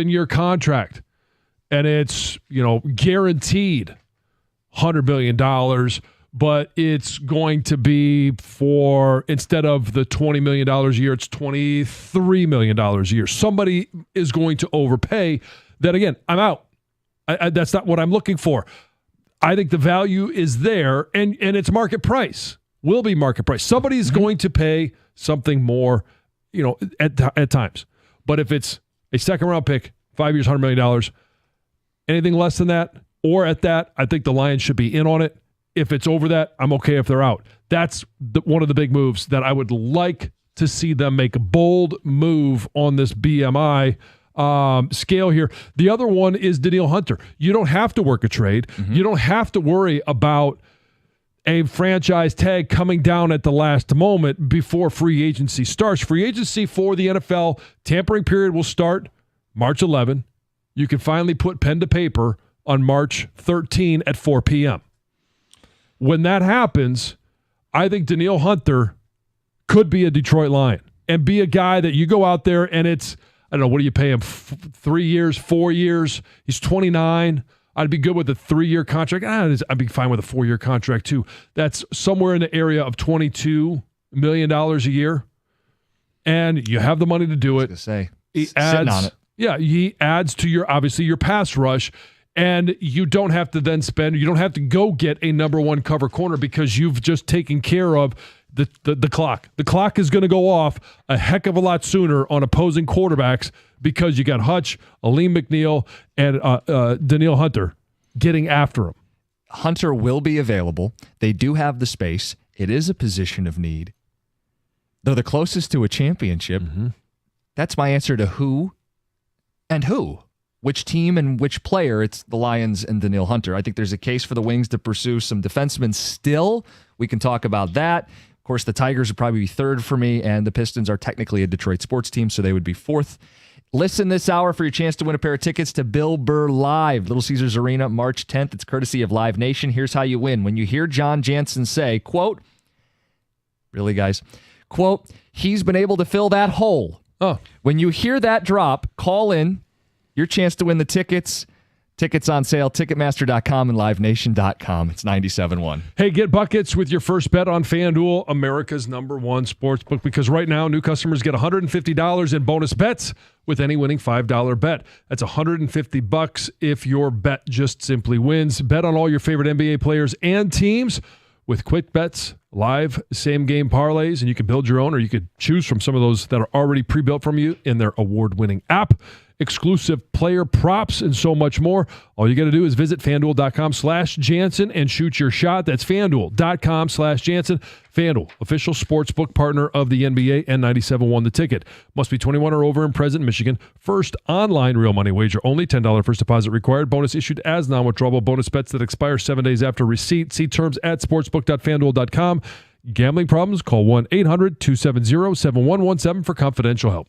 year contract, and it's, guaranteed $100 million, but it's going to be for, instead of the $20 million a year, it's $23 million a year. Somebody is going to overpay. Then again, I'm out. That's not what I'm looking for. I think the value is there, and it's market price. Will be market price. Somebody's going to pay something more, at times. But if it's a second-round pick, 5 years, $100 million, anything less than that or at that, I think the Lions should be in on it. If it's over that, I'm okay if they're out. That's one of the big moves that I would like to see them make a bold move on this BMI scale here. The other one is Danielle Hunter. You don't have to work a trade. Mm-hmm. You don't have to worry about a franchise tag coming down at the last moment before free agency starts. Free agency for the NFL tampering period will start March 11. You can finally put pen to paper on March 13 at 4 p.m. When that happens, I think Danielle Hunter could be a Detroit Lion and be a guy that you go out there and it's, I don't know, what do you pay him? 3 years, 4 years? He's 29. I'd be good with a 3-year contract. I'd be fine with a 4-year contract too. That's somewhere in the area of $22 million a year. And you have the money to do it. He adds, sitting on it. Yeah, he adds to your pass rush. And you don't have to then you don't have to go get a number one cover corner because you've just taken care of the clock. The clock is going to go off a heck of a lot sooner on opposing quarterbacks because you got Hutch, Aleem McNeil, and Danielle Hunter getting after him. Hunter will be available. They do have the space. It is a position of need. They're the closest to a championship. Mm-hmm. That's my answer to who and who. Which team and which player. It's the Lions and Danielle Hunter. I think there's a case for the Wings to pursue some defensemen still. We can talk about that. Of course, the Tigers would probably be third for me, and the Pistons are technically a Detroit sports team, so they would be fourth. Listen this hour for your chance to win a pair of tickets to Bill Burr Live, Little Caesars Arena, March 10th. It's courtesy of Live Nation. Here's how you win. When you hear John Jansen say, quote, really, guys, quote, he's been able to fill that hole. Oh. When you hear that drop, call in. Your chance to win the tickets. Tickets on sale, Ticketmaster.com and LiveNation.com. It's 97.1. Hey, get buckets with your first bet on FanDuel, America's #1 sportsbook, because right now new customers get $150 in bonus bets with any winning $5 bet. That's $150 if your bet just simply wins. Bet on all your favorite NBA players and teams with quick bets, live same-game parlays, and you can build your own, or you could choose from some of those that are already pre-built from you in their award-winning app. Exclusive player props, and so much more. All you got to do is visit FanDuel.com/Jansen and shoot your shot. That's FanDuel.com/Jansen. FanDuel, official sportsbook partner of the NBA, and 97.1 The Ticket. Must be 21 or over and present in Michigan. First online real money wager. Only $10 first deposit required. Bonus issued as non-withdrawable. Bonus bets that expire 7 days after receipt. See terms at sportsbook.fanduel.com. Gambling problems? Call 1-800-270-7117 for confidential help.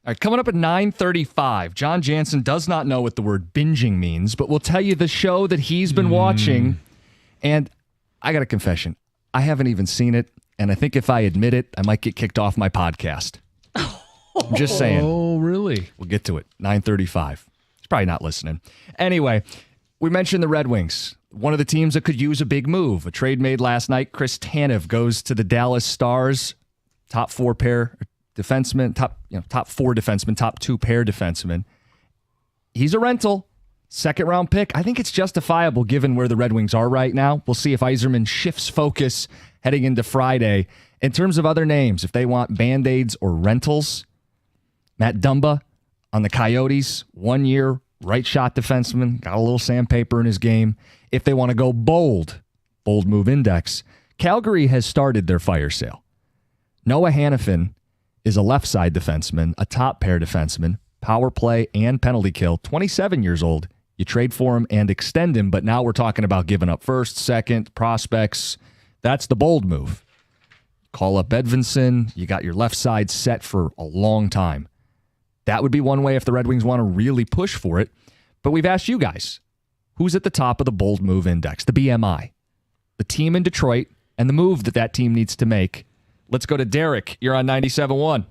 All right, coming up at 9:35, John Jansen does not know what the word binging means, but we'll tell you the show that he's been watching. And I got a confession. I haven't even seen it, and I think if I admit it, I might get kicked off my podcast. I'm just saying. Oh, really? We'll get to it. 9:35. He's probably not listening. Anyway, we mentioned the Red Wings. One of the teams that could use a big move. A trade made last night. Chris Tanev goes to the Dallas Stars. Top four defenseman, top four defensemen, top two pair defensemen. He's a rental, second round pick. I think it's justifiable given where the Red Wings are right now. We'll see if Yzerman shifts focus heading into Friday. In terms of other names, if they want Band-Aids or rentals, Matt Dumba on the Coyotes, 1 year, right shot defenseman, got a little sandpaper in his game. If they want to go bold move index, Calgary has started their fire sale. Noah Hannafin is a left side defenseman, a top pair defenseman, power play and penalty kill, 27 years old. You trade for him and extend him, but now we're talking about giving up first, second, prospects. That's the bold move. Call up Edvinsson. You got your left side set for a long time. That would be one way if the Red Wings want to really push for it. But we've asked you guys, who's at the top of the bold move index, the BMI? The team in Detroit and the move that team needs to make. Let's go to Derek. You're on 97.1.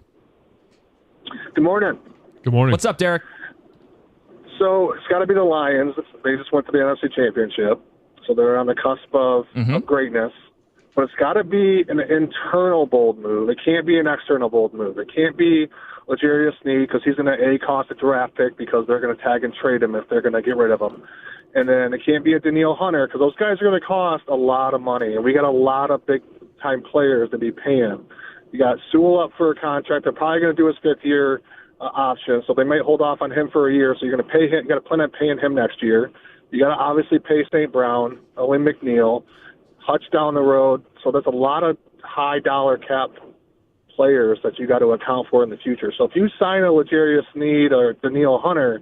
Good morning. Good morning. What's up, Derek? So it's got to be the Lions. They just went to the NFC Championship, so they're on the cusp of greatness. But it's got to be an internal bold move. It can't be an external bold move. It can't be L'Jarius Sneed because he's going to cost a draft pick because they're going to tag and trade him if they're going to get rid of him. And then it can't be a Daniil Hunter because those guys are going to cost a lot of money, and we got a lot of big-time players to be paying. You got Sewell up for a contract. They're probably going to do his fifth-year option, so they might hold off on him for a year. So you're going to pay him. You got to plan on paying him next year. You got to obviously pay St. Brown, Owen McNeil, Hutch down the road. So that's a lot of high-dollar cap players that you got to account for in the future. So if you sign a L'Jarius Sneed or Daniil Hunter,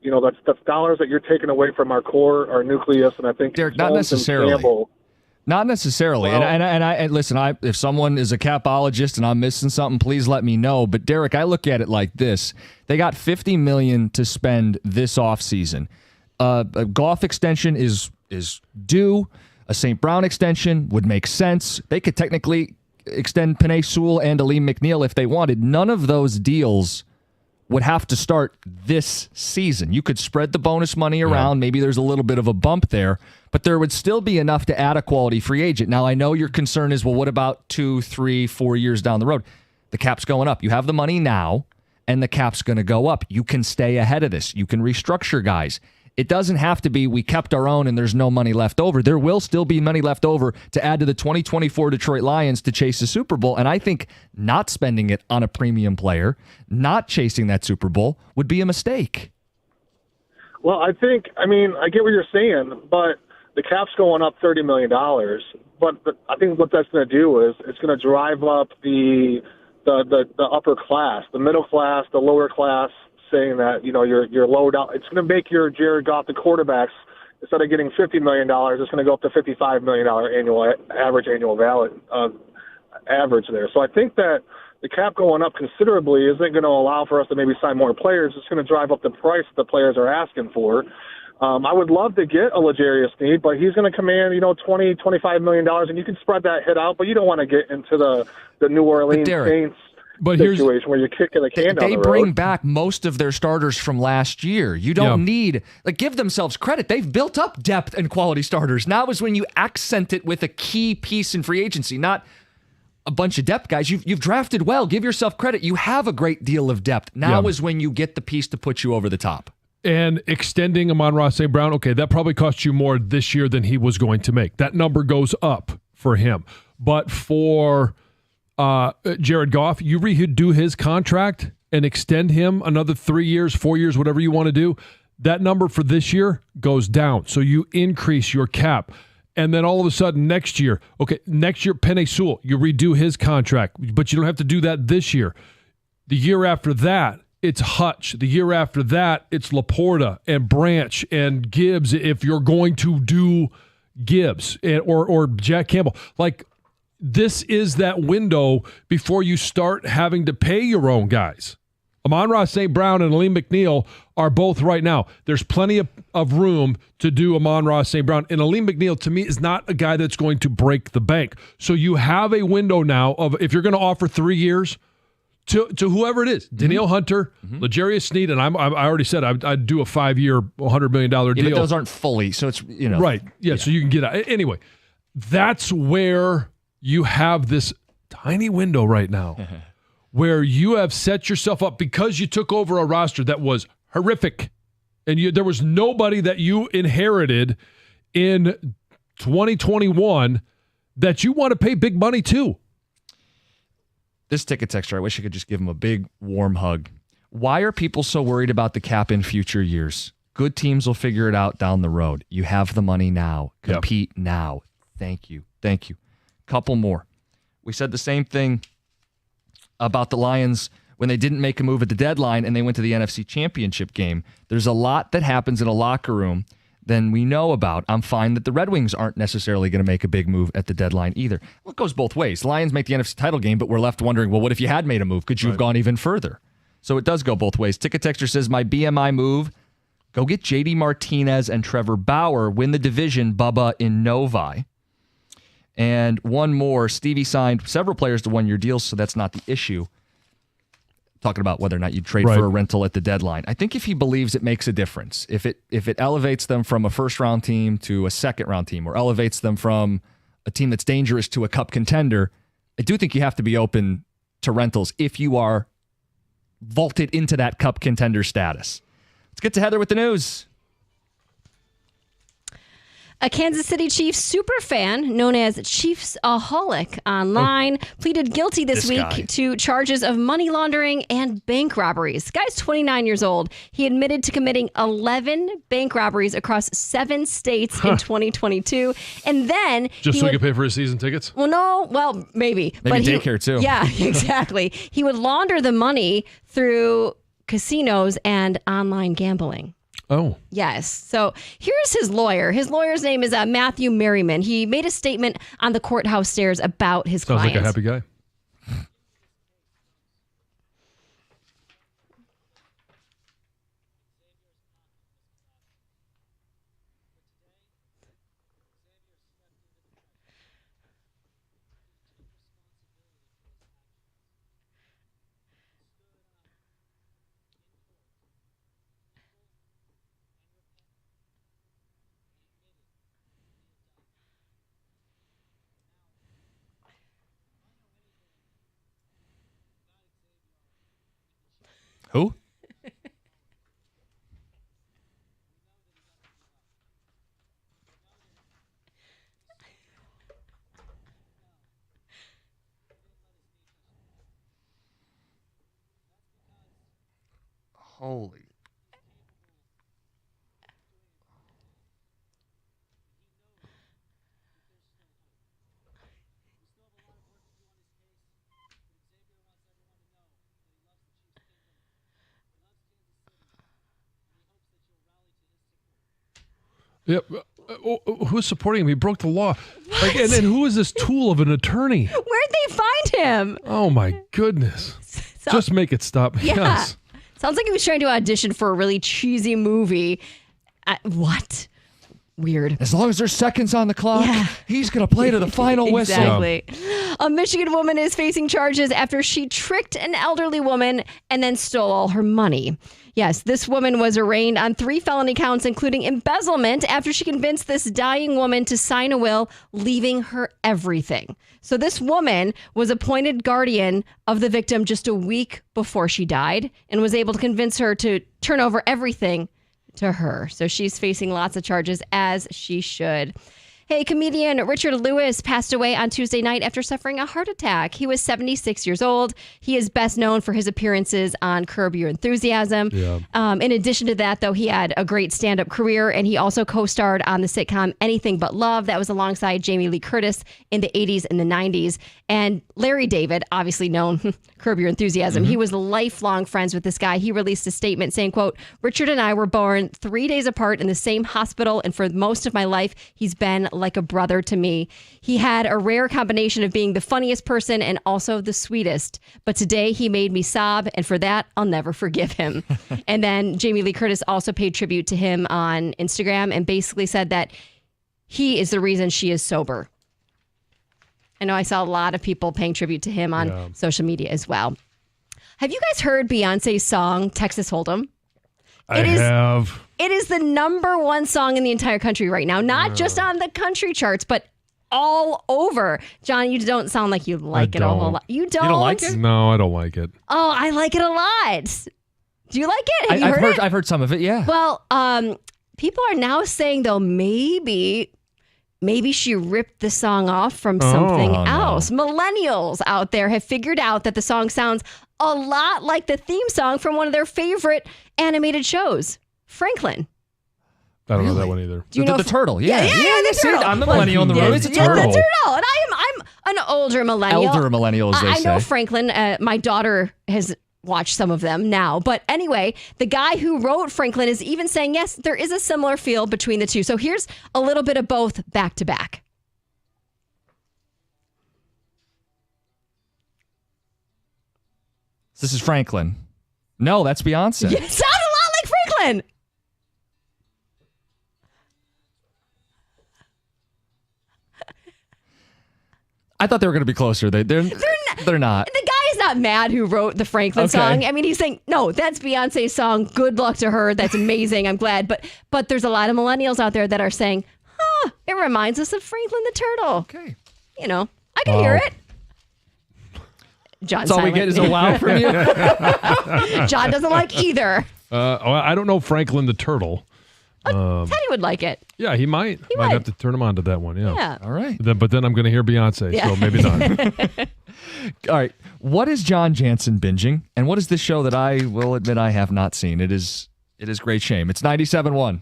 you know that's dollars that you're taking away from our core, our nucleus, and I think Derek, not necessarily. Not necessarily. Well, and listen, if someone is a capologist and I'm missing something, please let me know. But Derek, I look at it like this: they got $50 million to spend this offseason. A Goff extension is due. A St. Brown extension would make sense. They could technically extend Penei Sewell and Aleem McNeil if they wanted. None of those deals would have to start this season. You could spread the bonus money around. Maybe there's a little bit of a bump there, but there would still be enough to add a quality free agent. Now, I know your concern is, well, what about 2, 3, 4 years down the road? The cap's going up. You have the money now, and the cap's going to go up. You can stay ahead of this. You can restructure guys. It doesn't have to be we kept our own and there's no money left over. There will still be money left over to add to the 2024 Detroit Lions to chase the Super Bowl. And I think not spending it on a premium player, not chasing that Super Bowl would be a mistake. Well, I get what you're saying, but the cap's going up $30 million. But I think what that's going to do is it's going to drive up the upper class, the middle class, the lower class, saying that, you know, you're low down. It's going to make your Jared Goff, the quarterbacks, instead of getting $50 million, it's going to go up to $55 million annual value, average there. So I think that the cap going up considerably isn't going to allow for us to maybe sign more players. It's going to drive up the price the players are asking for. I would love to get a L'Jarius Sneed, but he's going to command, $20, $25 million, and you can spread that hit out, but you don't want to get into the New Orleans Saints situation where you're kicking the can down the road. They bring back most of their starters from last year. You don't need, give themselves credit. They've built up depth and quality starters. Now is when you accent it with a key piece in free agency, not a bunch of depth guys. You've drafted well. Give yourself credit. You have a great deal of depth. Now is when you get the piece to put you over the top. And extending Amon-Ra St. Brown, okay, that probably cost you more this year than he was going to make. That number goes up for him. But for Jared Goff, you redo his contract and extend him another 3 years, 4 years, whatever you want to do, that number for this year goes down. So you increase your cap. And then all of a sudden next year, Penei Sewell, you redo his contract, but you don't have to do that this year. The year after that, it's Hutch. The year after that, it's Laporta and Branch and Gibbs if you're going to do Gibbs or Jack Campbell. this is that window before you start having to pay your own guys. Amon-Ra St. Brown and Aleem McNeil are both right now. There's plenty of room to do Amon-Ra St. Brown. And Aleem McNeil, to me, is not a guy that's going to break the bank. So you have a window now of, if you're going to offer 3 years to whoever it is, Danielle Hunter, L'Jarius Sneed, and I already said I'd do a 5-year, $100 million deal. Yeah, but those aren't fully, so it's, Right. Yeah, so you can get out. Anyway, that's where you have this tiny window right now. Where you have set yourself up because you took over a roster that was horrific. And there was nobody that you inherited in 2021 that you want to pay big money to. This ticket texter, I wish I could just give him a big, warm hug. Why are people so worried about the cap in future years? Good teams will figure it out down the road. You have the money now. Compete now. Thank you. Thank you. Couple more. We said the same thing about the Lions when they didn't make a move at the deadline and they went to the NFC Championship game. There's a lot that happens in a locker room than we know about. I'm fine that the Red Wings aren't necessarily going to make a big move at the deadline either. Well, it goes both ways. Lions make the NFC title game, but we're left wondering, well, what if you had made a move? Could you have gone even further? So it does go both ways. Ticket Texter says, my BMI move, go get JD Martinez and Trevor Bauer, win the division, Bubba in Novi. And one more, Stevie signed several players to one-year deals, so that's not the issue. Talking about whether or not you trade for a rental at the deadline. I think if he believes it makes a difference, if it elevates them from a first-round team to a second-round team, or elevates them from a team that's dangerous to a cup contender, I do think you have to be open to rentals if you are vaulted into that cup contender status. Let's get to Heather with the news. A Kansas City Chiefs superfan known as Chiefsaholic online pleaded guilty this week to charges of money laundering and bank robberies. The guy's 29 years old. He admitted to committing 11 bank robberies across 7 states in 2022. And then Just so he could pay for his season tickets? Well, no. Well, maybe. Maybe daycare too. Yeah, exactly. He would launder the money through casinos and online gambling. Oh. Yes. So here's his lawyer. His lawyer's name is Matthew Merriman. He made a statement on the courthouse stairs about his client. Sounds like a happy guy. Who? Holy. Yep. Who's supporting him? He broke the law. Like, and then who is this tool of an attorney? Where'd they find him? Oh my goodness! Just make it stop. Yeah. Yes. Sounds like he was trying to audition for a really cheesy movie. What? Weird. As long as there's seconds on the clock, he's going to play to the final whistle. Exactly. A Michigan woman is facing charges after she tricked an elderly woman and then stole all her money. Yes, this woman was arraigned on 3 felony counts, including embezzlement, after she convinced this dying woman to sign a will, leaving her everything. So this woman was appointed guardian of the victim just a week before she died and was able to convince her to turn over everything to her. So she's facing lots of charges, as she should. Hey, comedian Richard Lewis passed away on Tuesday night after suffering a heart attack. He was 76 years old. He is best known for his appearances on Curb Your Enthusiasm. Yeah. In addition to that, though, he had a great stand-up career, and he also co-starred on the sitcom Anything But Love. That was alongside Jamie Lee Curtis in the 80s and the 90s. And Larry David, obviously known, Curb Your Enthusiasm, he was lifelong friends with this guy. He released a statement saying, quote, "Richard and I were born 3 days apart in the same hospital, and for most of my life, he's been like a brother to me. He had a rare combination of being the funniest person and also the sweetest. But today he made me sob, and for that, I'll never forgive him. And then Jamie Lee Curtis also paid tribute to him on Instagram and basically said that he is the reason she is sober. I know I saw a lot of people paying tribute to him on social media as well. Have you guys heard Beyonce's song, Texas Hold'em? I have. It is the number one song in the entire country right now, not just on the country charts, but all over. John, you don't sound like you like it a whole lot. You don't? You don't like it? No, I don't like it. Oh, I like it a lot. Do you like it? Have you heard it? I've heard some of it, yeah. Well, people are now saying, though, maybe she ripped the song off from something else. No. Millennials out there have figured out that the song sounds a lot like the theme song from one of their favorite animated shows, Franklin. I don't know that one either. Do you know the turtle? Yeah, the turtle. I'm the millennial in the room. It's a turtle. The turtle. And I'm an older millennial. Elder millennial, as they say. I know Franklin. My daughter has watched some of them now. But anyway, the guy who wrote Franklin is even saying, yes, there is a similar feel between the two. So here's a little bit of both back to back. This is Franklin. No, that's Beyonce. Yeah, it sounds a lot like Franklin. I thought they were going to be closer. They're not. The guy is not mad who wrote the Franklin song. I mean, he's saying, no, that's Beyonce's song. Good luck to her. That's amazing. I'm glad. But there's a lot of millennials out there that are saying, it reminds us of Franklin the Turtle. Okay. You know, I can hear it. John's That's all we get is a wow from you? John doesn't like either. I don't know Franklin the Turtle. Teddy would like it. Yeah, he might. He might have to turn him on to that one. Yeah. All right. But then I'm going to hear Beyonce, so maybe not. All right. What is John Jansen binging? And what is this show that I will admit I have not seen? It is great shame. It's 97.1.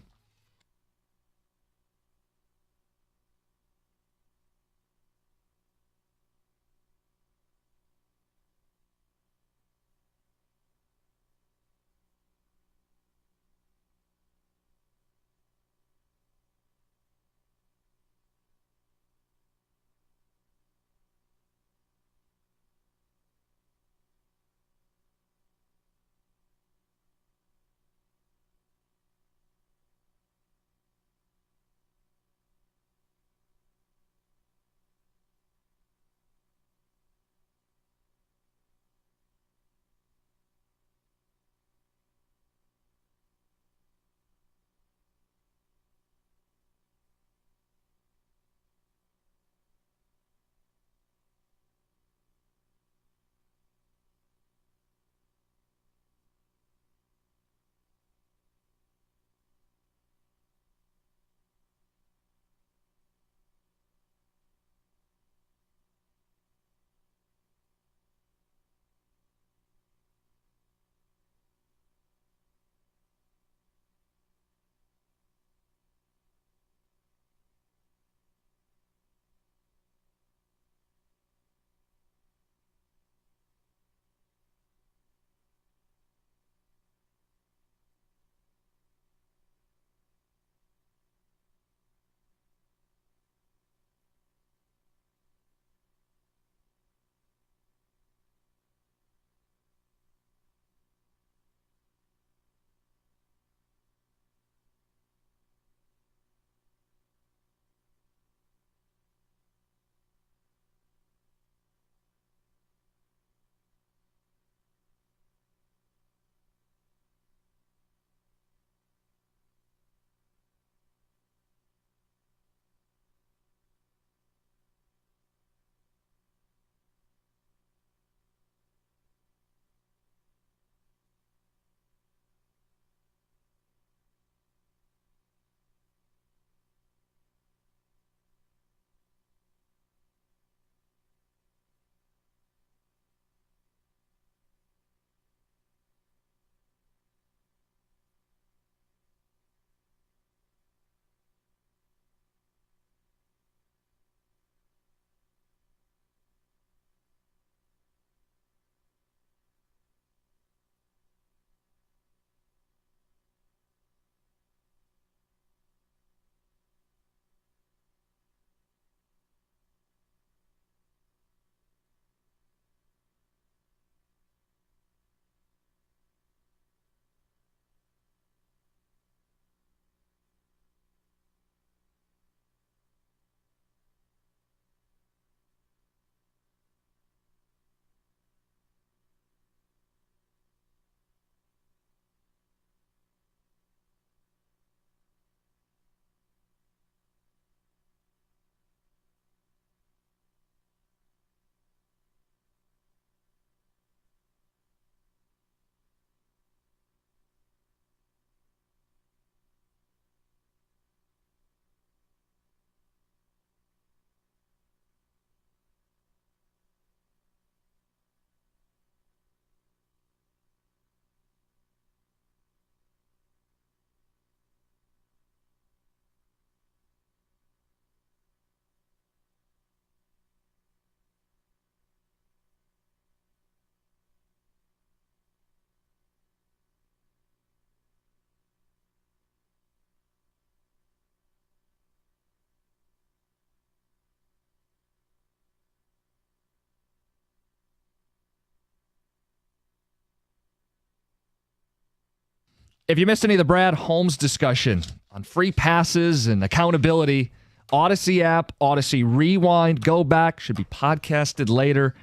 If you missed any of the Brad Holmes discussion on free passes and accountability, Odyssey app, Odyssey Rewind, go back, should be podcasted later.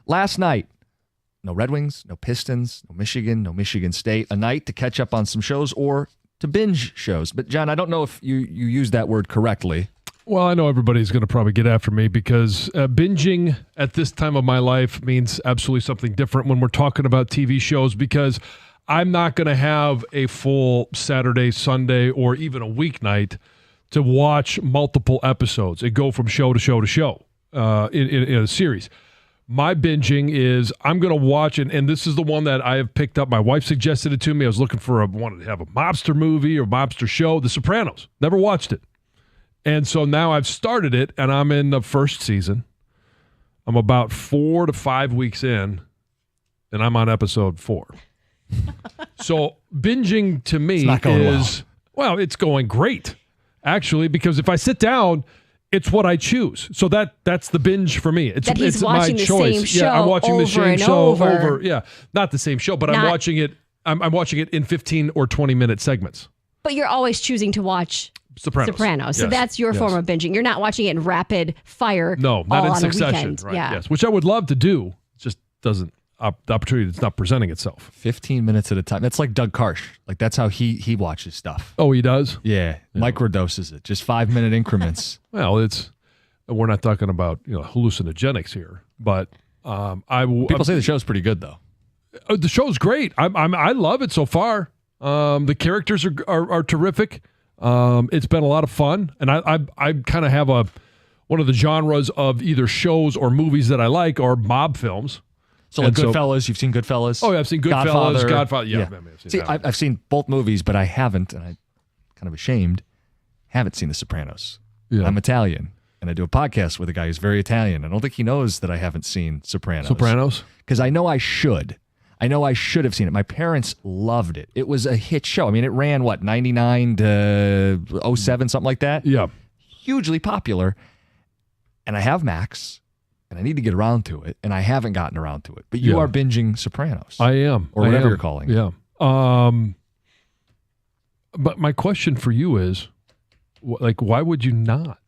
Last night, no Red Wings, no Pistons, no Michigan State. A night to catch up on some shows or to binge shows. But, John, I don't know if you used that word correctly. Well, I know everybody's going to probably get after me because binging at this time of my life means absolutely something different when we're talking about TV shows, because I'm not going to have a full Saturday, Sunday, or even a weeknight to watch multiple episodes and go from show to show to show in a series. My binging is I'm going to watch, and this is the one that I have picked up. My wife suggested it to me. I was looking for wanted to have a mobster movie or mobster show. The Sopranos. Never watched it. And so now I've started it, and I'm in the first season. I'm about 4 to 5 weeks in, and I'm on episode 4. So binging to me is, well, it's going great, actually, because if I sit down, it's what I choose. So that's the binge for me. It's, that he's it's watching my the choice. same show I'm watching the same show over. Yeah, not the same show, but I'm watching it. I'm watching it in 15 or 20-minute segments. But you're always choosing to watch Sopranos. So that's your form of binging. You're not watching it in rapid fire. No, not in on succession. Right. Yeah. Yes, which I would love to do. It just doesn't. The opportunity is not presenting itself. 15 minutes at a time. That's like Doug Karsh. Like that's how he watches stuff. Oh, he does? Yeah. Microdoses it. Just 5-minute increments. Well, we're not talking about hallucinogenics here, but People say the show's pretty good though. The show's great. I love it so far. The characters are terrific. It's been a lot of fun, and I kind of have one of the genres of either shows or movies that I like are mob films. So like Goodfellas, you've seen Goodfellas? Oh, yeah, I've seen Goodfellas, Godfather. Yeah. I've seen both movies, but I haven't, and I'm kind of ashamed, haven't seen The Sopranos. Yeah. I'm Italian, and I do a podcast with a guy who's very Italian. I don't think he knows that I haven't seen Sopranos. Because I know I should. I know I should have seen it. My parents loved it. It was a hit show. I mean, it ran, 99 to 07, something like that? Yeah. Hugely popular. And I have Max, and I need to get around to it, and I haven't gotten around to it. But you are binging Sopranos. I am. Or whatever you're calling it. Yeah. But my question for you is, why would you not?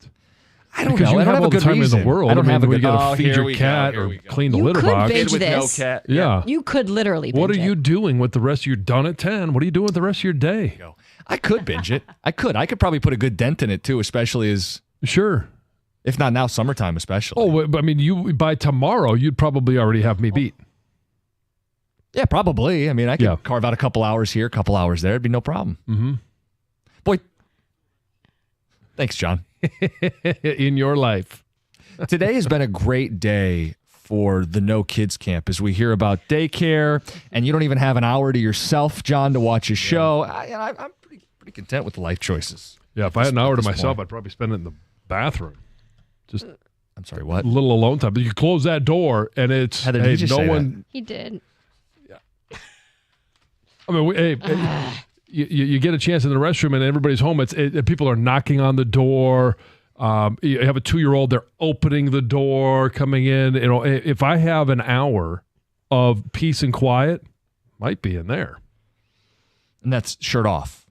I don't because know. you I don't have all a the good time reason. in the world. I don't have a good. You got to feed here your we cat go, or clean the litter could box. binge With this. no cat. Yeah. You could literally binge What are it. you doing with the rest of your done at 10? What are you doing with the rest of your day? I could binge it. I could probably put a good dent in it too, especially as Sure. if not now, summertime especially. Oh, but I mean, you by tomorrow you'd probably already have me beat. Yeah, probably. I mean, I could carve out a couple hours here, a couple hours there. It'd be no problem. Mm-hmm. Boy, thanks, John. In your life. Today has been a great day for the No Kids Camp as we hear about daycare, and you don't even have an hour to yourself, John, to watch a show. I'm pretty content with the life choices. Yeah, if I had an hour to myself, I'd probably spend it in the bathroom. Just I'm sorry, what? A little alone time. But you close that door, and it's Heather, did you just say that? He did. I mean, you get a chance in the restroom, and everybody's home. People are knocking on the door. You have a 2-year-old; they're opening the door, coming in. If I have an hour of peace and quiet, might be in there. And that's shirt off.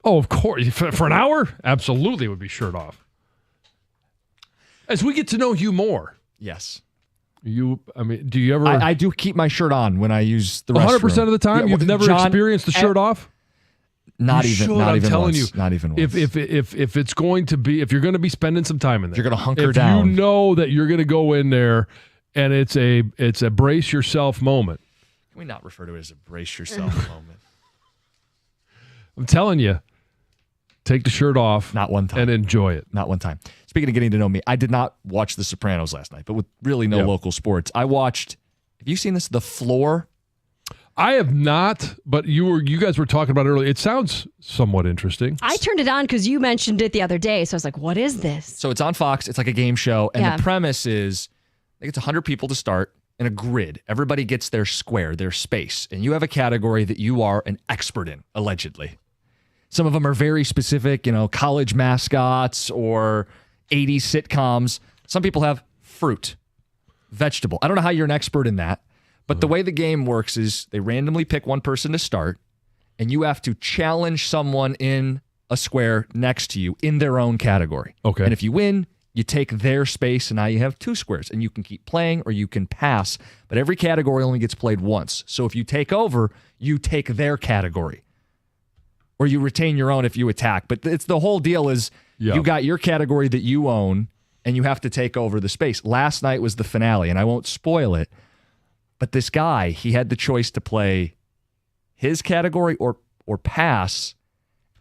Oh, of course. For an hour, absolutely, it would be shirt off. As we get to know you more, yes. do you ever? I do keep my shirt on when I use the restroom. 100% of the time, you've never experienced the shirt off. Not even once. Not even once. If it's going to be, if you're going to be spending some time in there, you're going to hunker down. You know that you're going to go in there, and it's a brace yourself moment. Can we not refer to it as a brace yourself moment? I'm telling you, take the shirt off. Not one time. And enjoy it. Not one time. Speaking of getting to know me, I did not watch The Sopranos last night, but with really no local sports. I watched, have you seen this? The Floor? I have not, but you guys were talking about it earlier. It sounds somewhat interesting. I turned it on because you mentioned it the other day, so I was like, what is this? So it's on Fox. It's like a game show, and the premise is, I think it's 100 people to start in a grid. Everybody gets their square, their space, and you have a category that you are an expert in, allegedly. Some of them are very specific, college mascots or 80s sitcoms. Some people have fruit, vegetable. I don't know how you're an expert in that, but the way the game works is they randomly pick one person to start, and you have to challenge someone in a square next to you in their own category. Okay. And if you win, you take their space, and now you have 2 squares, and you can keep playing or you can pass. But every category only gets played once. So if you take over, you take their category, or you retain your own if you attack. But it's the whole deal is you got your category that you own, and you have to take over the space. Last night was the finale, and I won't spoil it, but this guy, he had the choice to play his category or pass,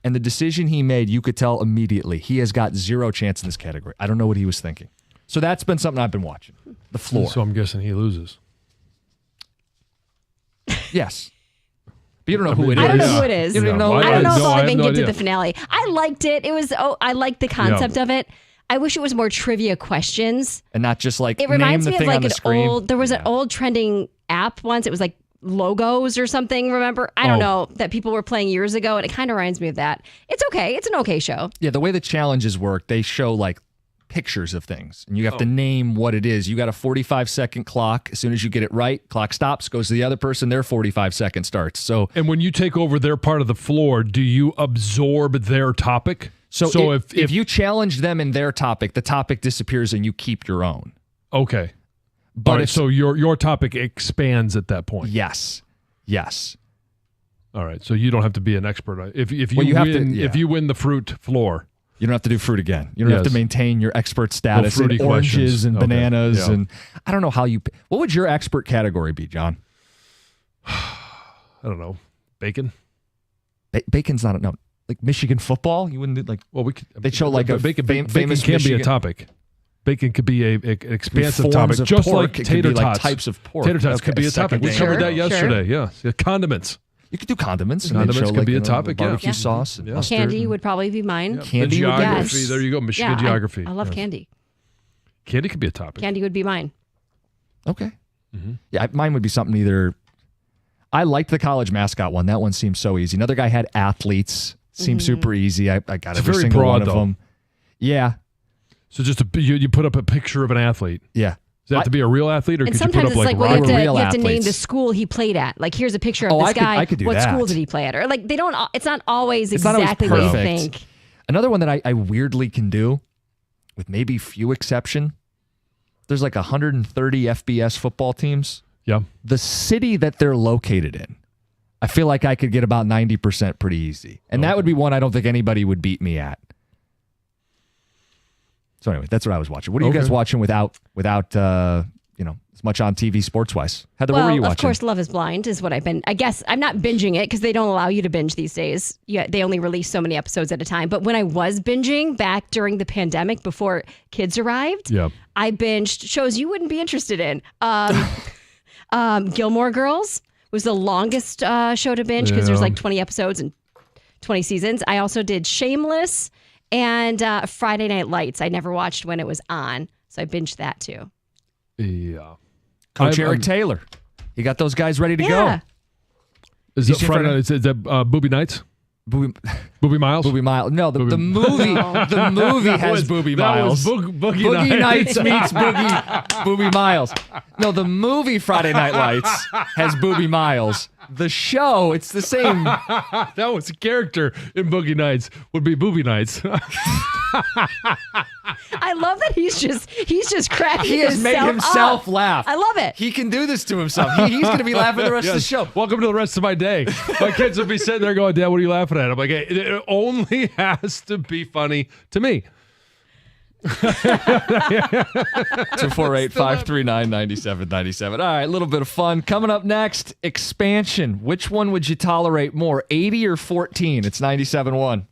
and the decision he made, you could tell immediately he has got 0 chance in this category. I don't know what he was thinking. So that's been something I've been watching. The floor. So I'm guessing he loses. Yes. But you don't know who it is. I don't know who it is. You don't even know who it I don't know is. if I'll I even have no get to idea. the finale. I liked it. I liked the concept of it. I wish it was more trivia questions. And not just like It name reminds the me of thing like on the an screen. old. There was an old trending app once. It was like logos or something. Remember? I don't know, that people were playing years ago, and it kind of reminds me of that. It's okay. It's an okay show. Yeah, the way the challenges work, they show like pictures of things, and you have to name what it is. You got a 45-second clock. As soon as you get it right, clock stops, goes to the other person, their 45-second starts. So And when you take over their part of the floor, do you absorb their topic? So if you challenge them in their topic, the topic disappears and you keep your own. okay, But all right, if- so your topic expands at that point. Yes. All right, so you don't have to be an expert. If you Well, you have to- win yeah. if you win the fruit floor, You don't have to do fruit again. You don't have to Yes. maintain your expert status in fruity oranges questions. and Okay. bananas. Yeah. And I don't know how you. What would your expert category be, John? I don't know, bacon. Bacon's not no like Michigan football. You wouldn't do like Well, we could, They show like a bacon. famous Bacon can be a Michigan- topic. Bacon could be an expansive forms topic, of just pork. like It could tater be like tots. types of pork. Tater tots Okay, could be a a topic. We second covered thing. that Sure. yesterday. Yeah, condiments. You could do condiments. And Condiments they'd show could like, be a you know, topic, yeah. Barbecue Yeah. sauce. And Yeah. mustard. Candy would probably be mine. Candy the would be geography. Yes. There you go. Michigan Yeah, geography. I love Yes. candy. Candy could be a topic. Candy would be mine. Okay. Yeah, mine would be something either. I liked the college mascot one. That one seemed so easy. Another guy had athletes. Seemed super easy. I got It's every very single broad, one of though. them. Yeah. So just you put up a picture of an athlete. Yeah. Does that have to be a real athlete, or And could you put sometimes up it's like like, well, you Robert have, to, real you have to name athletes. the school he played at. Like, here's a picture of Oh, this I could- guy. I could do what that. school did he play at? Or like, they don't. It's not always It's not always exactly what you perfect. think. Another one that I weirdly can do, with maybe few exception, there's like 130 FBS football teams. Yeah. The city that they're located in, I feel like I could get about 90% pretty easy. And that would be one I don't think anybody would beat me at. So anyway, that's what I was watching. What are you Okay. guys watching without as much on TV sports wise? Heather, what were Well, you watching? of course, Love is Blind is what I've been. I guess I'm not binging it because they don't allow you to binge these days. Yeah, they only release so many episodes at a time. But when I was binging back during the pandemic before kids arrived, Yeah. I binged shows you wouldn't be interested in. Gilmore Girls was the longest show to binge because there's Yeah. like 20 episodes and 20 seasons. I also did Shameless and Friday Night Lights. I never watched when it was on, so I binged that too. Yeah. Coach I'm- Eric Taylor. He got those guys ready to Yeah. Is You it see Friday? Friday- Is that Booby Nights? go. Booby, Booby Miles? Booby Miles. No, the movie. No. The movie has Booby Miles. That was Boogie Boogie Nights. Nights meets Booby Miles. No, the movie Friday Night Lights has Booby Miles. The show, it's the same. That was a character in Boogie Nights. Would be Booby Nights. I love that he's just cracking He has made himself up. laugh. I love it. He can do this to himself. He's going to be laughing the rest of the Yes. show. Welcome to the rest of my day. My kids will be sitting there going, Dad, what are you laughing at? I'm like, hey, it only has to be funny to me. 248-539-9797. All right, a little bit of fun. Coming up next, expansion. Which one would you tolerate more, 80 or 14? It's 97.1.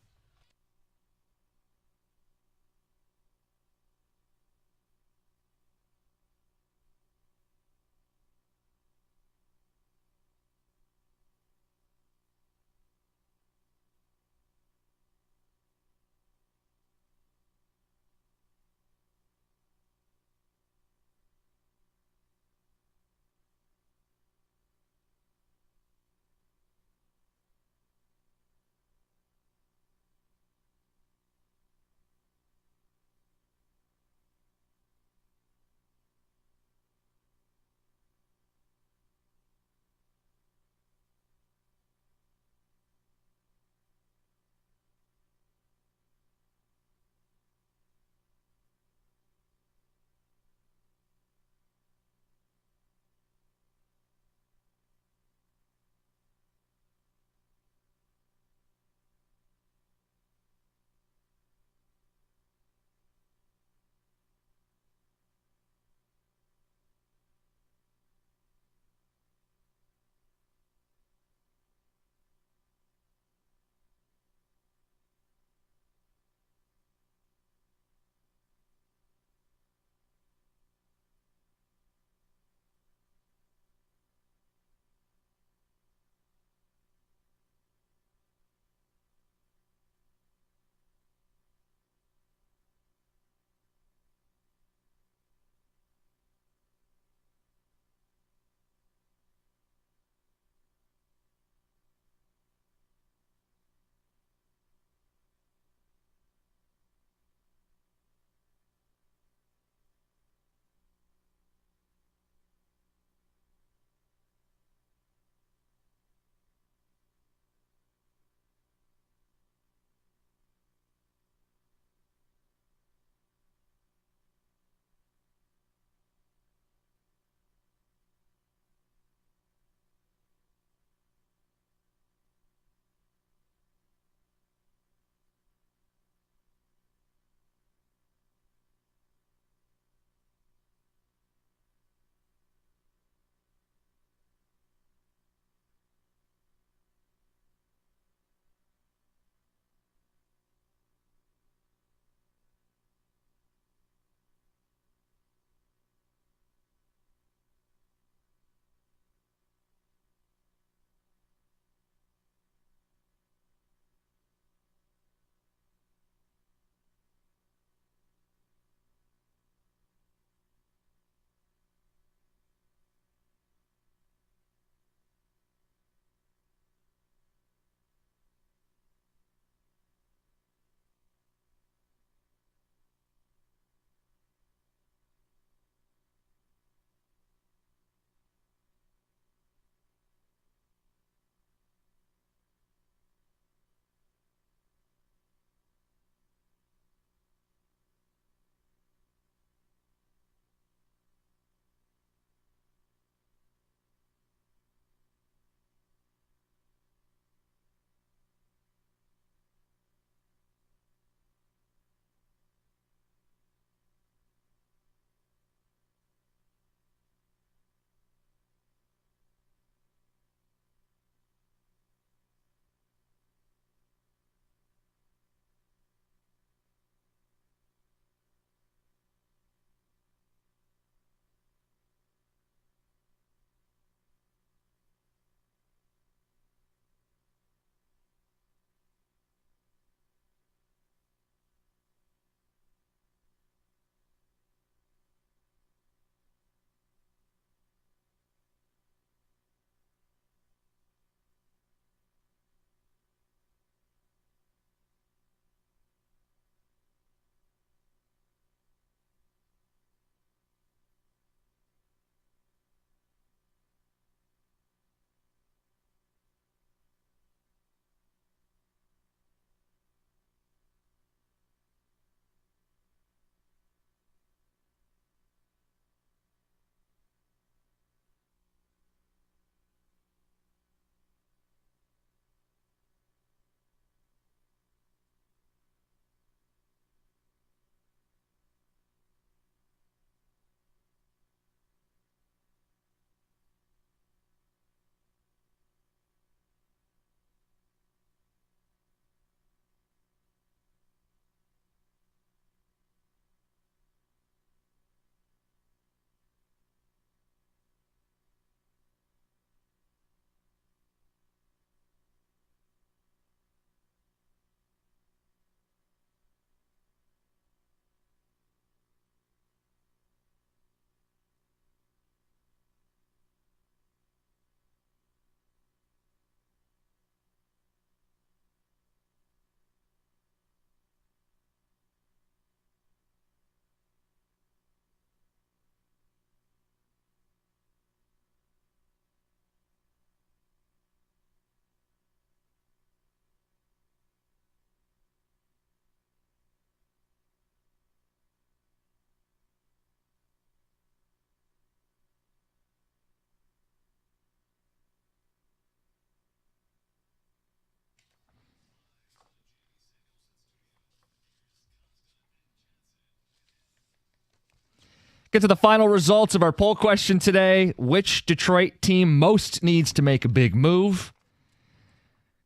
Get to the final results of our poll question today. Which Detroit team most needs to make a big move?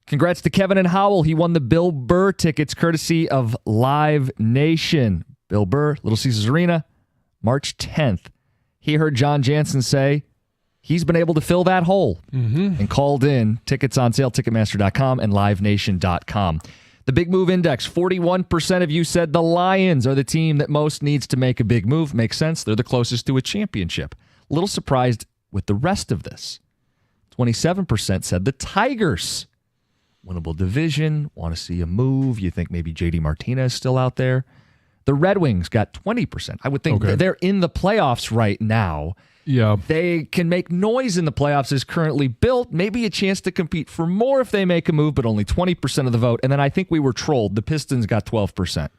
Congrats to Kevin and Howell. He won the Bill Burr tickets courtesy of Live Nation. Bill Burr, Little Caesars Arena, March 10th. He heard John Jansen say he's been able to fill that hole and called in. Tickets on sale, Ticketmaster.com and LiveNation.com. The Big Move Index, 41% of you said the Lions are the team that most needs to make a big move. Makes sense. They're the closest to a championship. A little surprised with the rest of this. 27% said the Tigers. Winnable division, want to see a move. You think maybe JD Martinez is still out there. The Red Wings got 20%. I would think they're in the playoffs right now. Yeah. They can make noise in the playoffs as currently built. Maybe a chance to compete for more if they make a move, but only 20% of the vote. And then I think we were trolled. The Pistons got 12%.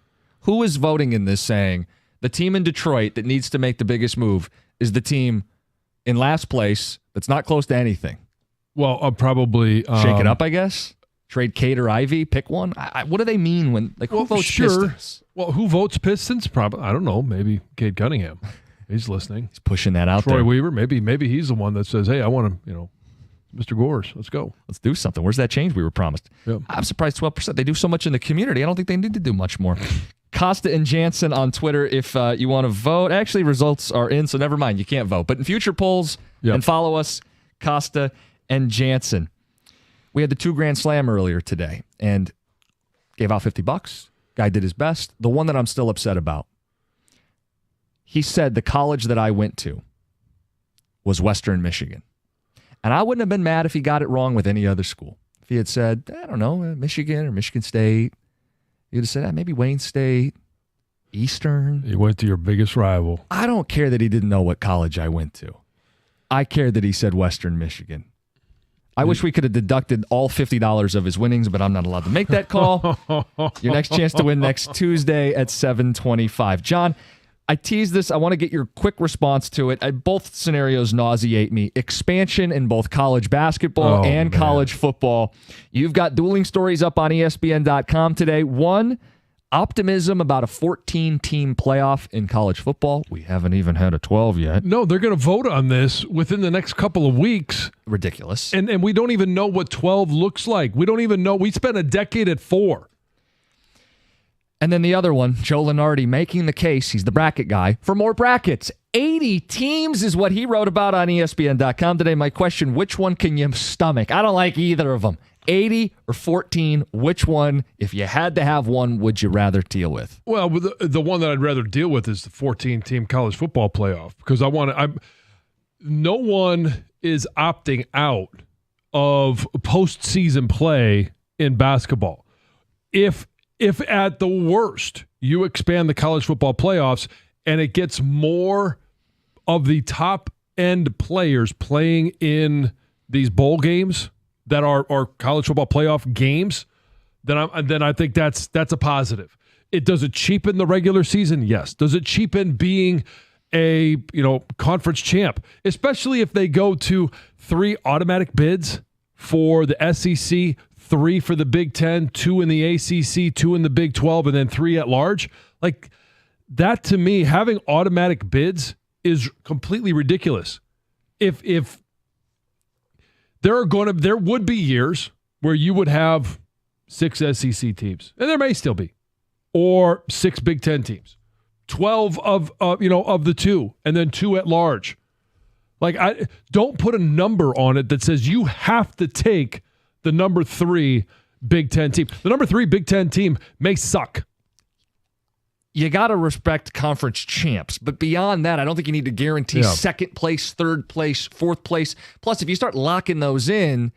Who is voting in this saying the team in Detroit that needs to make the biggest move is the team in last place that's not close to anything? Well, probably... Shake it up, I guess? Trade Kate or Ivy? Pick one? What do they mean when... who votes Pistons? Well, who votes Pistons? Probably, I don't know. Maybe Cade Cunningham. He's listening. He's pushing that out there. Troy Weaver, maybe he's the one that says, hey, I want to, Mr. Gores, let's go. Let's do something. Where's that change we were promised? Yep. I'm surprised 12%. They do so much in the community. I don't think they need to do much more. Costa and Jansen on Twitter if you want to vote. Actually, results are in, so never mind. You can't vote. But in future polls, and follow us, Costa and Jansen. We had the 2 Grand Slam earlier today and gave out $50. Guy did his best. The one that I'm still upset about. He said the college that I went to was Western Michigan. And I wouldn't have been mad if he got it wrong with any other school. If he had said, I don't know, Michigan or Michigan State. He would have said, maybe Wayne State, Eastern. He went to your biggest rival. I don't care that he didn't know what college I went to. I care that he said Western Michigan. I wish we could have deducted all $50 of his winnings, but I'm not allowed to make that call. Your next chance to win next Tuesday at 7:25. John, I teased this. I want to get your quick response to it. Both scenarios nauseate me. Expansion in both college basketball and college football. You've got dueling stories up on ESPN.com today. One, optimism about a 14-team playoff in college football. We haven't even had a 12 yet. No, they're going to vote on this within the next couple of weeks. Ridiculous. And we don't even know what 12 looks like. We don't even know. We spent a decade at 4. And then the other one, Joe Lunardi making the case, he's the bracket guy, for more brackets. 80 teams is what he wrote about on ESPN.com today. My question, which one can you stomach? I don't like either of them. 80 or 14, which one, if you had to have one, would you rather deal with? Well, the one that I'd rather deal with is the 14-team college football playoff because no one is opting out of postseason play in basketball. If at the worst you expand the college football playoffs and it gets more of the top end players playing in these bowl games that are college football playoff games, then I think that's a positive. Does it cheapen the regular season? Yes. Does it cheapen being a conference champ, especially if they go to 3 automatic bids for the SEC, 3 for the Big Ten, 2 in the ACC, 2 in the Big 12, and then 3 at large? Like that to me, having automatic bids is completely ridiculous. If there would be years where you would have 6 SEC teams, and there may still be, or 6 Big Ten teams, 12 of the 2, and then 2 at large. Like, I don't put a number on it that says you have to take the number 3 Big Ten team. The number 3 Big Ten team may suck. You got to respect conference champs. But beyond that, I don't think you need to guarantee second place, third place, fourth place. Plus, if you start locking those in,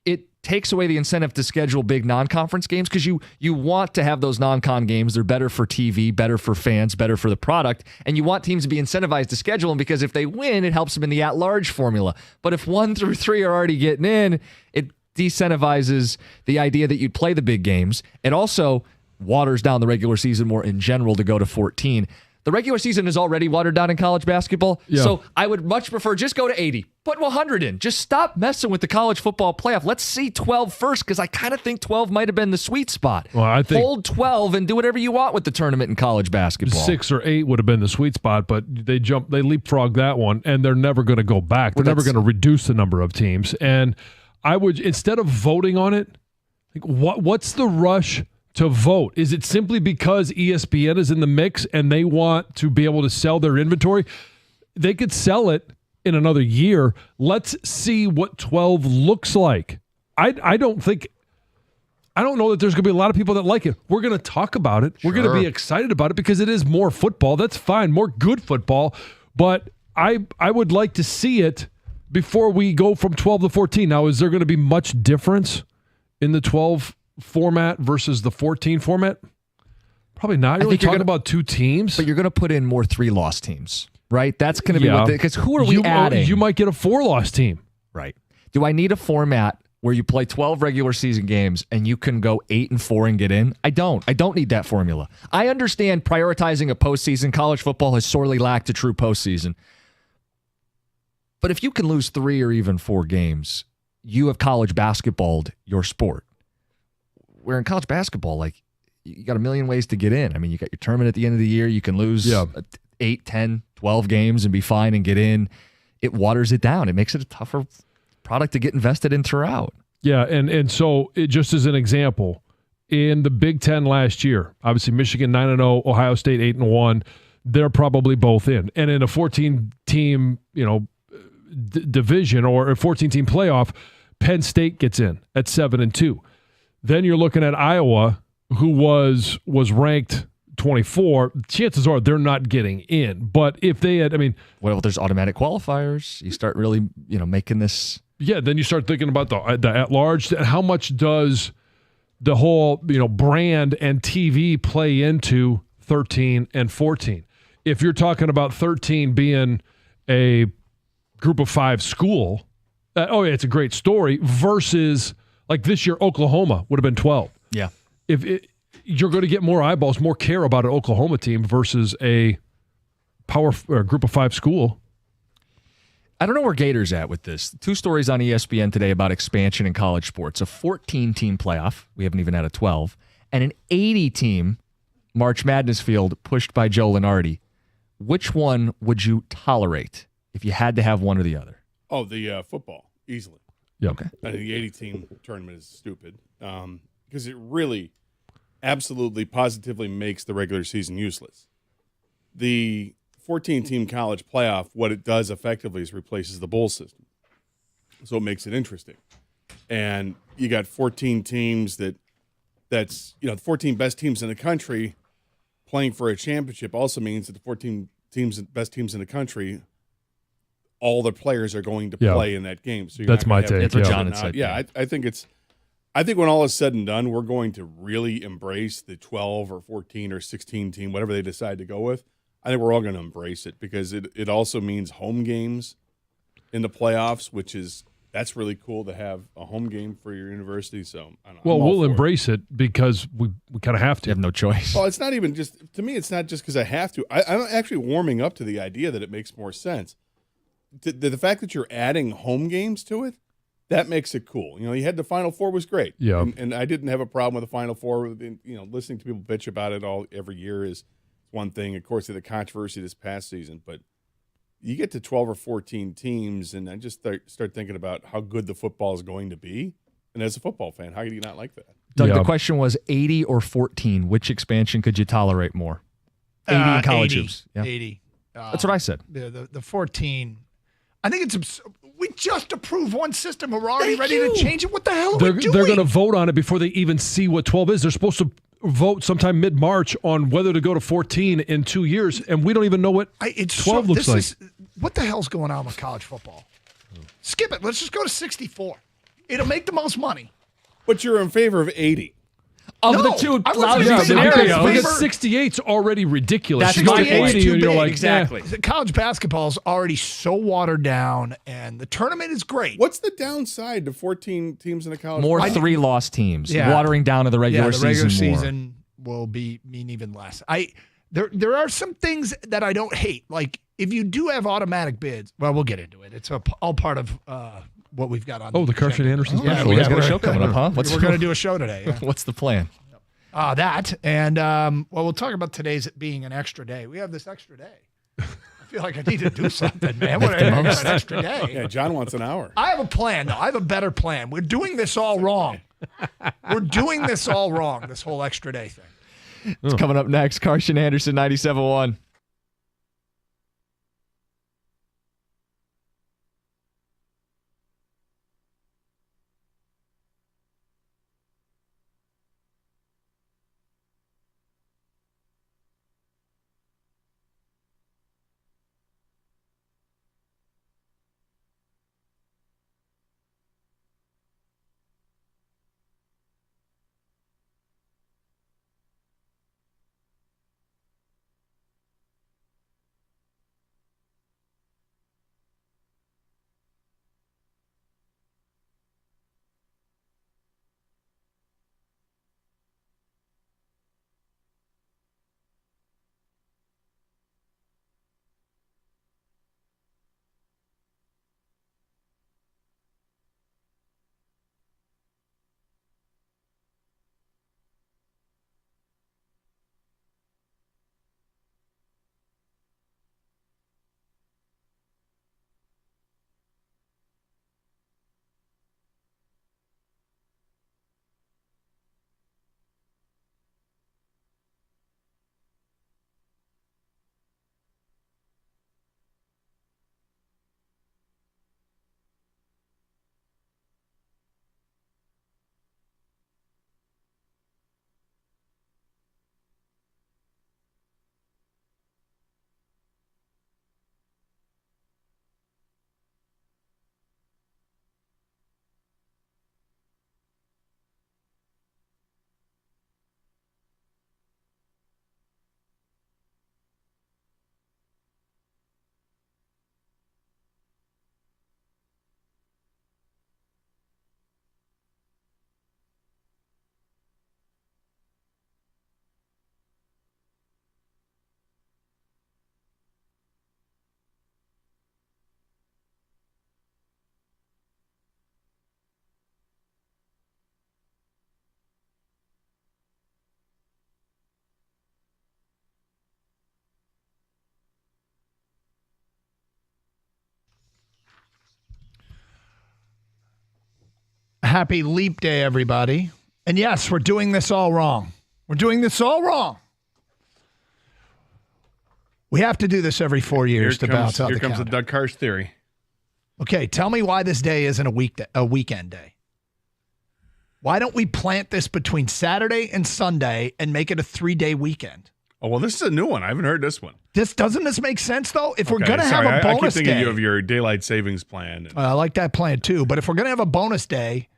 it takes away the incentive to schedule big non-conference games because you want to have those non-con games. They're better for TV, better for fans, better for the product. And you want teams to be incentivized to schedule them because if they win, it helps them in the at-large formula. But if 1 through 3 are already getting in, it decentivizes the idea that you'd play the big games. It also waters down the regular season more in general to go to 14. The regular season is already watered down in college basketball, Yeah. so I would much prefer just go to 80. Put 100 in. Just stop messing with the college football playoff. Let's see 12 first, because I kind of think 12 might have been the sweet spot. Well, I think hold 12 and do whatever you want with the tournament in college basketball. 6 or 8 would have been the sweet spot, but they leapfrog that one, and they're never going to go back. They're never going to reduce the number of teams. And I would, instead of voting on it, like, what's the rush to vote? Is it simply because ESPN is in the mix and they want to be able to sell their inventory? They could sell it in another year. Let's see what 12 looks like. I don't know that there's going to be a lot of people that like it. We're going to talk about it. We're going to be excited about it because it is more football. That's fine, more good football. But I would like to see it before we go from 12 to 14. Now, is there going to be much difference in the 12 format versus the 14 format? Probably not. You're only talking about 2 teams. But you're going to put in more 3-loss teams, right? That's going to be what, because who are we adding? You might get a 4-loss team. Right. Do I need a format where you play 12 regular season games and you can go 8-4 and get in? I don't need that formula. I understand prioritizing a postseason. College football has sorely lacked a true postseason. But if you can lose 3 or even 4 games, you have college basketballed your sport. Where in college basketball, like, you got a million ways to get in. I mean, you got your tournament at the end of the year. You can lose 8, 10, 12 games and be fine and get in. It waters it down. It makes it a tougher product to get invested in throughout. Yeah, and so just as an example, in the Big Ten last year, obviously Michigan 9-0, Ohio State 8-1, they're probably both in. And in a 14-team, division or a 14-team playoff, Penn State gets in at 7-2. Then you're looking at Iowa, who was ranked 24. Chances are they're not getting in. But if they had, well, there's automatic qualifiers. You start really, making this. Yeah, then you start thinking about the at-large. How much does the whole, brand and TV play into 13 and 14? If you're talking about 13 being a Group of 5 school, it's a great story, versus like this year, Oklahoma would have been 12. Yeah. You're going to get more eyeballs, more care about an Oklahoma team versus a Group of 5 school. I don't know where Gator's at with this. 2 stories on ESPN today about expansion in college sports. A 14-team playoff. We haven't even had a 12. And an 80-team March Madness field pushed by Joe Lunardi. Which one would you tolerate if you had to have one or the other? Oh, the football, easily. Yeah. Okay. I think the 80-team tournament is stupid because it really absolutely positively makes the regular season useless. The 14-team college playoff, what it does effectively is replaces the bowl system. So it makes it interesting. And you got 14 teams that's the 14 best teams in the country playing for a championship also means that the 14 best teams in the country, all the players are going to play in that game. So that's my take. That's what John had said. Yeah, I think when all is said and done, we're going to really embrace the 12 or 14 or 16 team, whatever they decide to go with. I think we're all going to embrace it because it also means home games in the playoffs, that's really cool to have a home game for your university. So we'll embrace it because we kind of have to. You have no choice. Well, it's not even just, to me, it's not just because I have to. I'm actually warming up to the idea that it makes more sense. The fact that you're adding home games to it, that makes it cool. You had the Final Four was great. Yeah. And I didn't have a problem with the Final Four. Listening to people bitch about it every year is one thing. Of course, the controversy this past season, but you get to 12 or 14 teams, and I just start thinking about how good the football is going to be. And as a football fan, how do you not like that? Doug, the question was 80 or 14. Which expansion could you tolerate more? 80 in college 80. hoops. Yeah. 80. That's what I said. The 14. I think it's we just approved one system. We're already ready to change it. What the hell are we doing? They're going to vote on it before they even see what 12 is. They're supposed to vote sometime mid-March on whether to go to 14 in 2 years, and we don't even know what 12 looks like. What the hell's going on with college football? Skip it. Let's just go to 64. It'll make the most money. But you're in favor of 80. Of the two lousy scenarios, because 68's already ridiculous. That's my point. And you're like, exactly. College basketball is already so watered down, and the tournament is great. What's the downside to 14 teams in a college? More 3-loss teams, Yeah. watering down to the regular the regular season more. season will mean even less. There are some things that I don't hate. Like if you do have automatic bids, well, we'll get into it. It's all part of what we've got on. Oh, the Carson agenda. Anderson Yeah, special. we yeah, got a we're- show coming up, huh? We're going to do a show today. Yeah. What's the plan? That and well, we'll talk about today's being an extra day. We have this extra day. I feel like I need to do something, man. What an extra day. Yeah, John wants an hour. I have a plan, though. I have a better plan. We're doing this all wrong. We're doing this all wrong. This whole extra day thing. It's coming up next. Carson Anderson, 97.1. Happy Leap Day, everybody. And yes, we're doing this all wrong. We're doing this all wrong. We have to do this every 4 years to balance out Here the comes the calendar. Doug Karsh theory. Okay, tell me why this day isn't a weekend day. Why don't we plant this between Saturday and Sunday and make it a 3-day weekend? Oh, well, this is a new one. I haven't heard this one. Doesn't this make sense, though? If we're Okay, going to have sorry, a bonus I keep thinking day. you of your daylight savings plan. I like that plan too. But if we're going to have a bonus day,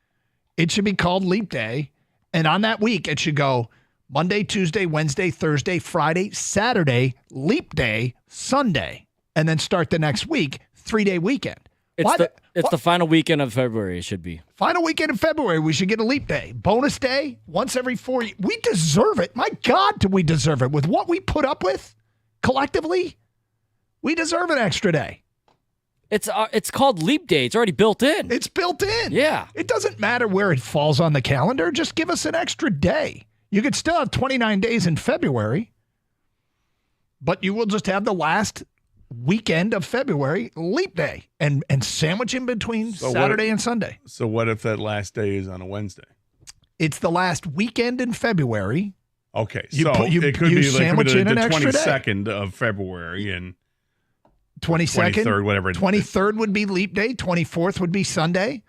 it should be called Leap Day. And on that week, it should go Monday, Tuesday, Wednesday, Thursday, Friday, Saturday, Leap Day, Sunday, and then start the next week, 3-day weekend. It's the final weekend of February. It should be. Final weekend in February, we should get a leap day. Bonus day, once every 4 years. We deserve it. My God, do we deserve it? With what we put up with collectively, we deserve an extra day. It's called Leap Day. It's already built in. It's built in. Yeah. It doesn't matter where it falls on the calendar. Just give us an extra day. You could still have 29 days in February, but you will just have the last weekend of February leap day and sandwich in between Saturday and Sunday. So what if that last day is on a Wednesday? It's the last weekend in February. Okay, You so put- you- it could you be like sandwich the in an extra day. 22nd of February and 22nd, 23rd, whatever. 23rd would be leap day. 24th would be Sunday.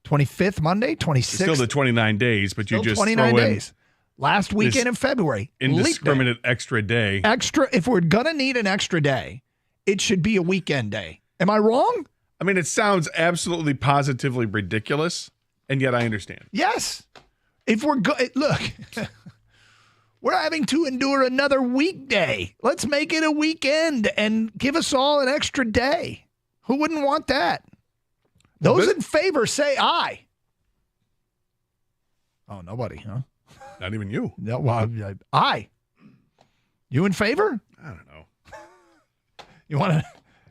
25th Monday. 26th. Still the 29 days, but you still just 29 throw in days. Last weekend in February. Leap day. indiscriminate extra day. Extra. If we're gonna need an extra day, it should be a weekend day. Am I wrong? I mean, it sounds absolutely positively ridiculous, and yet I understand. Yes. If we're look, we're having to endure another weekday. Let's make it a weekend and give us all an extra day. Who wouldn't want that? Those in favor say aye. Oh, nobody, huh? Not even you. No, well, aye. You in favor? I don't know. You want to?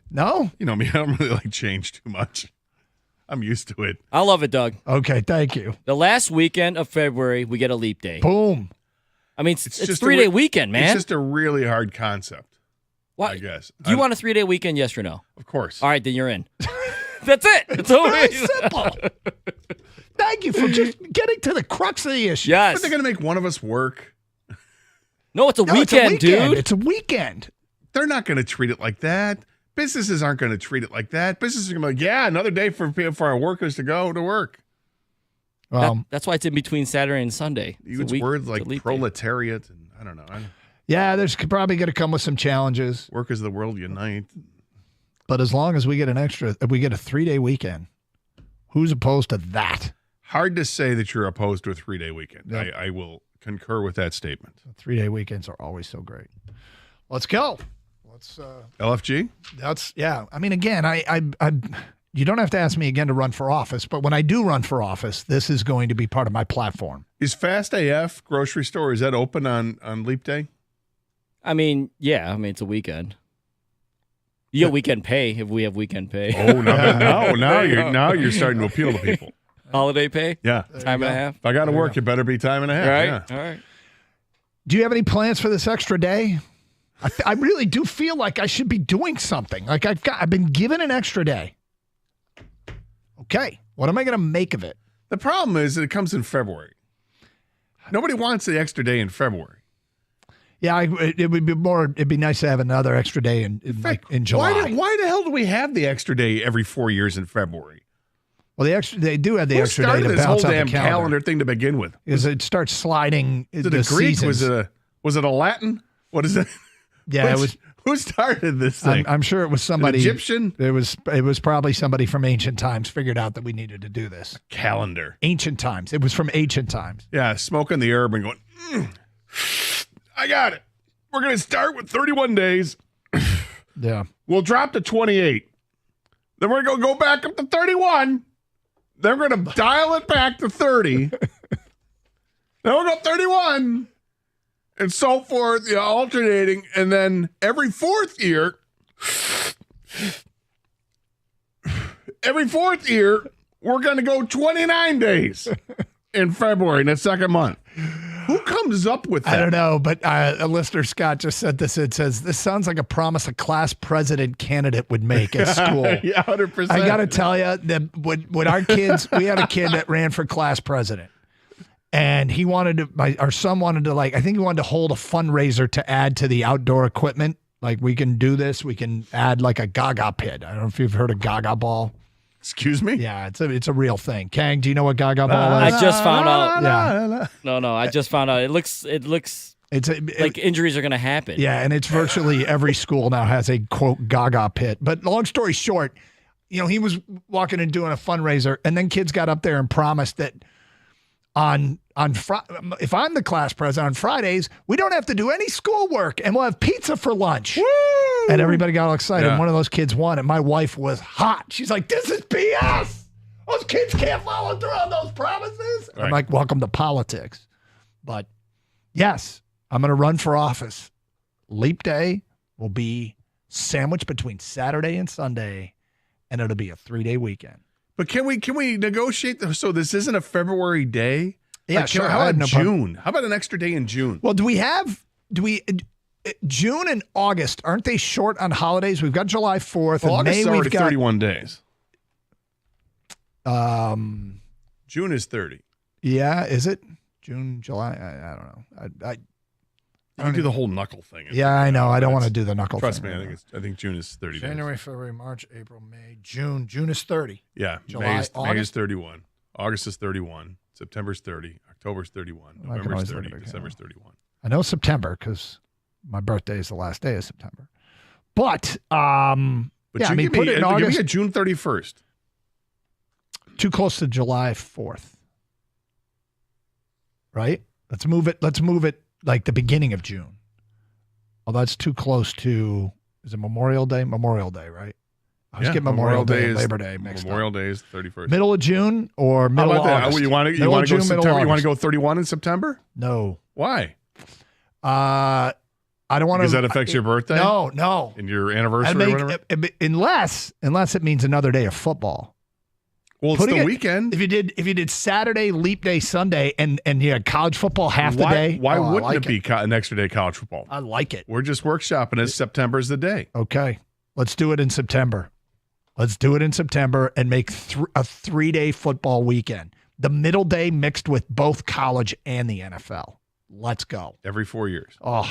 No? You know me, I don't really like change too much. I'm used to it. I love it, Doug. Okay, thank you. The last weekend of February, we get a leap day. Boom. I mean, it's just 3-day weekend, man. It's just a really hard concept, What? I guess. Do you want a 3-day weekend, yes or no? Of course. All right, then you're in. That's it. It's over. Very simple. Thank you for just getting to the crux of the issue. Yes. But they're going to make one of us work. No, it's a No, weekend, dude. It's a weekend. They're not going to treat it like that. Businesses aren't going to treat it like that. Businesses are going to be like, yeah, another day for our workers to go to work. That's why it's in between Saturday and Sunday. You use words like proletariat and I don't know. Yeah, there's probably going to come with some challenges. Workers of the world unite. But as long as we get a 3-day weekend, who's opposed to that? Hard to say that you're opposed to a 3-day weekend. Yep. I will concur with that statement. 3-day weekends are always so great. Let's go. LFG? I mean, again, I you don't have to ask me again to run for office, but when I do run for office, this is going to be part of my platform. Is Fast AF grocery store, is that open on Leap Day? I mean, yeah. I mean, it's a weekend. You get weekend pay if we have weekend pay. Oh, no. now you're starting to appeal to people. Holiday pay? Yeah. Time and a half? If I got to work, it better be time and a half. Right? Yeah. All right. Do you have any plans for this extra day? I really do feel like I should be doing something. Like I've been given an extra day. Okay, what am I going to make of it? The problem is that it comes in February. Nobody wants the extra day in February. Yeah, it'd be nice to have another extra day in July. Why the hell do we have the extra day every 4 years in February? Well, they do have the Who extra day started to this whole bounce out damn the calendar. calendar thing to begin with? Because it starts sliding. Was it a Greek? Was it a Latin? What is it? Yeah, it was. Who started this thing? I'm sure it was somebody. An Egyptian? It was probably somebody from ancient times figured out that we needed to do this. Calendar. Ancient times. It was from ancient times. Yeah, smoking the herb and going, I got it. We're going to start with 31 days. Yeah. We'll drop to 28. Then we're going to go back up to 31. Then we're going to dial it back to 30. Then we'll go 31. And so forth, alternating. And then every fourth year, we're going to go 29 days in February in the second month. Who comes up with that? I don't know, but a listener, Scott, just said this. It says, this sounds like a promise a class president candidate would make at school. Yeah, 100%. I got to tell you, that when our kids, we had a kid that ran for class president. And he wanted to, our son wanted to I think he wanted to hold a fundraiser to add to the outdoor equipment. Like, we can do this. We can add like a Gaga pit. I don't know if you've heard of Gaga ball. Excuse me? Yeah, it's a real thing. Kang, do you know what Gaga ball is? I just found out. Yeah. No, I just found out. It looks like injuries are going to happen. Yeah, and it's virtually every school now has a, quote, Gaga pit. But long story short, he was walking and doing a fundraiser, and then kids got up there and promised that if I'm the class president on Fridays, we don't have to do any schoolwork, and we'll have pizza for lunch. Woo! And everybody got all excited. Yeah. One of those kids won, and my wife was hot. She's like, this is BS. Those kids can't follow through on those promises. Right. I'm like, welcome to politics. But yes, I'm going to run for office. Leap Day will be sandwiched between Saturday and Sunday, and it'll be a 3-day weekend. But can we negotiate? So this isn't a February day? Yeah, sure. How I had about no June? problem. How about an extra day in June? Well, June and August, aren't they short on holidays? We've got July 4th. Well, and August May is already we've got 31 days. June is 30. Yeah, is it? June, July? I don't know. You can do the whole knuckle thing. Yeah, I know. I don't want to do the knuckle Trust thing. me, I think June is 30 days. January, February, March, April, May, June. June is 30. Yeah, July, May is August? 31. August is 31. September's 30. October's 31. I can November's always 30. look at it, December's 31. I know September because my birthday is the last day of September. But, But yeah, you I mean, give put me, it in give August. me a June 31st. Too close to July 4th. Right? Let's move it like the beginning of June. Oh, that's too close to, is it Memorial Day? Memorial Day, right? I always get Memorial Day and Labor Day mixed Memorial up. Day is 31st. Middle of June or middle How of about August? that? You want to Middle of go June, middle of September? You want to August. go 31 in September? No. Why? I don't want to. Because that affects your birthday? No. And your anniversary or whatever? Unless it means another day of football. Well, it's the weekend. If you did Saturday, leap day, Sunday, and you had college football half the day. Why wouldn't it be an extra day of college football? I like it. We're just workshopping it. September's the day. Okay. Let's do it in September. Let's do it in September and make a 3-day football weekend. The middle day mixed with both college and the NFL. Let's go. Every 4 years. Oh.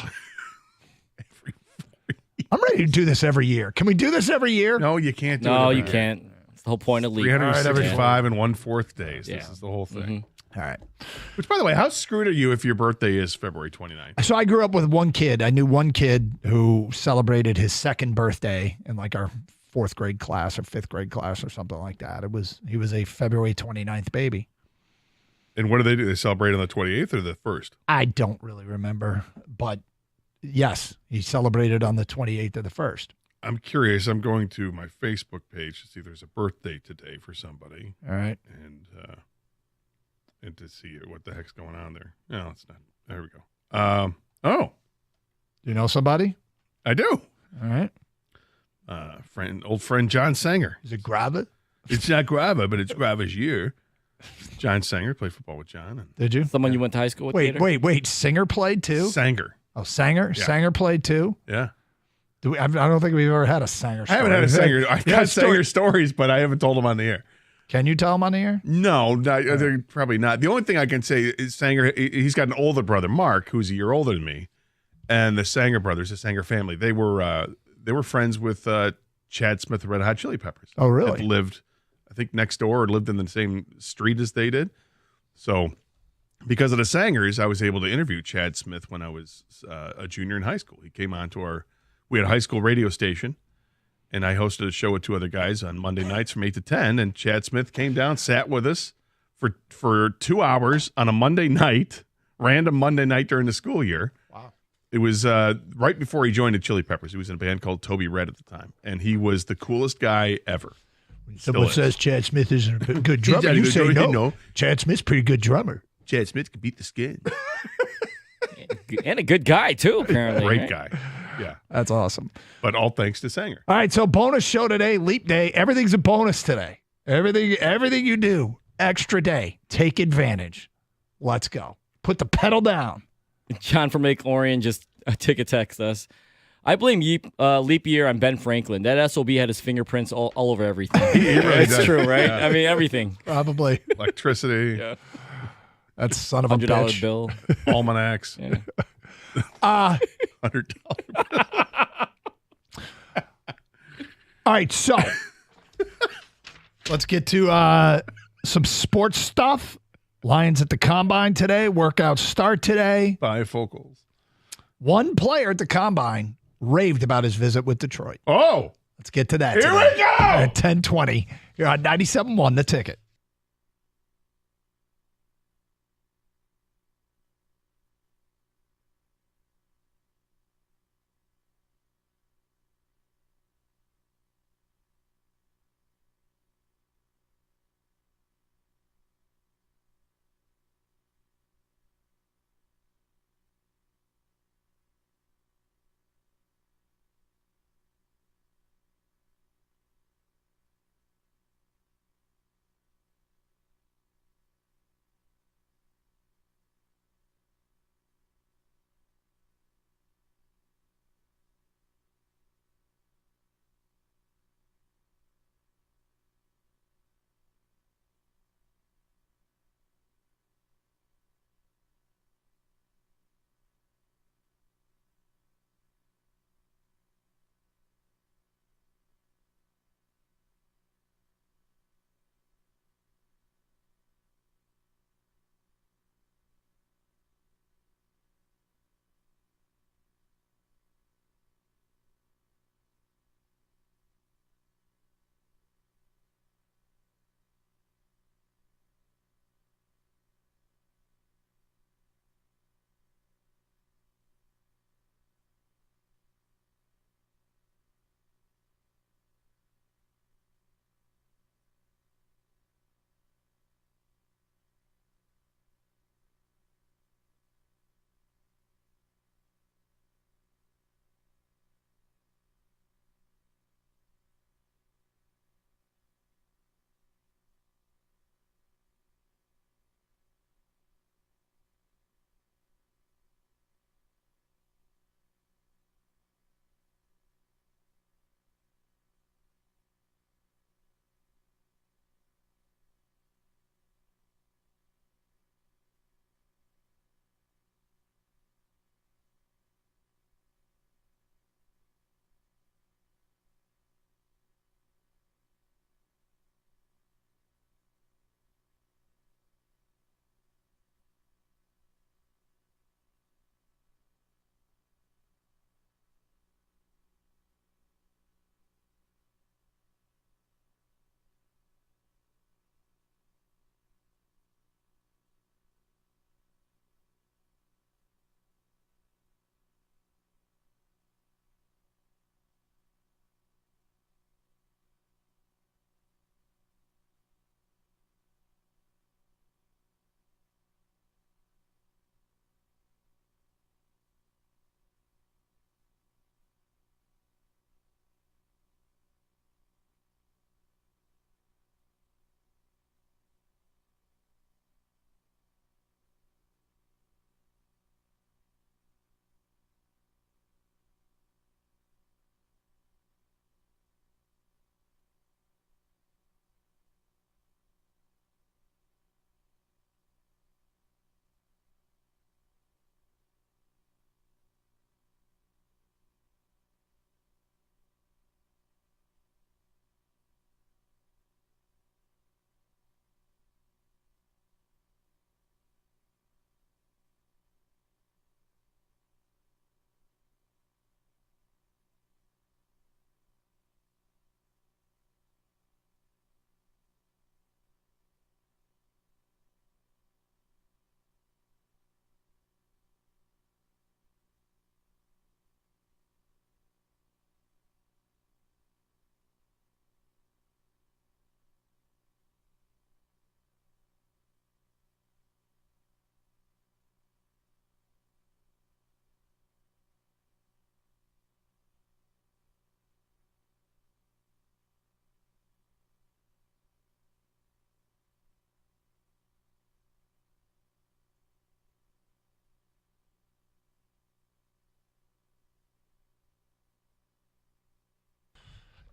I'm ready to do this every year. Can we do this every year? No, you can't do it. No, you can't. It's the whole point of league. 365 and 1/4 days. This is the whole thing. All right. Which, by the way, how screwed are you if your birthday is February 29th? So I grew up with one kid. I knew one kid who celebrated his second birthday in like our 4th grade class or 5th grade class or something like that. He was a February 29th baby. And what do? They celebrate on the 28th or the 1st? I don't really remember, but yes, he celebrated on the 28th of the 1st. I'm curious. I'm going to my Facebook page to see if there's a birthday today for somebody. All right. And to see what the heck's going on there. No, it's not. There we go. Do you know somebody? I do. All right. Old friend John Sanger. Is it Grava? It's not Grava, but it's Grava's year. John Sanger played football with John. Did you? Someone you went to high school with? Wait. Singer played too? Sanger. Oh, Sanger? Yeah. Sanger played too? Yeah. I don't think we've ever had a Sanger story. I haven't had a Sanger. I've got Sanger stories, but I haven't told them on the air. Can you tell them on the air? No, probably not. The only thing I can say is Sanger, he's got an older brother, Mark, who's a year older than me, and the Sanger brothers, the Sanger family, they were friends with Chad Smith, the Red Hot Chili Peppers. Oh, really? Had lived, I think, next door or lived in the same street as they did. So because of the Sangers, I was able to interview Chad Smith when I was a junior in high school. He came on to we had a high school radio station, and I hosted a show with 2 other guys on Monday nights from 8 to 10, and Chad Smith came down, sat with us for 2 hours on a Monday night, random Monday night during the school year. Wow. It was right before he joined the Chili Peppers. He was in a band called Toby Red at the time, and he was the coolest guy ever. Someone says Chad Smith isn't a good drummer. You say no. Chad Smith's a pretty good drummer. Chad Smith can beat the Skid. And a good guy, too, apparently. Great guy. Yeah. That's awesome. But all thanks to Sanger. All right, so bonus show today, Leap Day. Everything's a bonus today. Everything you do, extra day. Take advantage. Let's go. Put the pedal down. John from Lake Orion just took a text us. I blame leap year on Ben Franklin. That SOB had his fingerprints all over everything. It's true, right? Yeah. I mean, everything. Probably. Electricity. Yeah. That's son of a bitch. $100 bill. Almanacs. Yeah. $100. All right, so let's get to some sports stuff. Lions at the Combine today. Workouts start today. Bifocals. One player at the Combine raved about his visit with Detroit. Oh. Let's get to that Here today. we go. At 10:20. You're on 97.1 The Ticket.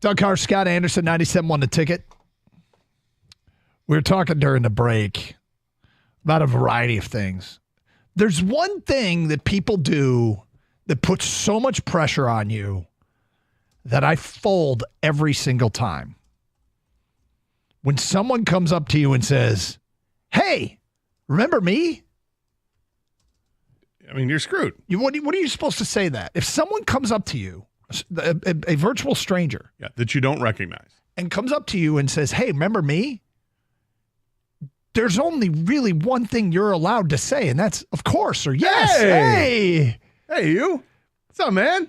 Doug Carr, Scott Anderson, 97.1 The Ticket. We were talking during the break about a variety of things. There's one thing that people do that puts so much pressure on you that I fold every single time. When someone comes up to you and says, hey, remember me? I mean, you're screwed. What are you supposed to say that? If someone comes up to you, a virtual stranger, that you don't recognize, and comes up to you and says, hey, remember me? There's only really one thing you're allowed to say, and that's, of course, or yes. Hey, you. What's up, man?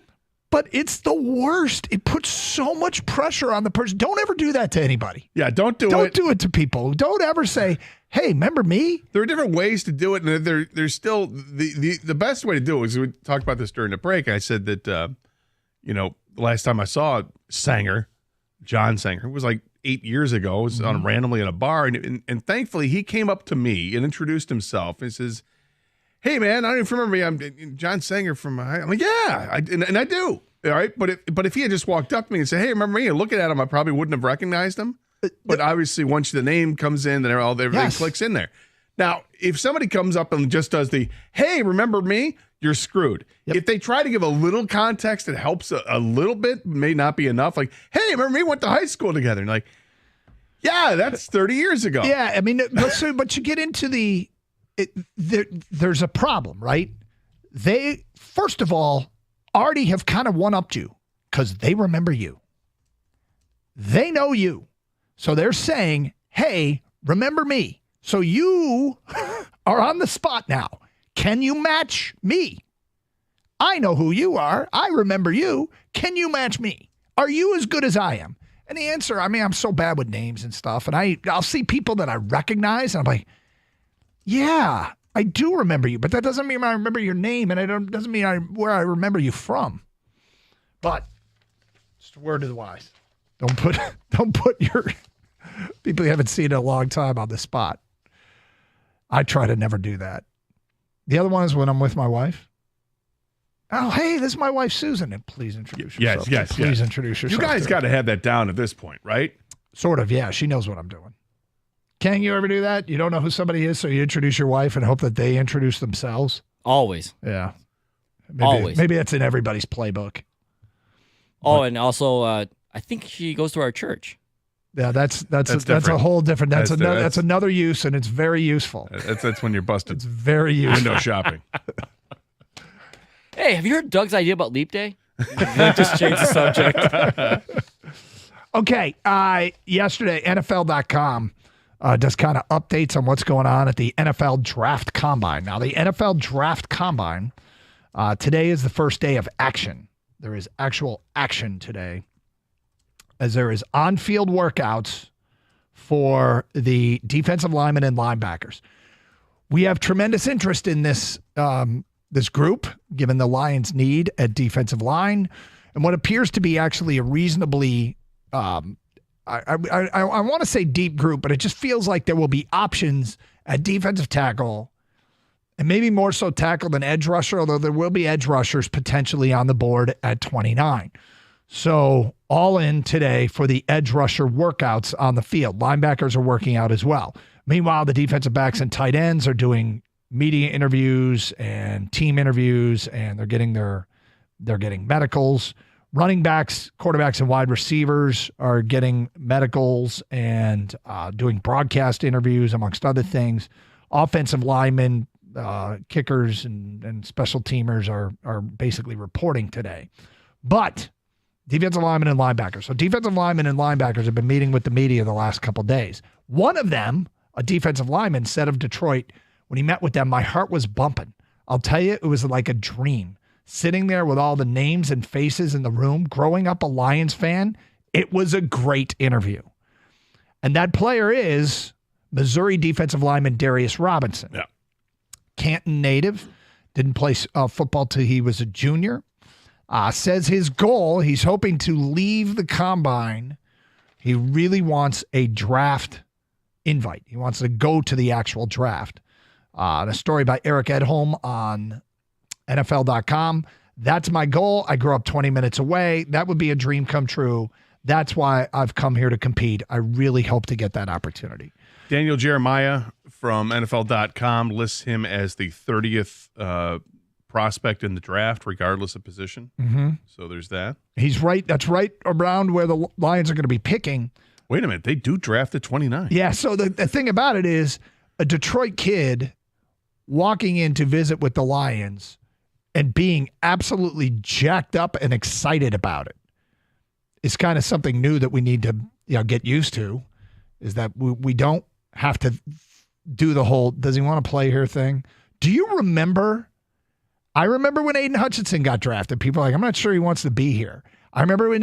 But it's the worst. It puts so much pressure on the person. Don't ever do that to anybody. Yeah, don't do it. Don't do it to people. Don't ever say, hey, remember me? There are different ways to do it, and there's still the best way to do it is we talked about this during the break. I said that the last time I saw John Sanger, it was like 8 years ago. It was on randomly in a bar, and thankfully he came up to me and introduced himself and says, hey man, I don't even remember me. I'm John Sanger from. I'm like, yeah, I do. All right, but if he had just walked up to me and said, hey, remember me, and looking at him, I probably wouldn't have recognized him. But obviously, once the name comes in, then everything clicks in there. Now, if somebody comes up and just does the, hey, remember me, you're screwed. Yep. If they try to give a little context that helps a little bit, may not be enough. Like, hey, remember me, went to high school together. And like, yeah, that's 30 years ago. Yeah, I mean, but you get into there's a problem, right? They, first of all, already have kind of one-upped you because they remember you. They know you. So they're saying, hey, remember me. So you are on the spot now. Can you match me? I know who you are. I remember you. Can you match me? Are you as good as I am? And the answer, I mean, I'm so bad with names and stuff. And I'll see people that I recognize and I'm like, yeah, I do remember you, but that doesn't mean I remember your name, and doesn't mean where I remember you from. But just a word to the wise: don't put your people you haven't seen in a long time on the spot. I try to never do that. The other one is when I'm with my wife. Oh, hey, this is my wife Susan, and please introduce yourself. Yes. Please introduce yourself. You guys got to have that down at this point, right? Sort of, yeah. She knows what I'm doing. Can you ever do that? You don't know who somebody is, so you introduce your wife and hope that they introduce themselves? Always. Yeah. Always. Maybe that's in everybody's playbook. Oh, and also, I think she goes to our church. Yeah, that's a whole different. That's another use, and it's very useful. That's when you're busted. It's very useful. Window shopping. Hey, have you heard Doug's idea about Leap Day? Just change the subject. Okay. Yesterday, NFL.com does kind of updates on what's going on at the NFL Draft Combine. Now, the NFL Draft Combine, today is the first day of action. There is actual action today, as there is on-field workouts for the defensive linemen and linebackers. We have tremendous interest in this this group, given the Lions' need at defensive line, and what appears to be actually a reasonably I want to say deep group, but it just feels like there will be options at defensive tackle, and maybe more so tackle than edge rusher, although there will be edge rushers potentially on the board at 29. So all in today for the edge rusher workouts on the field. Linebackers are working out as well. Meanwhile, the defensive backs and tight ends are doing media interviews and team interviews, and they're getting medicals. Running backs, quarterbacks, and wide receivers are getting medicals and doing broadcast interviews, amongst other things. Offensive linemen, kickers, and special teamers are basically reporting today. But defensive linemen and linebackers. So defensive linemen and linebackers have been meeting with the media the last couple of days. One of them, a defensive lineman, said of Detroit, when he met with them, my heart was bumping. I'll tell you, it was like a dream. Sitting there with all the names and faces in the room, growing up a Lions fan, it was a great interview. And that player is Missouri defensive lineman Darius Robinson. Yeah. Canton native, didn't play football till he was a junior. Says his goal, he's hoping to leave the combine. He really wants a draft invite. He wants to go to the actual draft. A story by Eric Edholm on NFL.com. That's my goal. I grew up 20 minutes away. That would be a dream come true. That's why I've come here to compete. I really hope to get that opportunity. Daniel Jeremiah from NFL.com lists him as the 30th prospect in the draft, regardless of position. Mm-hmm. So there's that. He's right. That's right around where the Lions are going to be picking. Wait a minute. They do draft at 29. Yeah, so the thing about it is a Detroit kid walking in to visit with the Lions and being absolutely jacked up and excited about it is kind of something new that we need to get used to, is that we don't have to do the whole does he want to play here thing. Do you remember? I remember when Aiden Hutchinson got drafted. People are like, I'm not sure he wants to be here. I remember when,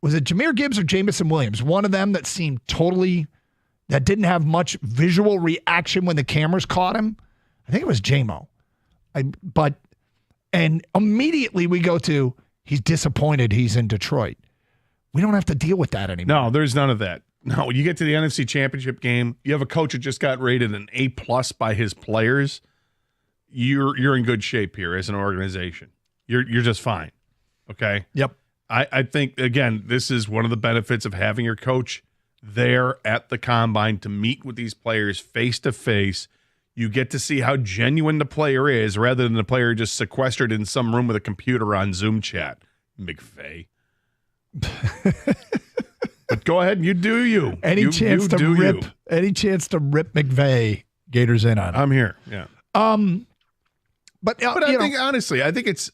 was it Jahmyr Gibbs or Jamison Williams? One of them that seemed that didn't have much visual reaction when the cameras caught him. I think it was JMO. And immediately we go to, he's disappointed he's in Detroit. We don't have to deal with that anymore. No, there's none of that. No, you get to the NFC Championship game, you have a coach that just got rated an A+ by his players. You're in good shape here as an organization. You're just fine. Okay? Yep. I think, again, this is one of the benefits of having your coach there at the combine to meet with these players face to face. You get to see how genuine the player is rather than the player just sequestered in some room with a computer on Zoom chat. McVay. But go ahead and you do you. Any chance to rip McVay, Gators in on it. I'm here. Yeah. But I think honestly, I think it's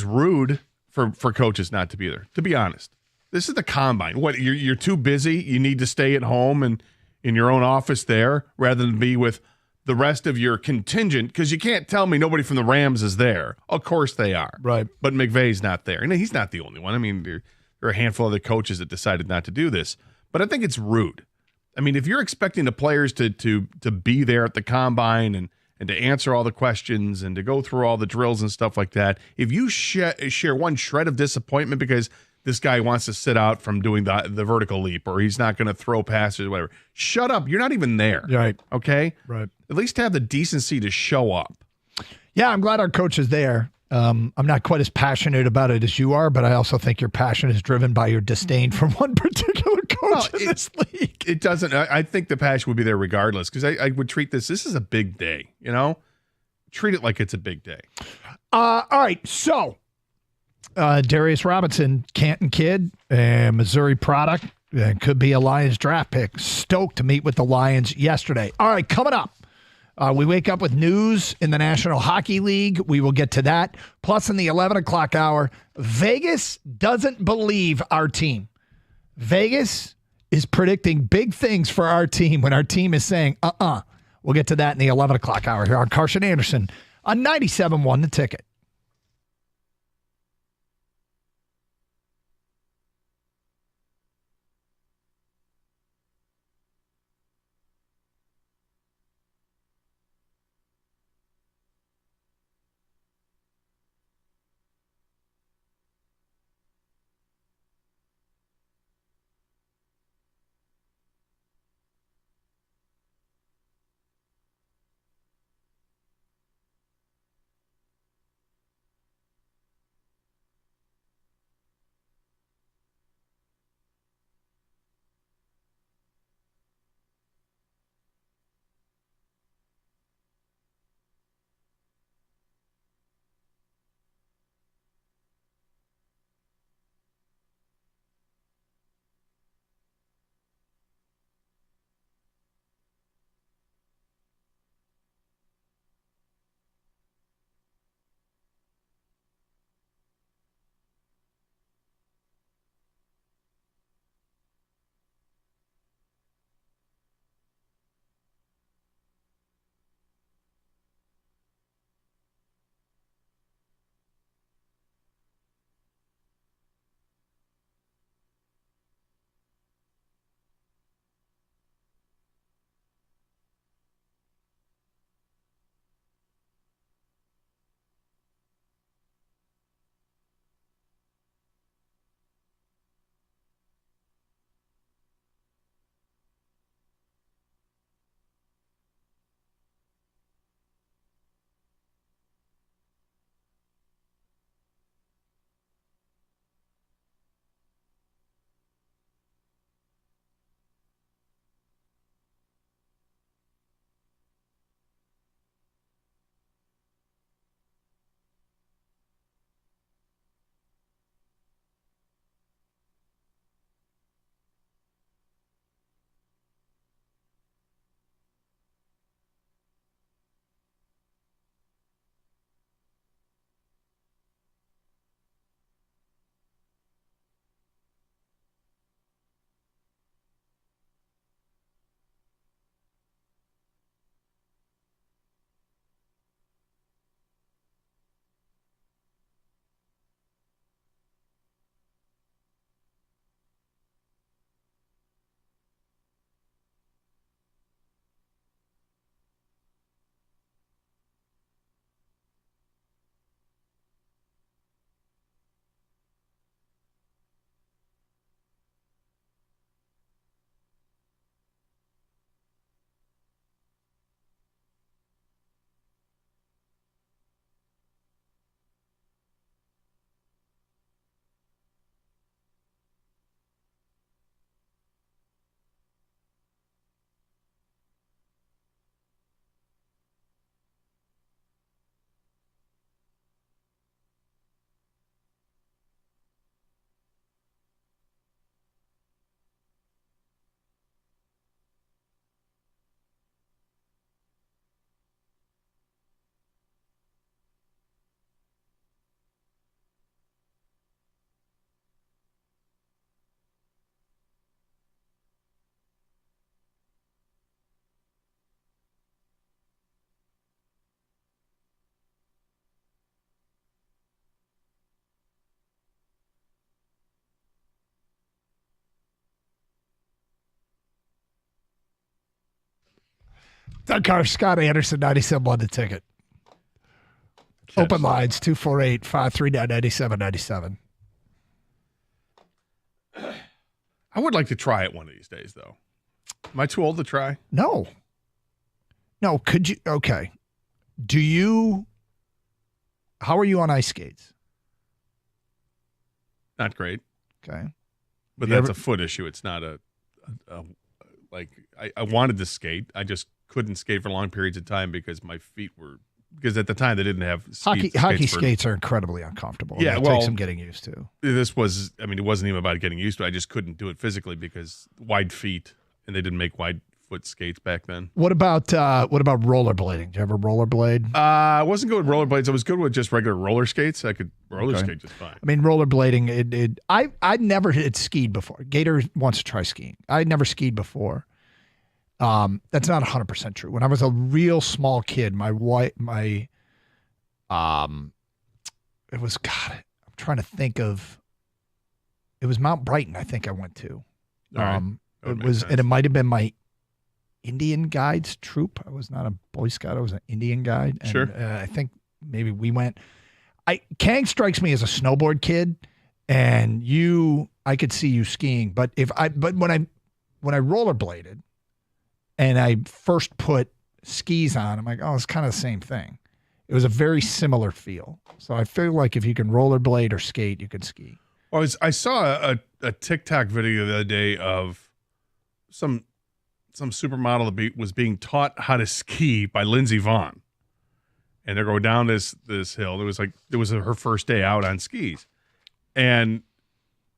rude for coaches not to be there. To be honest, this is the combine. What you're too busy. You need to stay at home and in your own office there rather than be with the rest of your contingent, because you can't tell me nobody from the Rams is there. Of course they are. Right. But McVay's not there. And he's not the only one. I mean, there are a handful of other coaches that decided not to do this. But I think it's rude. I mean, if you're expecting the players to be there at the combine and to answer all the questions and to go through all the drills and stuff like that, if you share one shred of disappointment because this guy wants to sit out from doing the vertical leap or he's not going to throw passes or whatever, shut up. You're not even there. Right. Okay? Right. At least have the decency to show up. Yeah, I'm glad our coach is there. I'm not quite as passionate about it as you are, but I also think your passion is driven by your disdain for one particular coach in this league. It doesn't. I think the passion would be there regardless, because I would treat this is a big day, Treat it like it's a big day. All right, so Darius Robinson, Canton kid, Missouri product, could be a Lions draft pick. Stoked to meet with the Lions yesterday. All right, coming up. We wake up with news in the National Hockey League. We will get to that. Plus, in the 11 o'clock hour, Vegas doesn't believe our team. Vegas is predicting big things for our team when our team is saying, We'll get to that in the 11 o'clock hour here on Carson Anderson on 97.1 The Ticket. Doug Carr, Scott Anderson, 97 won the ticket. Open lines, 248-539-9797. I would like to try it one of these days, though. Am I too old to try? No, could you? Okay. How are you on ice skates? Not great. Okay. But that's a foot issue. It's not a like I wanted to skate. I just couldn't skate for long periods of time because my feet were at the time they didn't have hockey skates are incredibly uncomfortable. Yeah, it takes some getting used to. It wasn't even about getting used to. I just couldn't do it physically because wide feet, and they didn't make wide foot skates back then. What about rollerblading? Do you ever rollerblade? I wasn't good with rollerblades. I was good with just regular roller skates. I could roller skate just fine. I mean, rollerblading. I never had skied before. Gator wants to try skiing. I had never skied before. That's not 100% true. When I was a real small kid, it was I'm trying to think of. It was Mount Brighton, I think I went to. It might have been my Indian guides troop. I was not a Boy Scout. I was an Indian guide. And, sure. I think maybe we went. Kang strikes me as a snowboard kid, and I could see you skiing. But when I rollerbladed, and I first put skis on, I'm like, oh, it's kind of the same thing. It was a very similar feel. So I feel like if you can rollerblade or skate, you can ski. Well, I saw a TikTok video the other day of some supermodel that was being taught how to ski by Lindsey Vonn, and they're going down this hill. It was her first day out on skis, and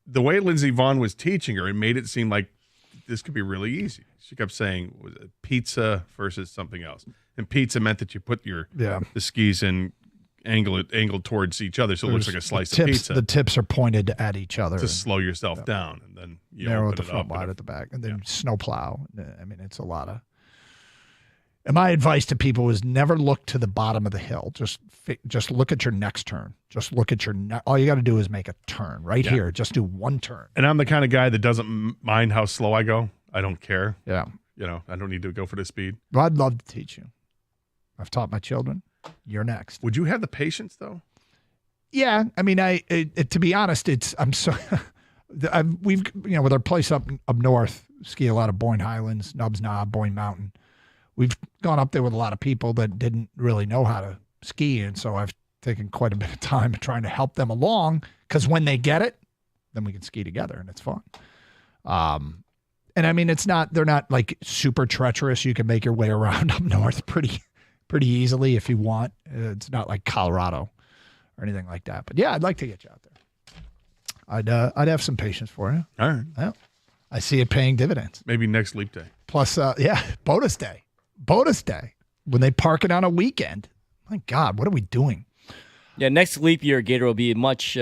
the way Lindsey Vonn was teaching her, it made it seem like this could be really easy. She kept saying, was it pizza versus something else, and pizza meant that you put the skis in angled towards each other, so it looks like a slice of pizza. The tips are pointed at each other to slow yourself down, and then you narrow at the front, wide at the back, and then snow plow. I mean, it's a lot of. And my advice to people is never look to the bottom of the hill. Just look at your next turn. Just look at all you got to do is make a turn right here. Just do one turn. And I'm the kind of guy that doesn't mind how slow I go. I don't care. Yeah. I don't need to go for the speed. Well, I'd love to teach you. I've taught my children. You're next. Would you have the patience though? Yeah, I mean, to be honest, with our place up north, ski a lot of Boyne Highlands, Nubs Knob, Boyne Mountain. We've gone up there with a lot of people that didn't really know how to ski, and so I've taken quite a bit of time trying to help them along. Because when they get it, then we can ski together, and it's fun. And I mean, they're not like super treacherous. You can make your way around up north pretty easily if you want. It's not like Colorado or anything like that. But yeah, I'd like to get you out there. I'd have some patience for you. All right. Well, I see it paying dividends. Maybe next leap day. Plus, bonus day. Bonus day. When they park it on a weekend. My God, what are we doing? Yeah, next leap year, Gator will be much,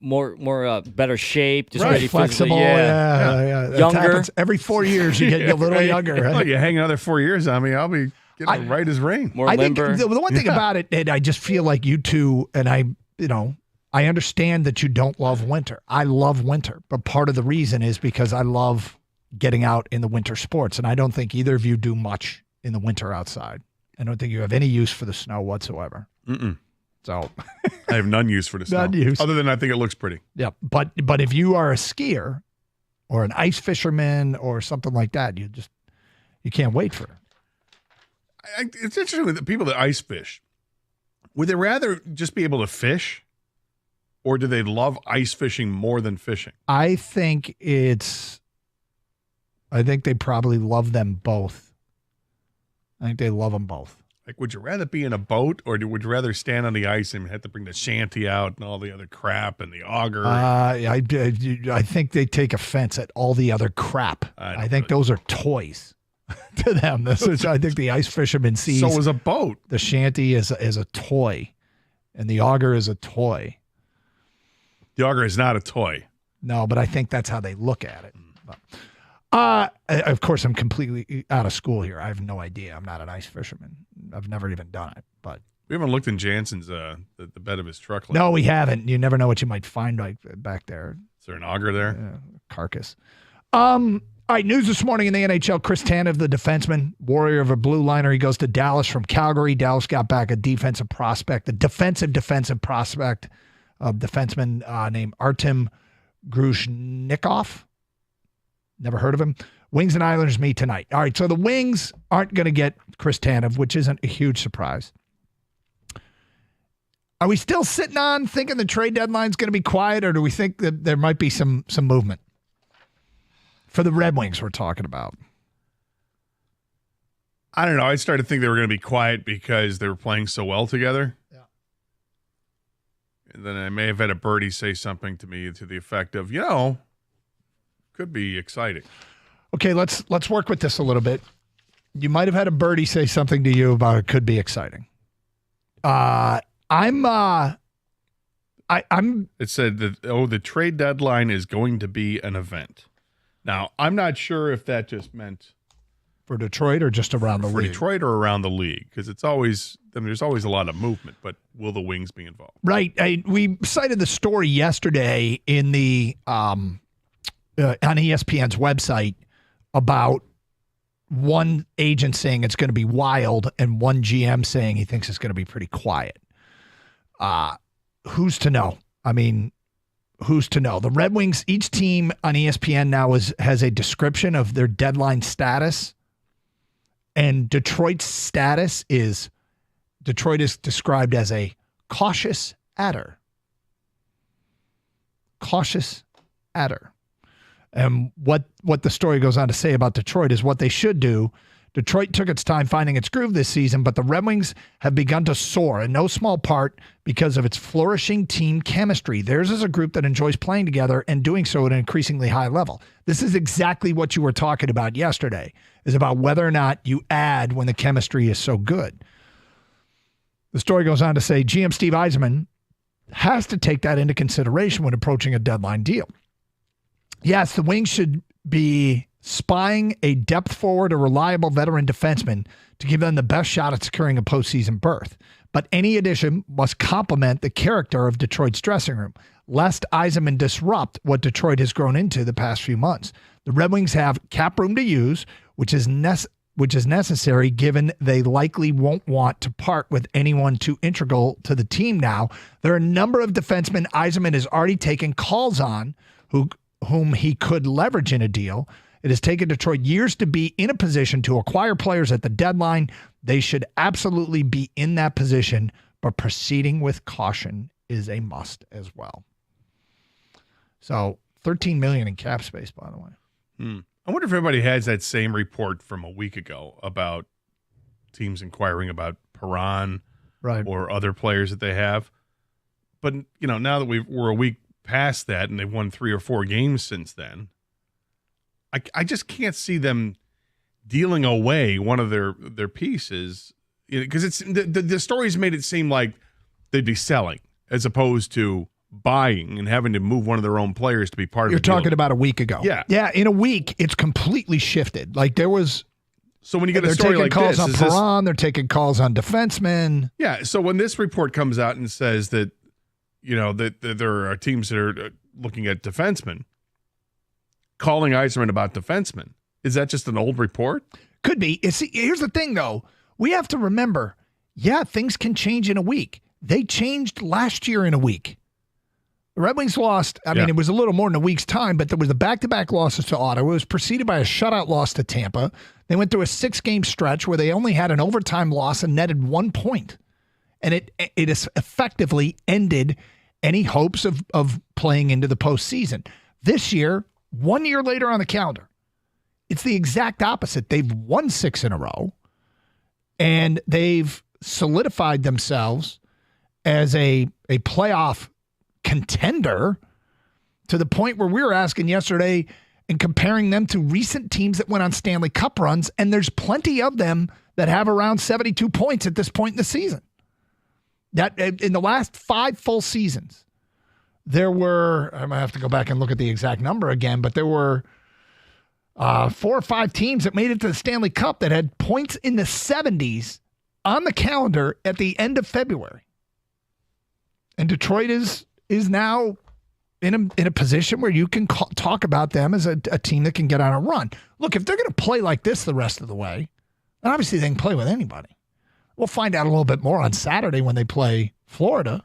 more better shape, just ready, flexible, yeah. Younger. Every 4 years, you get a little younger. Right? Well, you hang another 4 years on me, I'll be getting right as rain. More limber. Think the one thing about it, Ed, I just feel like you two, and I understand that you don't love winter. I love winter, but part of the reason is because I love getting out in the winter sports, and I don't think either of you do much in the winter outside. I don't think you have any use for the snow whatsoever. Mm-mm. So I have none use for the snow. None use. Other than I think it looks pretty. Yeah, but if you are a skier or an ice fisherman or something like that, you can't wait for it. It's interesting with the people that ice fish. Would they rather just be able to fish, or do they love ice fishing more than fishing? I think they probably love them both. I think they love them both. Like, would you rather be in a boat, or would you rather stand on the ice and have to bring the shanty out and all the other crap and the auger? I think they take offense at all the other crap. I think those are toys to them. I think the ice fisherman sees. So is a boat. The shanty is a toy, and the auger is a toy. The auger is not a toy. No, but I think that's how they look at it. Of course, I'm completely out of school here. I have no idea. I'm not an ice fisherman. I've never even done it. But we haven't looked in Jansen's the bed of his truck. No, we haven't. You never know what you might find back there. Is there an auger there? Carcass. All right, news this morning in the NHL. Chris Tanev, the defenseman, warrior of a blue liner. He goes to Dallas from Calgary. Dallas got back a defensive prospect, a defensive prospect, defenseman named Artem Grushnikov. Never heard of him. Wings and Islanders meet tonight. All right, so the Wings aren't going to get Chris Tanev, which isn't a huge surprise. Are we still sitting on thinking the trade deadline's going to be quiet, or do we think that there might be some movement? For the Red Wings we're talking about. I don't know. I started to think they were going to be quiet because they were playing so well together. Yeah. And then I may have had a birdie say something to me to the effect of, could be exciting. Okay, let's work with this a little bit. You might have had a birdie say something to you about it could be exciting. It said that, the trade deadline is going to be an event. Now, I'm not sure if that just meant for Detroit or just around the league. For Detroit or around the league, because there's always a lot of movement, but will the Wings be involved? Right. We cited the story yesterday in the on ESPN's website about one agent saying it's going to be wild and one GM saying he thinks it's going to be pretty quiet. Who's to know? I mean, who's to know? The Red Wings, each team on ESPN now has a description of their deadline status. And Detroit's status is described as a cautious adder. Cautious adder. And what the story goes on to say about Detroit is what they should do. Detroit took its time finding its groove this season, but the Red Wings have begun to soar, in no small part because of its flourishing team chemistry. Theirs is a group that enjoys playing together and doing so at an increasingly high level. This is exactly what you were talking about yesterday, is about whether or not you add when the chemistry is so good. The story goes on to say GM Steve Yzerman has to take that into consideration when approaching a deadline deal. Yes, the Wings should be spying a depth forward, a reliable veteran defenseman to give them the best shot at securing a postseason berth. But any addition must complement the character of Detroit's dressing room, lest Yzerman disrupt what Detroit has grown into the past few months. The Red Wings have cap room to use, which is necessary given they likely won't want to part with anyone too integral to the team now. There are a number of defensemen Yzerman has already taken calls on whom he could leverage in a deal. It has taken Detroit years to be in a position to acquire players at the deadline. They should absolutely be in that position, but proceeding with caution is a must as well. So $13 million in cap space, by the way. I wonder if everybody has that same report from a week ago about teams inquiring about Perron or other players that they have. But, now that we're a week past that and they've won 3 or 4 games since then, I just can't see them dealing away one of their pieces, because it's the stories made it seem like they'd be selling as opposed to buying and having to move one of their own players to be part of the deal. You're talking about a week ago. Yeah. In a week, it's completely shifted. Like there was. So when you get a story like this, they're taking calls on Perron, they're taking calls on defensemen. Yeah. So when this report comes out and says that, that there are teams that are looking at defensemen, calling Yzerman about defensemen, is that just an old report? Could be. Here's the thing, though. We have to remember, things can change in a week. They changed last year in a week. The Red Wings lost. I mean, it was a little more than a week's time, but there was the back-to-back losses to Ottawa. It was preceded by a shutout loss to Tampa. They went through a 6-game stretch where they only had an overtime loss and netted 1 point. And it has effectively ended any hopes of playing into the postseason. This year, 1 year later on the calendar, it's the exact opposite. They've won 6 in a row, and they've solidified themselves as a playoff contender to the point where we were asking yesterday and comparing them to recent teams that went on Stanley Cup runs, and there's plenty of them that have around 72 points at this point in the season. That in the last 5 full seasons, there were, I might have to go back and look at the exact number again, but there were 4 or 5 teams that made it to the Stanley Cup that had points in the 70s on the calendar at the end of February. And Detroit is now in a position where you can talk about them as a team that can get on a run. Look, if they're going to play like this the rest of the way, then obviously they can play with anybody. We'll find out a little bit more on Saturday when they play Florida.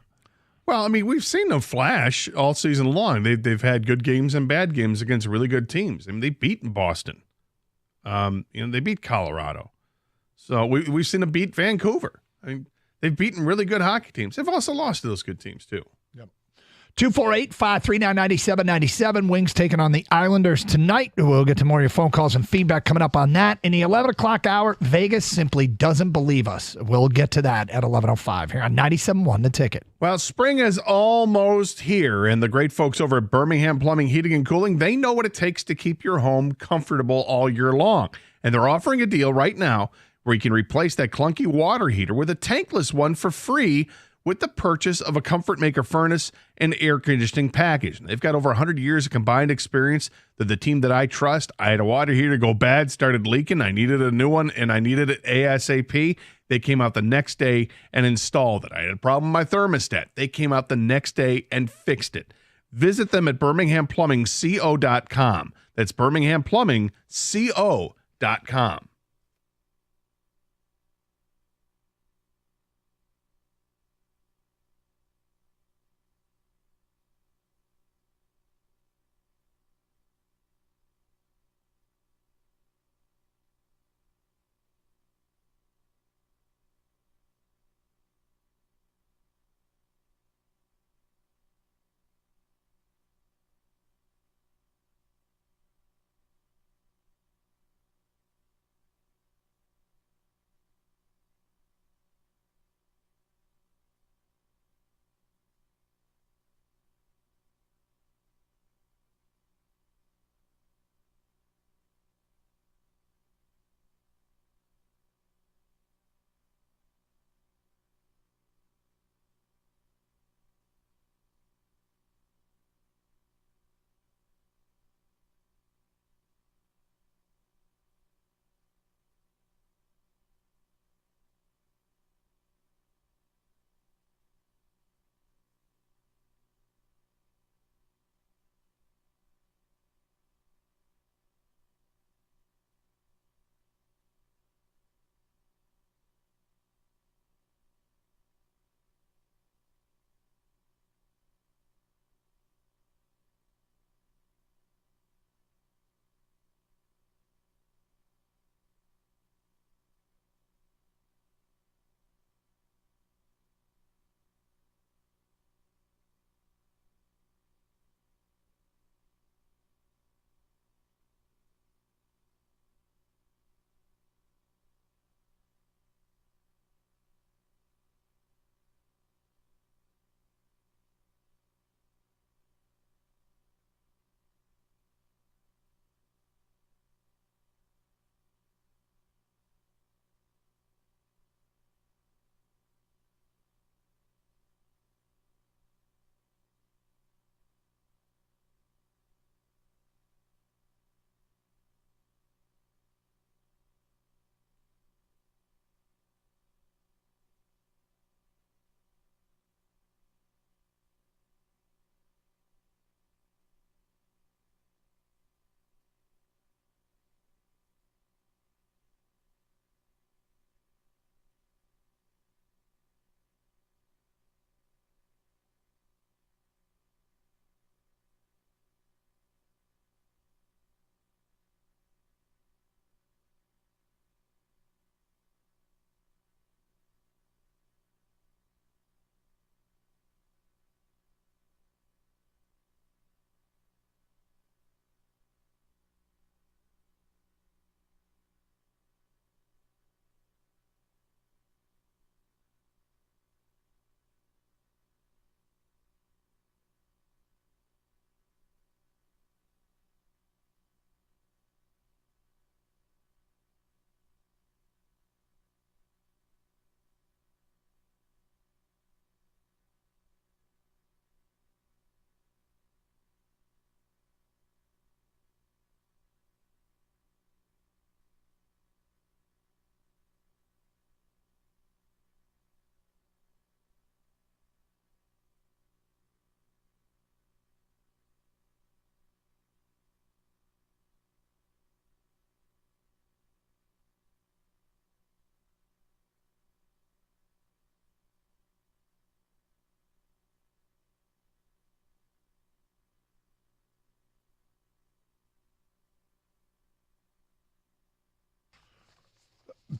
Well, I mean, we've seen them flash all season long. They've had good games and bad games against really good teams. I mean, they've beaten Boston. They beat Colorado. So we've seen them beat Vancouver. I mean, they've beaten really good hockey teams. They've also lost to those good teams, too. 248-539-9797. Wings taking on the Islanders tonight. We'll get to more of your phone calls and feedback coming up on that. In the 11 o'clock hour, Vegas simply doesn't believe us. We'll get to that at 11:05 here on 97.1 The Ticket. Well, spring is almost here, and the great folks over at Birmingham Plumbing, Heating, and Cooling, they know what it takes to keep your home comfortable all year long. And they're offering a deal right now where you can replace that clunky water heater with a tankless one for free with the purchase of a Comfort Maker furnace and air conditioning package. They've got over 100 years of combined experience. They're the team that I trust. I had a water heater go bad, started leaking. I needed a new one, and I needed it ASAP. They came out the next day and installed it. I had a problem with my thermostat. They came out the next day and fixed it. Visit them at birminghamplumbingco.com. That's birminghamplumbingco.com.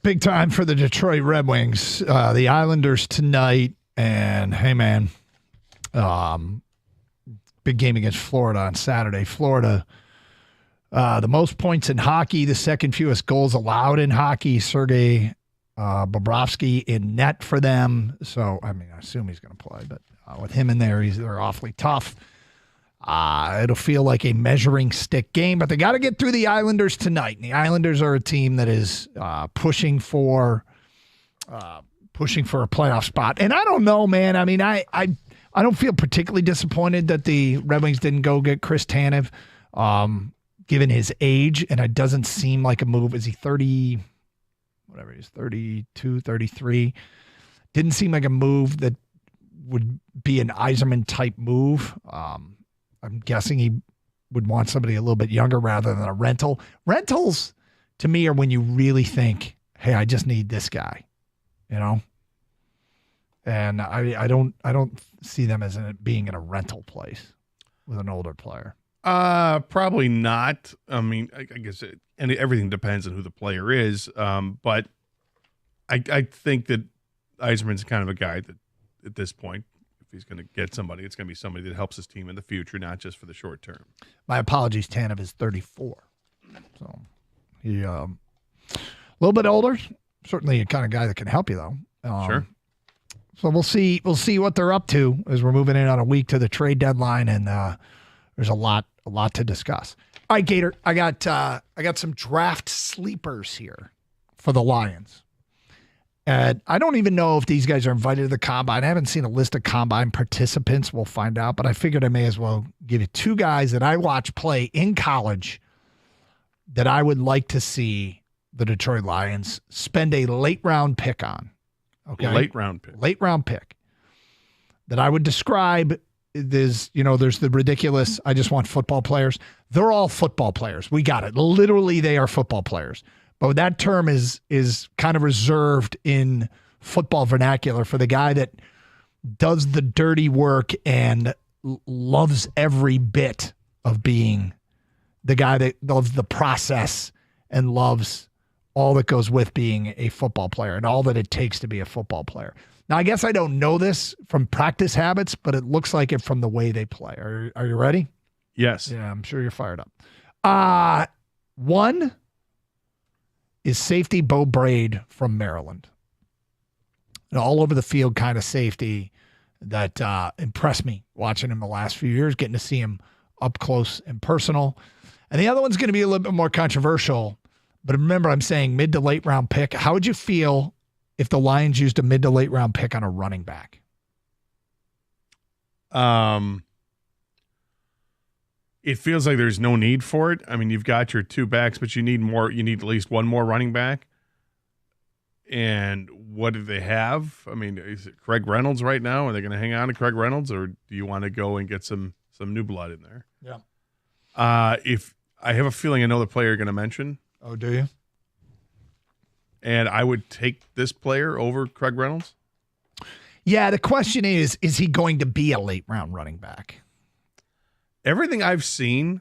Big time for the Detroit Red Wings. The Islanders tonight. And, hey, man, big game against Florida on Saturday. Florida, the most points in hockey, the second fewest goals allowed in hockey. Sergei Bobrovsky in net for them. So, I mean, I assume he's going to play. But with him in there, they're awfully tough. It'll feel like a measuring stick game. But they got to get through the Islanders tonight. And the Islanders are a team that is pushing for a playoff spot. And I don't know, man. I mean, I don't feel particularly disappointed that the Red Wings didn't go get Chris Tanev, given his age, and it doesn't seem like a move. Is he 30, whatever, he's 32, 33. Didn't seem like a move that would be an Yzerman-type move. I'm guessing he would want somebody a little bit younger rather than a rental. Rentals, to me, are when you really think, hey, I just need this guy. You know, and I don't see them as being in a rental place with an older player. Probably not. I mean, I guess everything depends on who the player is. But I think that Yzerman's kind of a guy that at this point, if he's going to get somebody, it's going to be somebody that helps his team in the future, not just for the short term. My apologies, Tanev is 34, so he a little bit older. Certainly a kind of guy that can help you, though. Sure. So we'll see what they're up to as we're moving in on a week to the trade deadline, and there's a lot to discuss. All right, Gator, I got some draft sleepers here for the Lions. And I don't even know if these guys are invited to the Combine. I haven't seen a list of Combine participants. We'll find out, but I figured I may as well give you two guys that I watched play in college that I would like to see the Detroit Lions spend a late round pick on. Okay. Late round pick that I would describe. There's the ridiculous, I just want football players. They're all football players. We got it. Literally, they are football players. But that term is kind of reserved in football vernacular for the guy that does the dirty work and loves every bit of being the guy that loves the process and loves all that goes with being a football player and all that it takes to be a football player. Now, I guess I don't know this from practice habits, but it looks like it from the way they play. Are you ready? Yes. Yeah, I'm sure you're fired up. One is safety Bo Braid from Maryland. An all over the field kind of safety that impressed me watching him the last few years, getting to see him up close and personal. And the other one's going to be a little bit more controversial. But remember, I'm saying mid to late round pick. How would you feel if the Lions used a mid to late round pick on a running back? It feels like there's no need for it. I mean, you've got your two backs, but you need more. You need at least one more running back. And what do they have? I mean, is it Craig Reynolds right now? Are they going to hang on to Craig Reynolds, or do you want to go and get some new blood in there? Yeah. If I have a feeling I know the player you're going to mention. Oh, do you? And I would take this player over Craig Reynolds? Yeah, the question is he going to be a late round running back? Everything I've seen.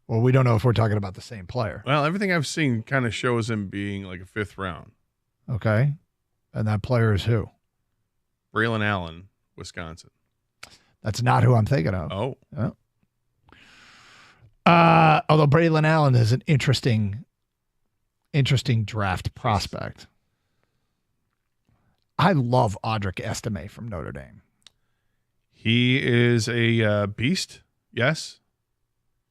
Well, we don't know if we're talking about the same player. Well, everything I've seen kind of shows him being like a fifth round. Okay. And that player is who? Braylon Allen, Wisconsin. That's not who I'm thinking of. Oh. Yeah. Although Braylon Allen is an interesting draft prospect. I love Audric Estime from Notre Dame. He is a beast, yes.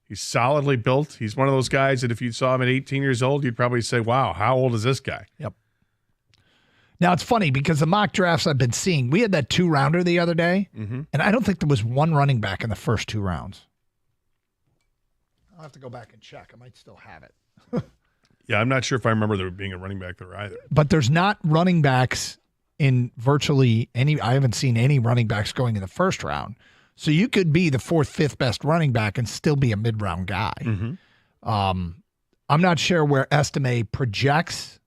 He's solidly built. He's one of those guys that if you saw him at 18 years old, you'd probably say, wow, how old is this guy? Yep. Now, it's funny because the mock drafts I've been seeing, we had that 2-rounder the other day, and I don't think there was one running back in the first 2 rounds. I'll have to go back and check. I might still have it. Yeah, I'm not sure if I remember there being a running back there either. But there's not running backs in virtually any. I haven't seen any running backs going in the first round. So you could be the 4th, 5th best running back and still be a mid-round guy. I'm not sure where Estime projects,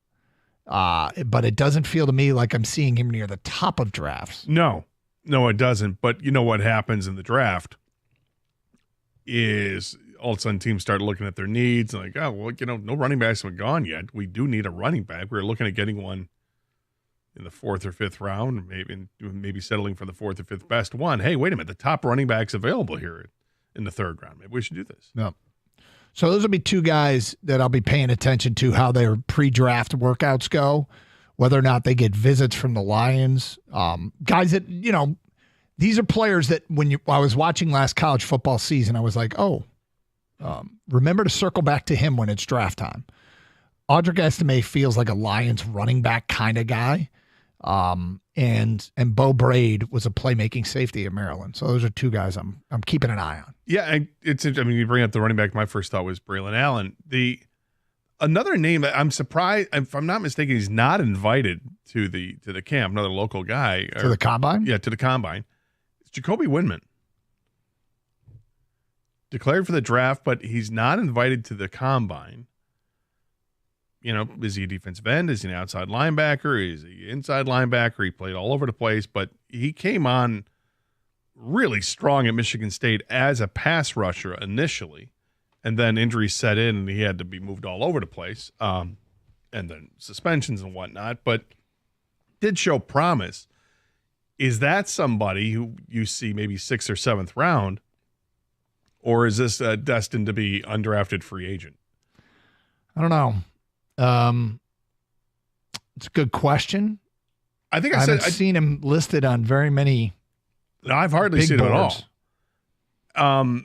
but it doesn't feel to me like I'm seeing him near the top of drafts. No, it doesn't. But you know what happens in the draft is all of a sudden teams started looking at their needs and like, oh, well, no running backs have gone yet. We do need a running back. We're looking at getting one in the 4th or 5th round, maybe settling for the 4th or 5th best one. Hey, wait a minute. The top running back's available here in the 3rd round. Maybe we should do this. No. So those will be two guys that I'll be paying attention to how their pre-draft workouts go, whether or not they get visits from the Lions. Guys that, these are players that I was watching last college football season, I was like, remember to circle back to him when it's draft time. Audric Estime feels like a Lions running back kind of guy. And Bo Braid was a playmaking safety at Maryland. So those are two guys I'm keeping an eye on. Yeah, you bring up the running back. My first thought was Braylon Allen. Another name that I'm surprised, if I'm not mistaken, he's not invited to the camp. Another local guy To the combine? Yeah, to the combine. It's Jacoby Windman. Declared for the draft, but he's not invited to the combine. Is he a defensive end? Is he an outside linebacker? Is he inside linebacker? He played all over the place, but he came on really strong at Michigan State as a pass rusher initially, and then injuries set in and he had to be moved all over the place, and then suspensions and whatnot, but did show promise. Is that somebody who you see maybe 6th or 7th round, or is this destined to be undrafted free agent? I don't know. It's a good question. I think I've seen him listed on very many. No, I've hardly big seen boards. it at all.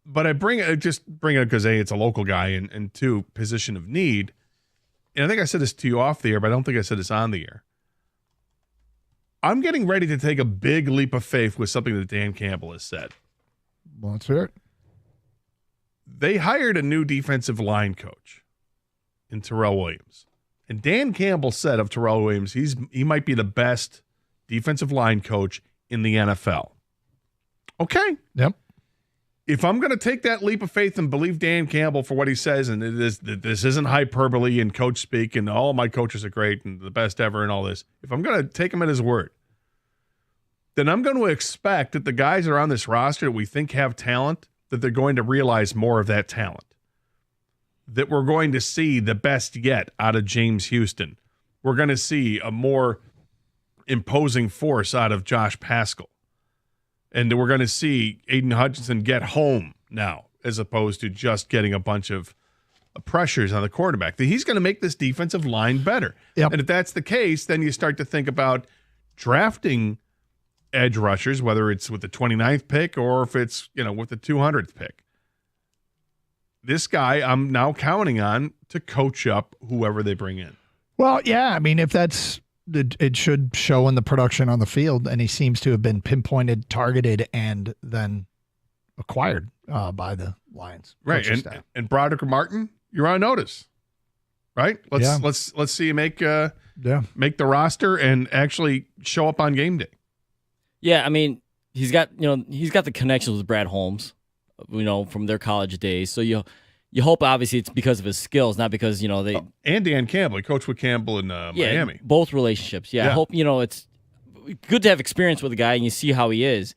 But I bring it because A, it's a local guy, and 2, position of need. And I think I said this to you off the air, but I don't think I said this on the air. I'm getting ready to take a big leap of faith with something that Dan Campbell has said. Well, let's hear it. They hired a new defensive line coach in Terrell Williams. And Dan Campbell said of Terrell Williams, he might be the best defensive line coach in the NFL. Okay. Yep. If I'm going to take that leap of faith and believe Dan Campbell for what he says, and this isn't hyperbole and coach speak and all my coaches are great and the best ever and all this, if I'm going to take him at his word, then I'm going to expect that the guys that are on this roster that we think have talent, that they're going to realize more of that talent. That we're going to see the best yet out of James Houston. We're going to see a more imposing force out of Josh Paschal. And we're going to see Aiden Hutchinson get home now, as opposed to just getting a bunch of pressures on the quarterback. That he's going to make this defensive line better. Yep. And if that's the case, then you start to think about drafting edge rushers, whether it's with the 29th pick or if it's, with the 200th pick. This guy I'm now counting on to coach up whoever they bring in. Well, yeah. I mean, if that's it should show in the production on the field, and he seems to have been pinpointed, targeted, and then acquired by the Lions. Right, and Broderick Martin, you're on notice, right? Let's see you make the roster and actually show up on game day. Yeah, I mean, he's got the connections with Brad Holmes, from their college days. So you hope obviously it's because of his skills, not because they and Dan Campbell, he coached with Campbell in Miami. Both relationships. Yeah, I hope it's good to have experience with a guy and you see how he is.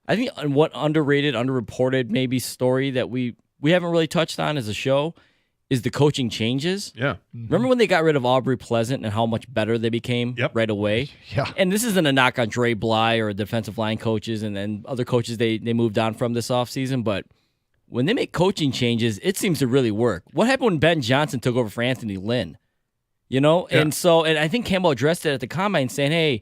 I think what underrated, underreported maybe story that we haven't really touched on as a show is the coaching changes. Yeah. Remember when they got rid of Aubrey Pleasant and how much better they became right away? Yeah. And this isn't a knock on Dre Bly or defensive line coaches and other coaches they moved on from this offseason, but when they make coaching changes, it seems to really work. What happened when Ben Johnson took over for Anthony Lynn? Yeah. And I think Campbell addressed it at the combine saying, hey,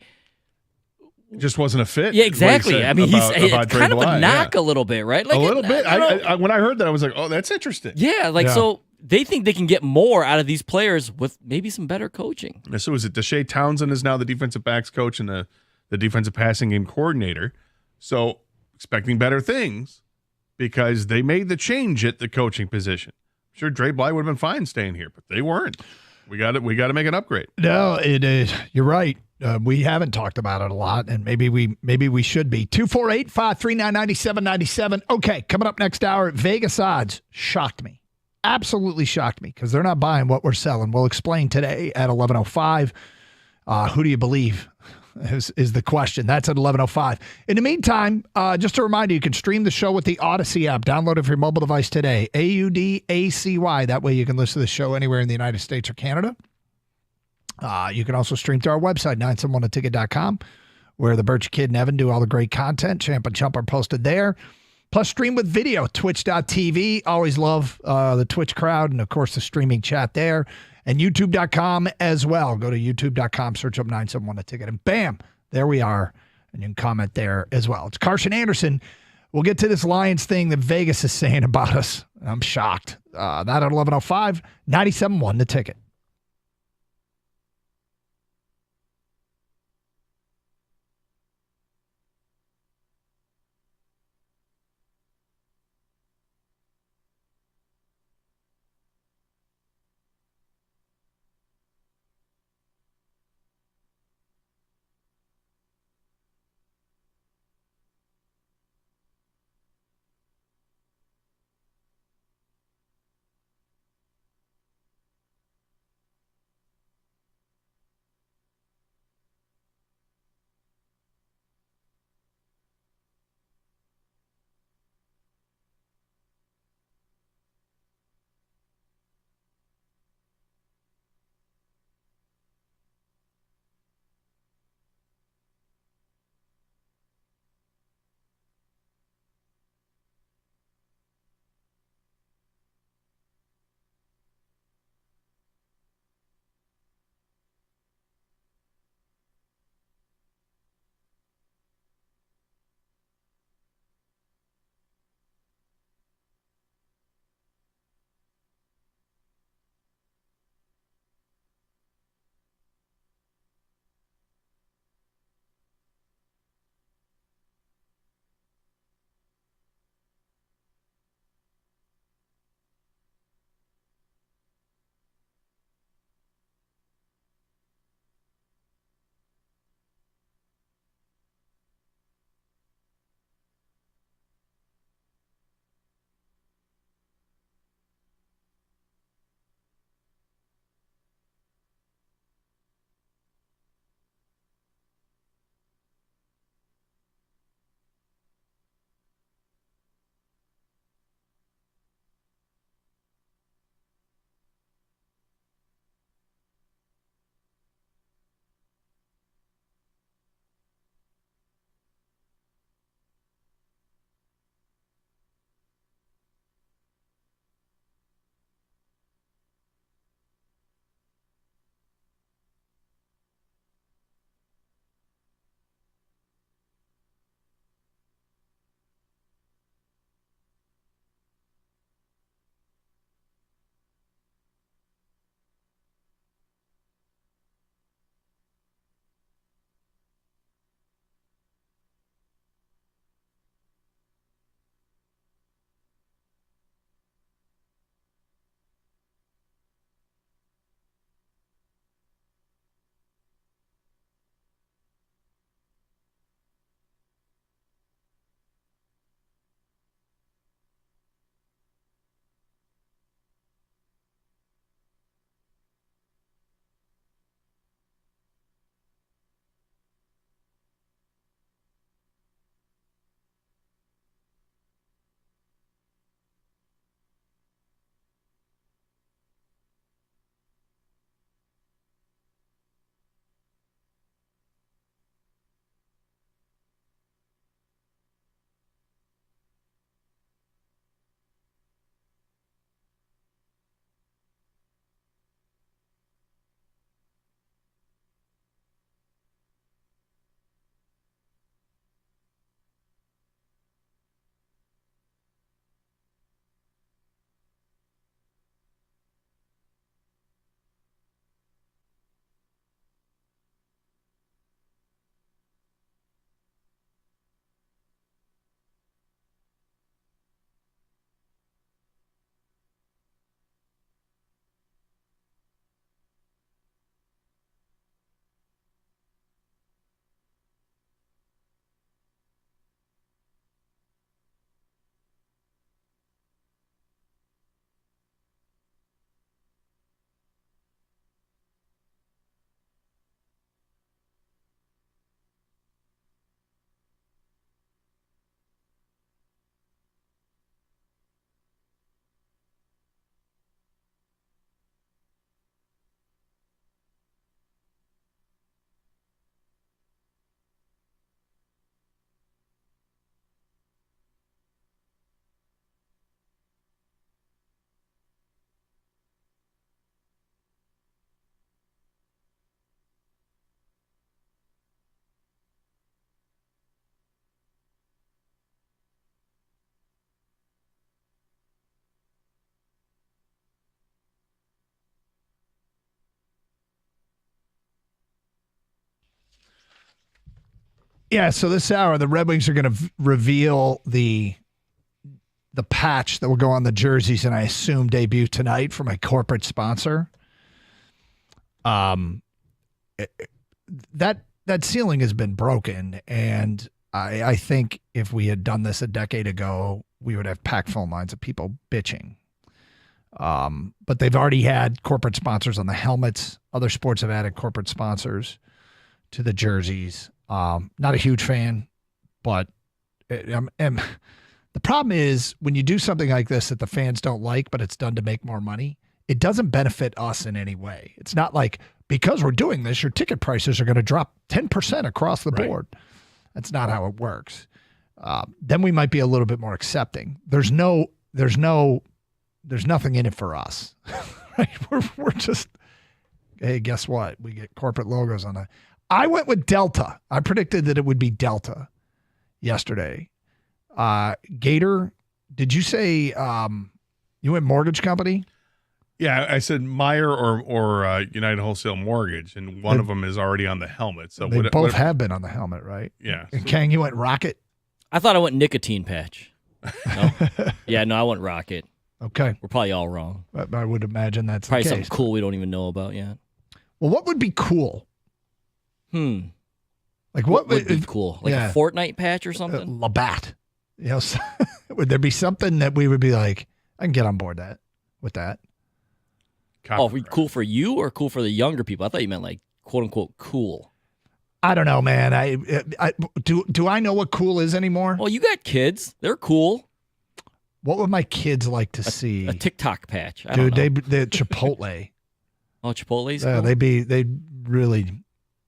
it just wasn't a fit. Yeah, exactly. I mean, it's kind of a knock a little bit, right? Like a little bit. I when I heard that, I was like, oh, that's interesting. Yeah, so they think they can get more out of these players with maybe some better coaching. So is it Deshae Townsend is now the defensive backs coach and the defensive passing game coordinator. So expecting better things because they made the change at the coaching position. I'm sure Dre Bly would have been fine staying here, but they weren't. We got to make an upgrade. No, it is. You're right. We haven't talked about it a lot, and maybe we should be. 248-539-9797. Okay, coming up next hour, Vegas odds shocked me. Absolutely shocked me because they're not buying what we're selling. We'll explain today at 11:05. Who do you believe? is the question. That's at 11:05. In the meantime, just a reminder, you can stream the show with the Odyssey app. Download it for your mobile device today. AUDACY. That way you can listen to the show anywhere in the United States or Canada. You can also stream through our website, 971theticket.com, where the Birch Kid and Evan do all the great content. Champ and Chump are posted there. Plus, stream with video, twitch.tv. Always love the Twitch crowd and, of course, the streaming chat there. And youtube.com as well. Go to youtube.com, search up 971 The Ticket, and bam, there we are. And you can comment there as well. It's Carson Anderson. We'll get to this Lions thing that Vegas is saying about us. I'm shocked. That at 11:05, 97.1 The Ticket. Yeah, so this hour, the Red Wings are going to reveal the patch that will go on the jerseys, and I assume debut tonight from a corporate sponsor. That ceiling has been broken, and I think if we had done this a decade ago, we would have packed phone lines of people bitching. But they've already had corporate sponsors on the helmets. Other sports have added corporate sponsors to the jerseys. Not a huge fan, but the problem is when you do something like this that the fans don't like, but it's done to make more money, it doesn't benefit us in any way. It's not like, because we're doing this, your ticket prices are going to drop 10% across the board. That's not how it works. Then we might be a little bit more accepting. There's nothing in it for us. Right? We're just, hey, guess what? We get corporate logos on it. I went with Delta. I predicted that it would be Delta yesterday. Gator, did you say you went mortgage company? Yeah, I said Meyer or United Wholesale Mortgage, and one of them is already on the helmet. So they both have been on the helmet, right? Yeah. And Kang, you went Rocket? I thought I went nicotine patch. No? Yeah, no, I went Rocket. Okay. We're probably all wrong. I would imagine that's Probably the case. something cool we don't even know about yet. Well, what would be cool? Like what would be cool? Like yeah. a Fortnite patch or something? Labatt. You know, would there be something that we would be like, I can get on board with that? Cool for you or cool for the younger people? I thought you meant like quote unquote cool. I don't know, man. Do I know what cool is anymore? Well, you got kids. They're cool. What would my kids like to see? A TikTok patch. Dude, they Chipotle. Oh, Chipotle's cool? They'd really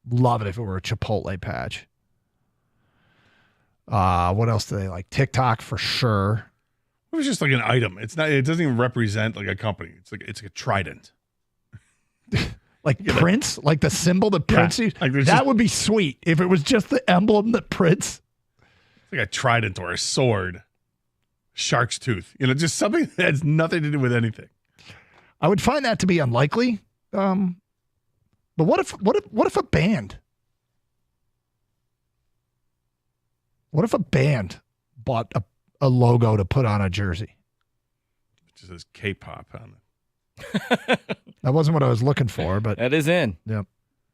love it if it were a Chipotle patch. What else do they like? TikTok for sure. It was just like an item. It doesn't even represent like a company. It's like a trident. Like Prince, like the symbol that Prince used. Like that would be sweet if it was just the emblem that Prince. It's like a trident or a sword, shark's tooth. You know, just something that has nothing to do with anything. I would find that to be unlikely. But what if a band? What if a band bought a logo to put on a jersey? It just says K-pop on it. That wasn't what I was looking for, but that is in. Yep.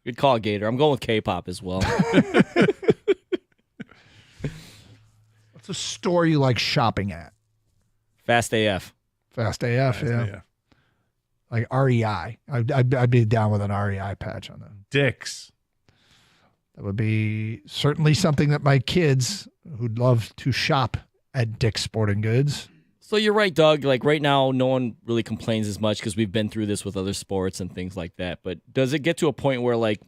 Good call, Gator. I'm going with K-pop as well. What's a store you like shopping at? Fast AF. Fast AF, yeah. Like REI. I'd be down with an REI patch on that. Dick's. That would be certainly something that my kids who'd love to shop at Dick's Sporting Goods. So you're right, Doug. Like right now, no one really complains as much because we've been through this with other sports and things like that. But does it get to a point where like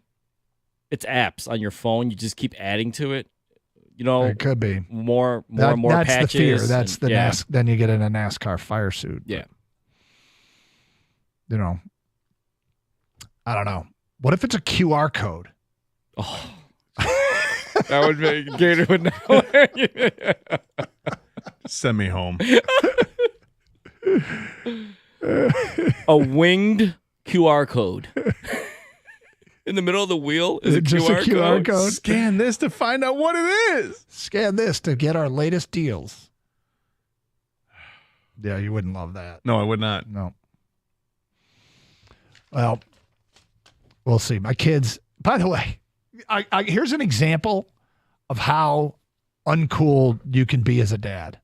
it's apps on your phone, you just keep adding to it? You know, it could be more and more that's patches. The fear. That's and, the then you get in a NASCAR fire suit. Yeah. You know, I don't know. What if it's a QR code? Oh, that would make Gator would know. Send me home. A winged QR code. In the middle of the wheel is a QR code. Scan this to find out what it is. Scan this to get our latest deals. Yeah, you wouldn't love that. No, I would not. No. Well, we'll see. My kids, by the way, here's an example of how uncool you can be as a dad.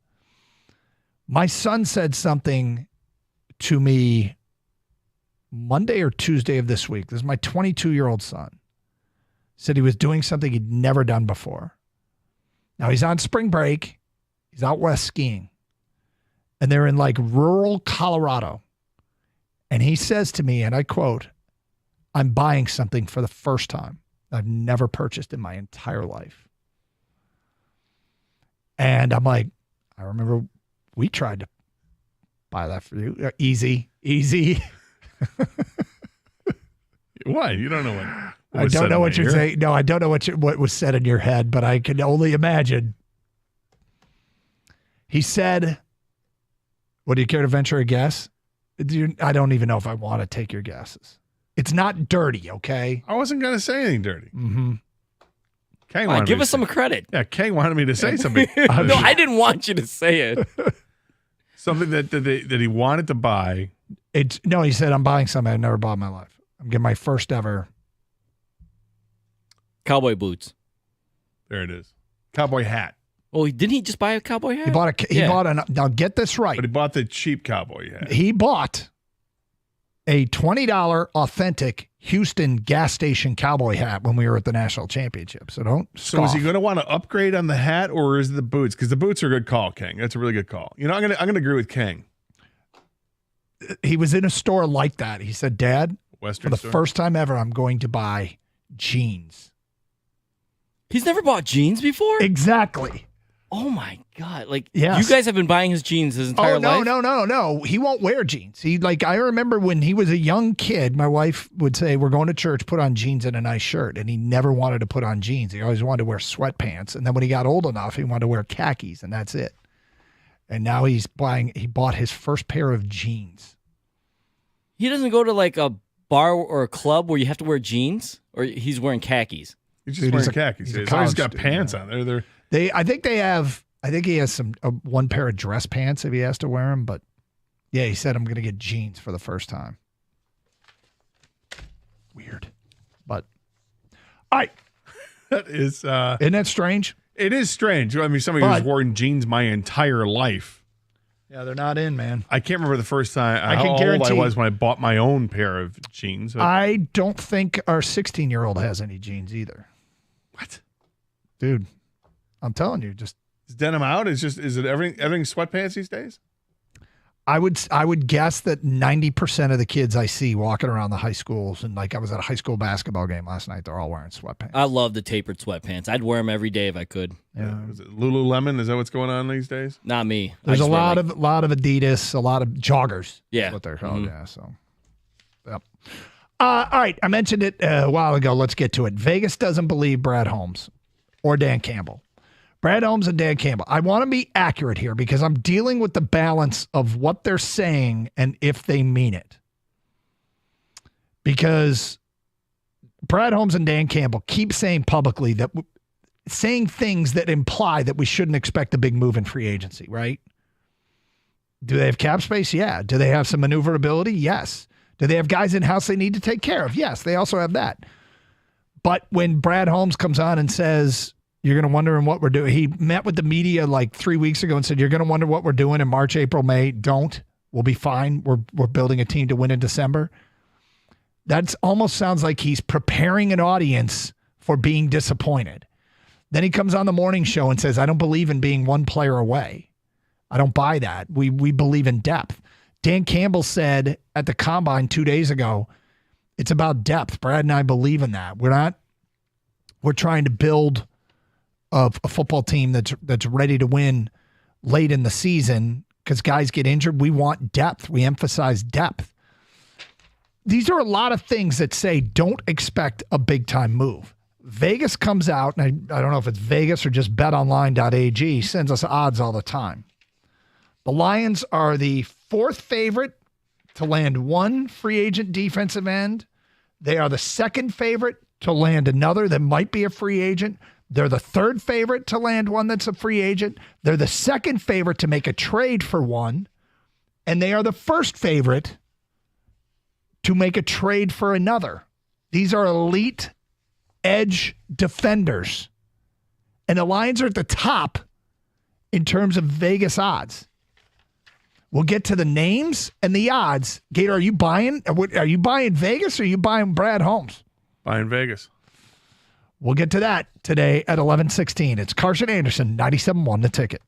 My son said something to me Monday or Tuesday of this week. This is my 22-year-old son. Said he was doing something he'd never done before. Now he's on spring break. He's out west skiing. And they're in like rural Colorado. And he says to me, and I quote, "I'm buying something for the first time I've never purchased in my entire life." And I'm like, I remember we tried to buy that for you. Easy. Why? You don't know what I don't know what you're saying. No, I don't know what was said in your head, but I can only imagine. He said, "Would you care to venture a guess?" I don't even know if I want to take your guesses. It's not dirty, okay? I wasn't going to say anything dirty. Mm-hmm. Kang Come on, wanted give me us to some say- credit. Yeah, Kang wanted me to say something. No, I didn't want you to say it. Something that he wanted to buy. He said, I'm buying something I've never bought in my life. I'm getting my first ever. Cowboy boots. There it is. Cowboy hat. Oh, didn't he just buy a cowboy hat? He bought now get this right. But he bought the cheap cowboy hat. He bought a $20 authentic Houston gas station cowboy hat when we were at the national championship. So don't So is he scoff. going to want to upgrade on the hat, or is it the boots? Because the boots are a good call, Kang. That's a really good call. You know, I'm gonna agree with Kang. He was in a store like that. He said, Dad, Western for the store? first time ever, I'm going to buy jeans. He's never bought jeans before? Exactly. Oh, my God. Like, Yes. you guys have been buying his jeans his entire Oh, no, life? no. He won't wear jeans. I remember when he was a young kid, my wife would say, we're going to church, put on jeans and a nice shirt. And he never wanted to put on jeans. He always wanted to wear sweatpants. And then when he got old enough, he wanted to wear khakis, and that's it. And now he bought his first pair of jeans. He doesn't go to like a bar or a club where you have to wear jeans, or he's wearing khakis. He's just Dude, wearing he's a- khakis. he's a He's always college got student, pants yeah. on there. I think he has one pair of dress pants if he has to wear them. But yeah, he said, I'm going to get jeans for the first time. Weird. But all right. That is, Isn't that strange? it is strange. I mean, somebody who's But- worn jeans my entire life. Yeah, they're not in, man. I can't remember the first time I how can old I guarantee- was when I bought my own pair of jeans. But- I don't think our 16-year-old has any jeans either. what? Dude, I'm telling you, just Is denim out? Is it everything sweatpants these days? I would guess that 90% of the kids I see walking around the high schools, and like I was at a high school basketball game last night, they're all wearing sweatpants. I love the tapered sweatpants. I'd wear them every day if I could. Yeah. Is it Lululemon? Is that what's going on these days? Not me. I There's a just wear, lot like- of Adidas, a lot of joggers. Yeah. That's what they're called. Mhm. Yeah. So, yep. All right. I mentioned it a while ago. Let's get to it. Vegas doesn't believe Brad Holmes or Dan Campbell. Brad Holmes and Dan Campbell. I want to be accurate here because I'm dealing with the balance of what they're saying and if they mean it. Because Brad Holmes and Dan Campbell keep saying publicly that saying things that imply that we shouldn't expect a big move in free agency, right? Do they have cap space? Yeah. Do they have some maneuverability? Yes. Do they have guys in-house they need to take care of? Yes, they also have that. But when Brad Holmes comes on and says, you're going to wonder what we're doing. He met with the media like 3 weeks ago and said, you're going to wonder what we're doing in March, April, May. Don't. We'll be fine. We're building a team to win in December. That almost sounds like he's preparing an audience for being disappointed. Then he comes on the morning show and says, I don't believe in being one player away. I don't buy that. We believe in depth. Dan Campbell said at the Combine 2 days ago, it's about depth. Brad and I believe in that. We're trying to build a football team that's ready to win late in the season because guys get injured. We want depth. We emphasize depth. These are a lot of things that say don't expect a big-time move. Vegas comes out, and I don't know if it's Vegas or just betonline.ag, sends us odds all the time. The Lions are the fourth favorite to land one free agent defensive end. They are the second favorite to land another that might be a free agent. They're the third favorite to land one that's a free agent. They're the second favorite to make a trade for one. And they are the first favorite to make a trade for another. These are elite edge defenders. And the Lions are at the top in terms of Vegas odds. We'll get to the names and the odds. Gator, are you buying Vegas or are you buying Brad Holmes? Buying Vegas. We'll get to that today at 11:16. It's Carson Anderson, 97.1 The Ticket.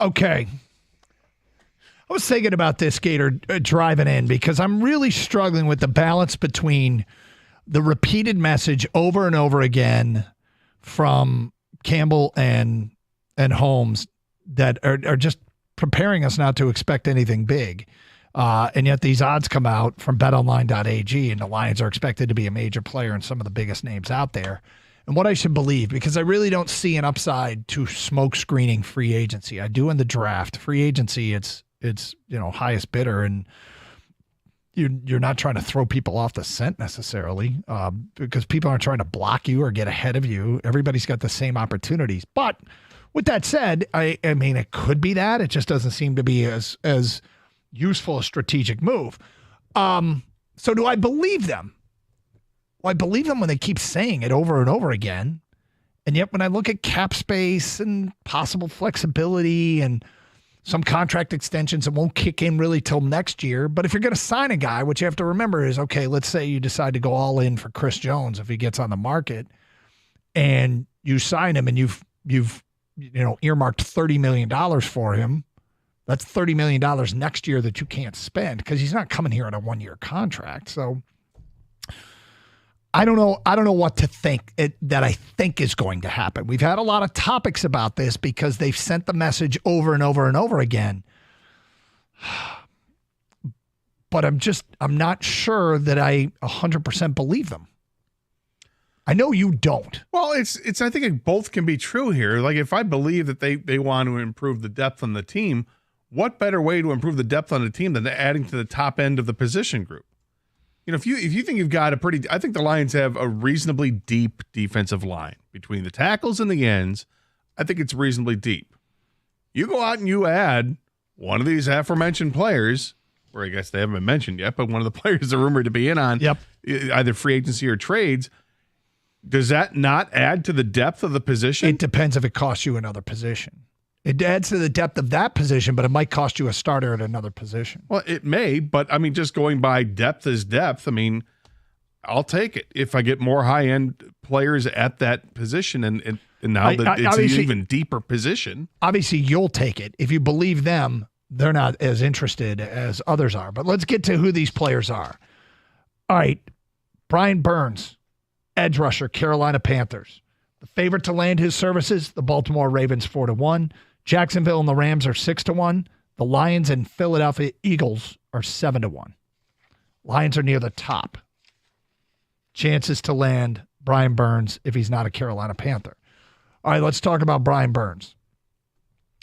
Okay. I was thinking about this, Gator, driving in, because I'm really struggling with the balance between the repeated message over and over again from Campbell and Holmes that are just preparing us not to expect anything big. And yet these odds come out from betonline.ag, and the Lions are expected to be a major player in some of the biggest names out there. And what I should believe, because I really don't see an upside to smoke screening free agency. I do in the draft. Free agency, it's highest bidder, and you're not trying to throw people off the scent necessarily, because people aren't trying to block you or get ahead of you. Everybody's got the same opportunities. But with that said, I mean, it could be that. It just doesn't seem to be as useful a strategic move. So do I believe them? Well, I believe them when they keep saying it over and over again. And yet when I look at cap space and possible flexibility and some contract extensions that won't kick in really till next year. But if you're going to sign a guy, what you have to remember is, okay, let's say you decide to go all in for Chris Jones if he gets on the market, and you sign him and you've earmarked $30 million for him. That's $30 million next year that you can't spend because he's not coming here on a 1-year contract. So I don't know what to think that I think is going to happen. We've had a lot of topics about this because they've sent the message over and over and over again. But I'm not sure that I 100% believe them. I know you don't. Well, it's I think both can be true here. Like if I believe that they want to improve the depth on the team, what better way to improve the depth on the team than adding to the top end of the position group? If you think you've got I think the Lions have a reasonably deep defensive line between the tackles and the ends. I think it's reasonably deep. You go out and you add one of these aforementioned players, or I guess they haven't been mentioned yet, but one of the players are rumored to be in on either free agency or trades. Does that not add to the depth of the position? It depends if it costs you another position. It adds to the depth of that position, but it might cost you a starter at another position. Well, it may, but I mean, just going by depth is depth. I mean, I'll take it if I get more high-end players at that position, and now that it's an even deeper position. Obviously, you'll take it. If you believe them, they're not as interested as others are. But let's get to who these players are. All right, Brian Burns, edge rusher, Carolina Panthers. The favorite to land his services, the Baltimore Ravens 4-1. Jacksonville and the Rams are 6-1. The Lions and Philadelphia Eagles are 7-1. Lions are near the top. Chances to land Brian Burns if he's not a Carolina Panther. All right, let's talk about Brian Burns.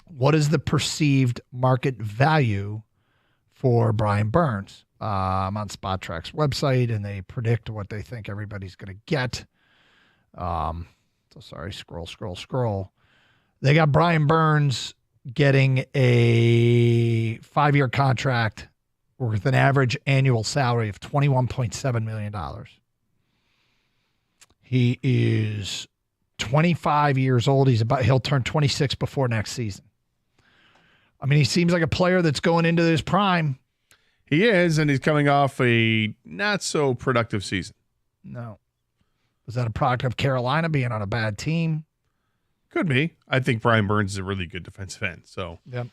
What is the perceived market value for Brian Burns? I'm on SpotTrack's website, and they predict what they think everybody's going to get. Scroll. They got Brian Burns getting a 5-year contract with an average annual salary of $21.7 million. He is 25 years old. He'll turn 26 before next season. I mean, he seems like a player that's going into his prime. He is, and he's coming off a not so productive season. No. Was that a product of Carolina being on a bad team? Could be. I think Brian Burns is a really good defensive end. So, yep.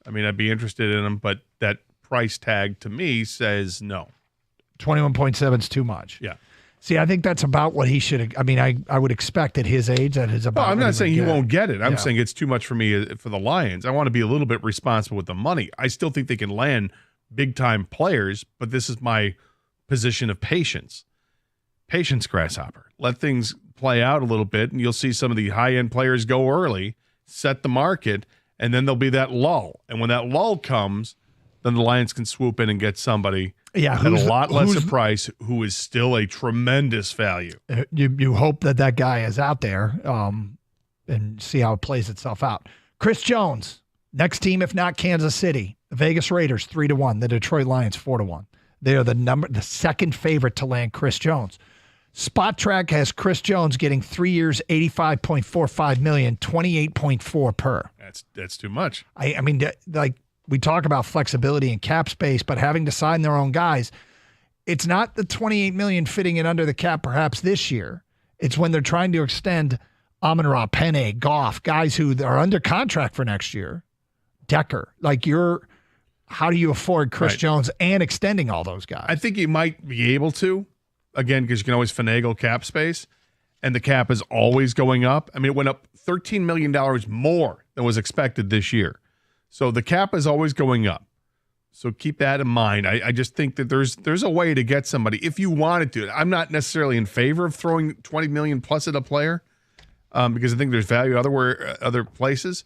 I mean, I'd be interested in him, but that price tag to me says no. 21.7 is too much. Yeah. See, I think that's about what he should have. I mean, I would expect at his age that is about. No, I'm not saying he won't get it. I'm Yeah. saying it's too much for me for the Lions. I want to be a little bit responsible with the money. I still think they can land big-time players, but this is my position of patience. Patience, Grasshopper. Let things play out a little bit, and you'll see some of the high-end players go early, set the market, and then there'll be that lull. And when that lull comes, then the Lions can swoop in and get somebody at a lot less a price who is still a tremendous value. You hope that guy is out there and see how it plays itself out. Chris Jones, next team, if not Kansas City. The Vegas Raiders 3-1. The Detroit Lions 4-1. They are the second favorite to land Chris Jones. SpotTrack has Chris Jones getting 3 years, $85.45 million, 28.4 per. That's too much. I mean, like we talk about flexibility and cap space, but having to sign their own guys, it's not the $28 million fitting it under the cap perhaps this year. It's when they're trying to extend Amon-Ra, Penei, Goff, guys who are under contract for next year, Decker. Like how do you afford Chris Right. Jones and extending all those guys? I think you might be able to, again, because you can always finagle cap space, and the cap is always going up. I mean, it went up $13 million more than was expected this year. So the cap is always going up. So keep that in mind. I just think that there's a way to get somebody if you wanted to. I'm not necessarily in favor of throwing $20 million plus at a player because I think there's value other places.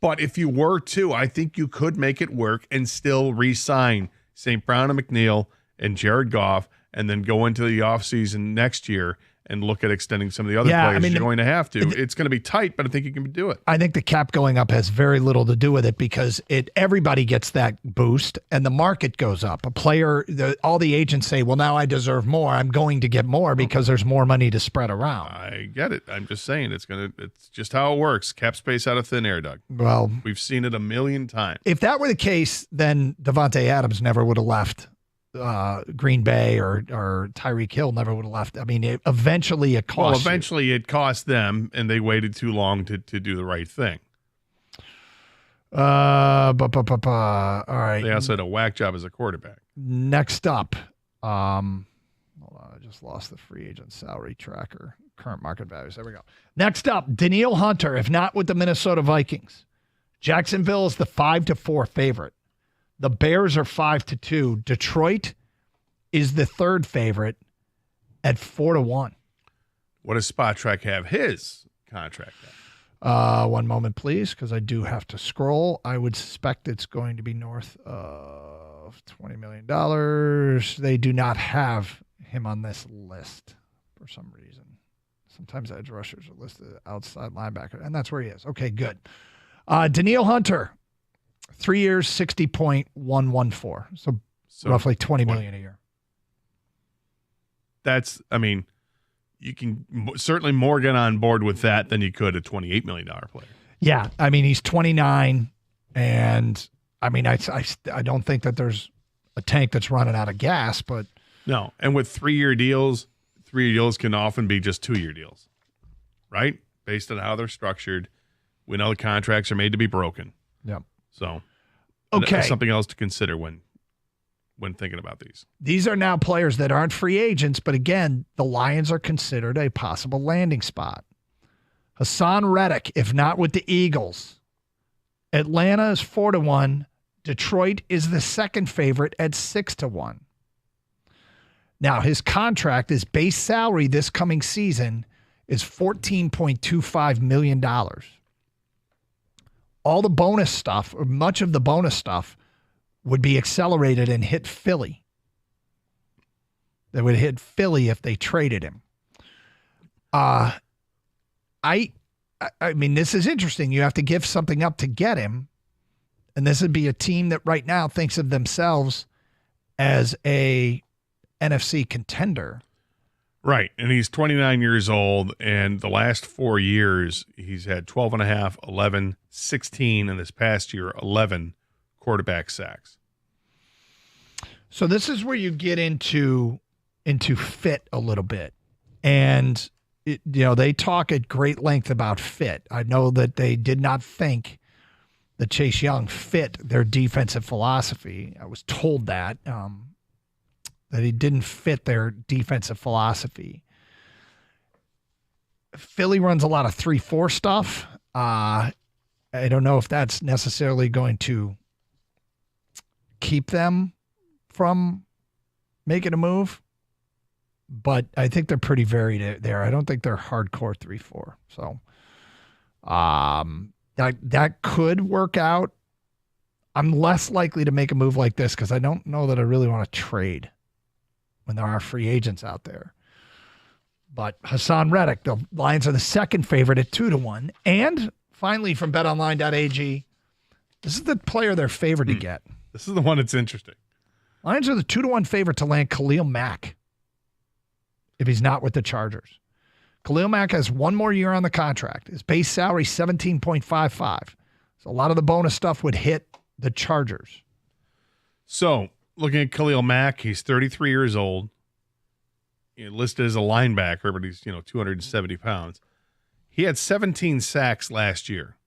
But if you were to, I think you could make it work and still re-sign St. Brown and McNeil and Jared Goff and then go into the offseason next year and look at extending some of the other players you're going to have to. It's going to be tight, but I think you can do it. I think the cap going up has very little to do with it because everybody gets that boost and the market goes up. A player, all the agents say, well, now I deserve more. I'm going to get more because there's more money to spread around. I get it. I'm just saying it's just how it works. Cap space out of thin air, Doug. Well, we've seen it a million times. If that were the case, then Devontae Adams never would have left Green Bay or Tyreek Hill never would have left. I mean, eventually it cost. It cost them, and they waited too long to do the right thing. All right. They also had a whack job as a quarterback. Next up, hold on, I just lost the free agent salary tracker. Current market values. There we go. Next up, Danielle Hunter, if not with the Minnesota Vikings. Jacksonville is the 5-4 favorite. The Bears are 5-2. Detroit is the third favorite at 4-1. What does Spot Track have his contract at? One moment, please, because I do have to scroll. I would suspect it's going to be north of $20 million. They do not have him on this list for some reason. Sometimes edge rushers are listed outside linebacker, and that's where he is. Okay, good. Danielle Hunter. 3 years, 60.114. So roughly $20 million a year. You can certainly more get on board with that than you could a $28 million player. Yeah. I mean, he's 29. And I mean, I don't think that there's a tank that's running out of gas, but. No. And with 3-year deals can often be just 2-year deals, right? Based on how they're structured. We know the contracts are made to be broken. Yeah. So, okay, that's something else to consider when thinking about these. These are now players that aren't free agents, but again, the Lions are considered a possible landing spot. Hassan Reddick, if not with the Eagles. Atlanta is 4-1. Detroit is the second favorite at 6-1. Now, his contract, his base salary this coming season is $14.25 million. All the bonus stuff, or much of the bonus stuff, would be accelerated and hit Philly. They would hit Philly if they traded him. I mean, this is interesting. You have to give something up to get him. And this would be a team that right now thinks of themselves as a NFC contender. Right. And he's 29 years old. And the last 4 years, he's had 12.5, 11, 16, and this past year, 11 quarterback sacks. So this is where you get into fit a little bit. And, they talk at great length about fit. I know that they did not think that Chase Young fit their defensive philosophy. I was told that he didn't fit their defensive philosophy. Philly runs a lot of 3-4 stuff. I don't know if that's necessarily going to keep them from making a move, but I think they're pretty varied there. I don't think they're hardcore 3-4. So that could work out. I'm less likely to make a move like this because I don't know that I really want to trade when there are free agents out there. But Hassan Reddick, the Lions are the second favorite at 2-1. And finally, from betonline.ag, this is the player they're favored to get. This is the one that's interesting. Lions are the 2-1 favorite to land Khalil Mack if he's not with the Chargers. Khalil Mack has one more year on the contract. His base salary, $17.55. So a lot of the bonus stuff would hit the Chargers. So, looking at Khalil Mack, he's 33 years old. Listed as a linebacker, but he's 270 pounds. He had 17 sacks last year.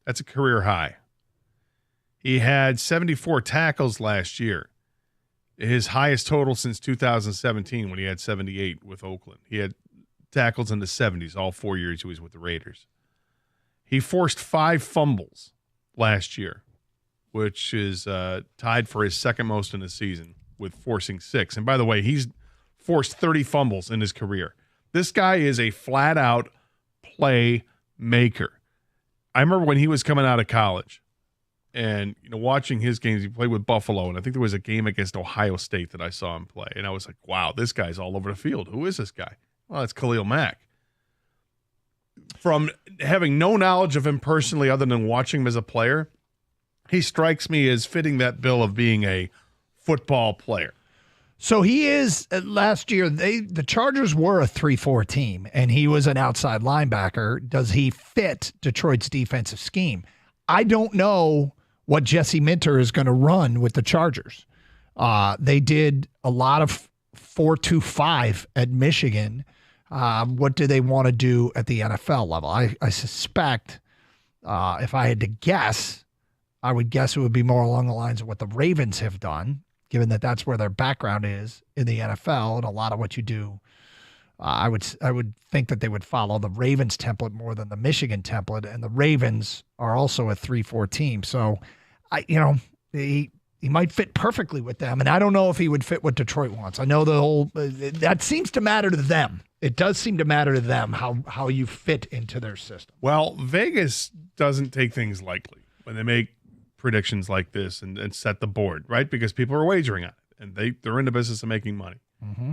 That's a career high. He had 74 tackles last year, his highest total since 2017 when he had 78 with Oakland. He had tackles in the 70s all 4 years he was with the Raiders. He forced 5 fumbles last year, which is tied for his second most in the season with forcing 6. And by the way, he's forced 30 fumbles in his career. This guy is a flat-out playmaker. I remember when he was coming out of college and watching his games. He played with Buffalo, and I think there was a game against Ohio State that I saw him play. And I was like, wow, this guy's all over the field. Who is this guy? Well, it's Khalil Mack. From having no knowledge of him personally other than watching him as a player, he strikes me as fitting that bill of being a football player. So he is, last year, the Chargers were a 3-4 team, and he was an outside linebacker. Does he fit Detroit's defensive scheme? I don't know what Jesse Minter is going to run with the Chargers. They did a lot of 4-2-5 at Michigan. What do they want to do at the NFL level? I suspect, if I had to guess, I would guess it would be more along the lines of what the Ravens have done, given that that's where their background is in the NFL, and a lot of what you do. I would think that they would follow the Ravens template more than the Michigan template, and the Ravens are also a 3-4 team. So, he might fit perfectly with them, and I don't know if he would fit what Detroit wants. I know that seems to matter to them. It does seem to matter to them how you fit into their system. Well, Vegas doesn't take things lightly when they make predictions like this and set the board, right? Because people are wagering on it, and they're in the business of making money. Mm-hmm.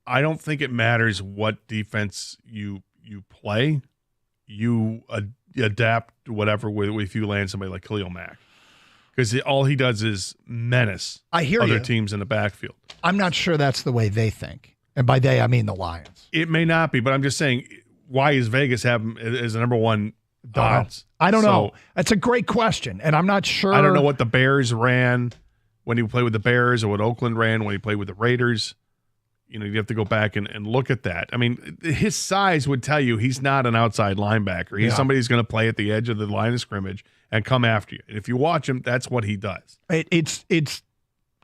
I don't think it matters what defense you play. You adapt whatever if you land somebody like Khalil Mack. Because all he does is menace other teams in the backfield. I'm not sure that's the way they think. And by they, I mean the Lions. It may not be, but I'm just saying, why is Vegas have him as the number one odds? I don't know. That's a great question, and I'm not sure. I don't know what the Bears ran when he played with the Bears or what Oakland ran when he played with the Raiders. You have to go back and look at that. I mean, his size would tell you he's not an outside linebacker. He's somebody who's going to play at the edge of the line of scrimmage and come after you. And if you watch him, that's what he does. It's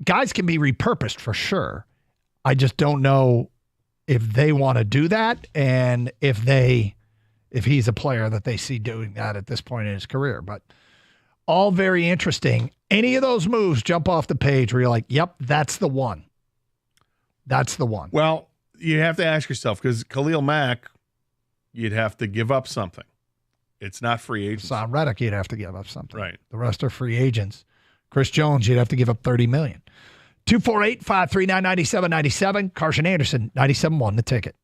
guys can be repurposed for sure. I just don't know if they want to do that and if he's a player that they see doing that at this point in his career. But all very interesting. Any of those moves jump off the page where you're like, yep, that's the one. That's the one. Well, you have to ask yourself, because Khalil Mack, you'd have to give up something. It's not free agents. Sam Reddick, you'd have to give up something. Right. The rest are free agents. Chris Jones, you'd have to give up $30 million. 248-539-9797. Carson Anderson, 97.1 The Ticket.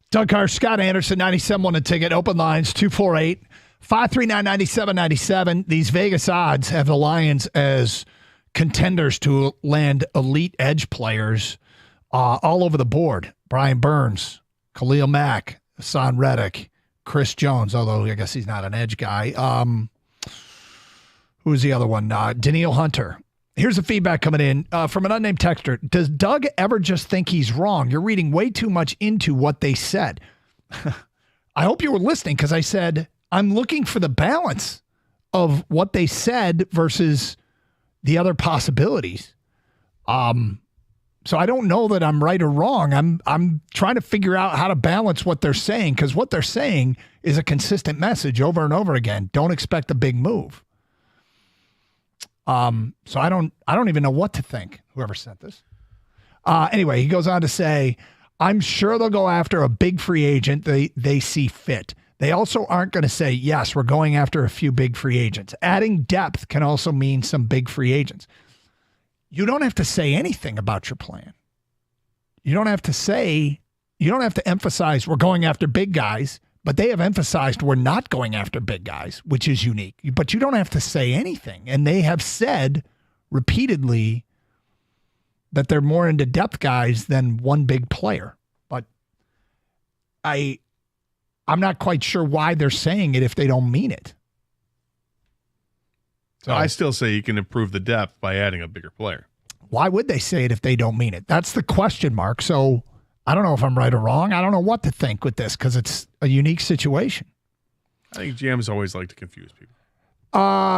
Doug Carr, Scott Anderson, 97 a ticket. Open lines 248-539-9797. These Vegas odds have the Lions as contenders to land elite edge players all over the board. Brian Burns, Khalil Mack, Hassan Reddick, Chris Jones, although I guess he's not an edge guy. Who's the other one? Daniil Hunter. Here's the feedback coming in from an unnamed texter. Does Doug ever just think he's wrong? You're reading way too much into what they said. I hope you were listening because I said I'm looking for the balance of what they said versus the other possibilities. So I don't know that I'm right or wrong. I'm trying to figure out how to balance what they're saying because what they're saying is a consistent message over and over again. Don't expect a big move. So I don't even know what to think. Whoever sent this. Anyway, he goes on to say, I'm sure they'll go after a big free agent they see fit. They also aren't going to say, yes, we're going after a few big free agents. Adding depth can also mean some big free agents. You don't have to say anything about your plan. You don't have to emphasize we're going after big guys, but they have emphasized we're not going after big guys, which is unique. But you don't have to say anything. And they have said repeatedly that they're more into depth guys than one big player. But I'm not quite sure why they're saying it if they don't mean it. So I still say you can improve the depth by adding a bigger player. Why would they say it if they don't mean it? That's the question mark. So I don't know if I'm right or wrong. I don't know what to think with this because it's a unique situation. I think GMs always like to confuse people.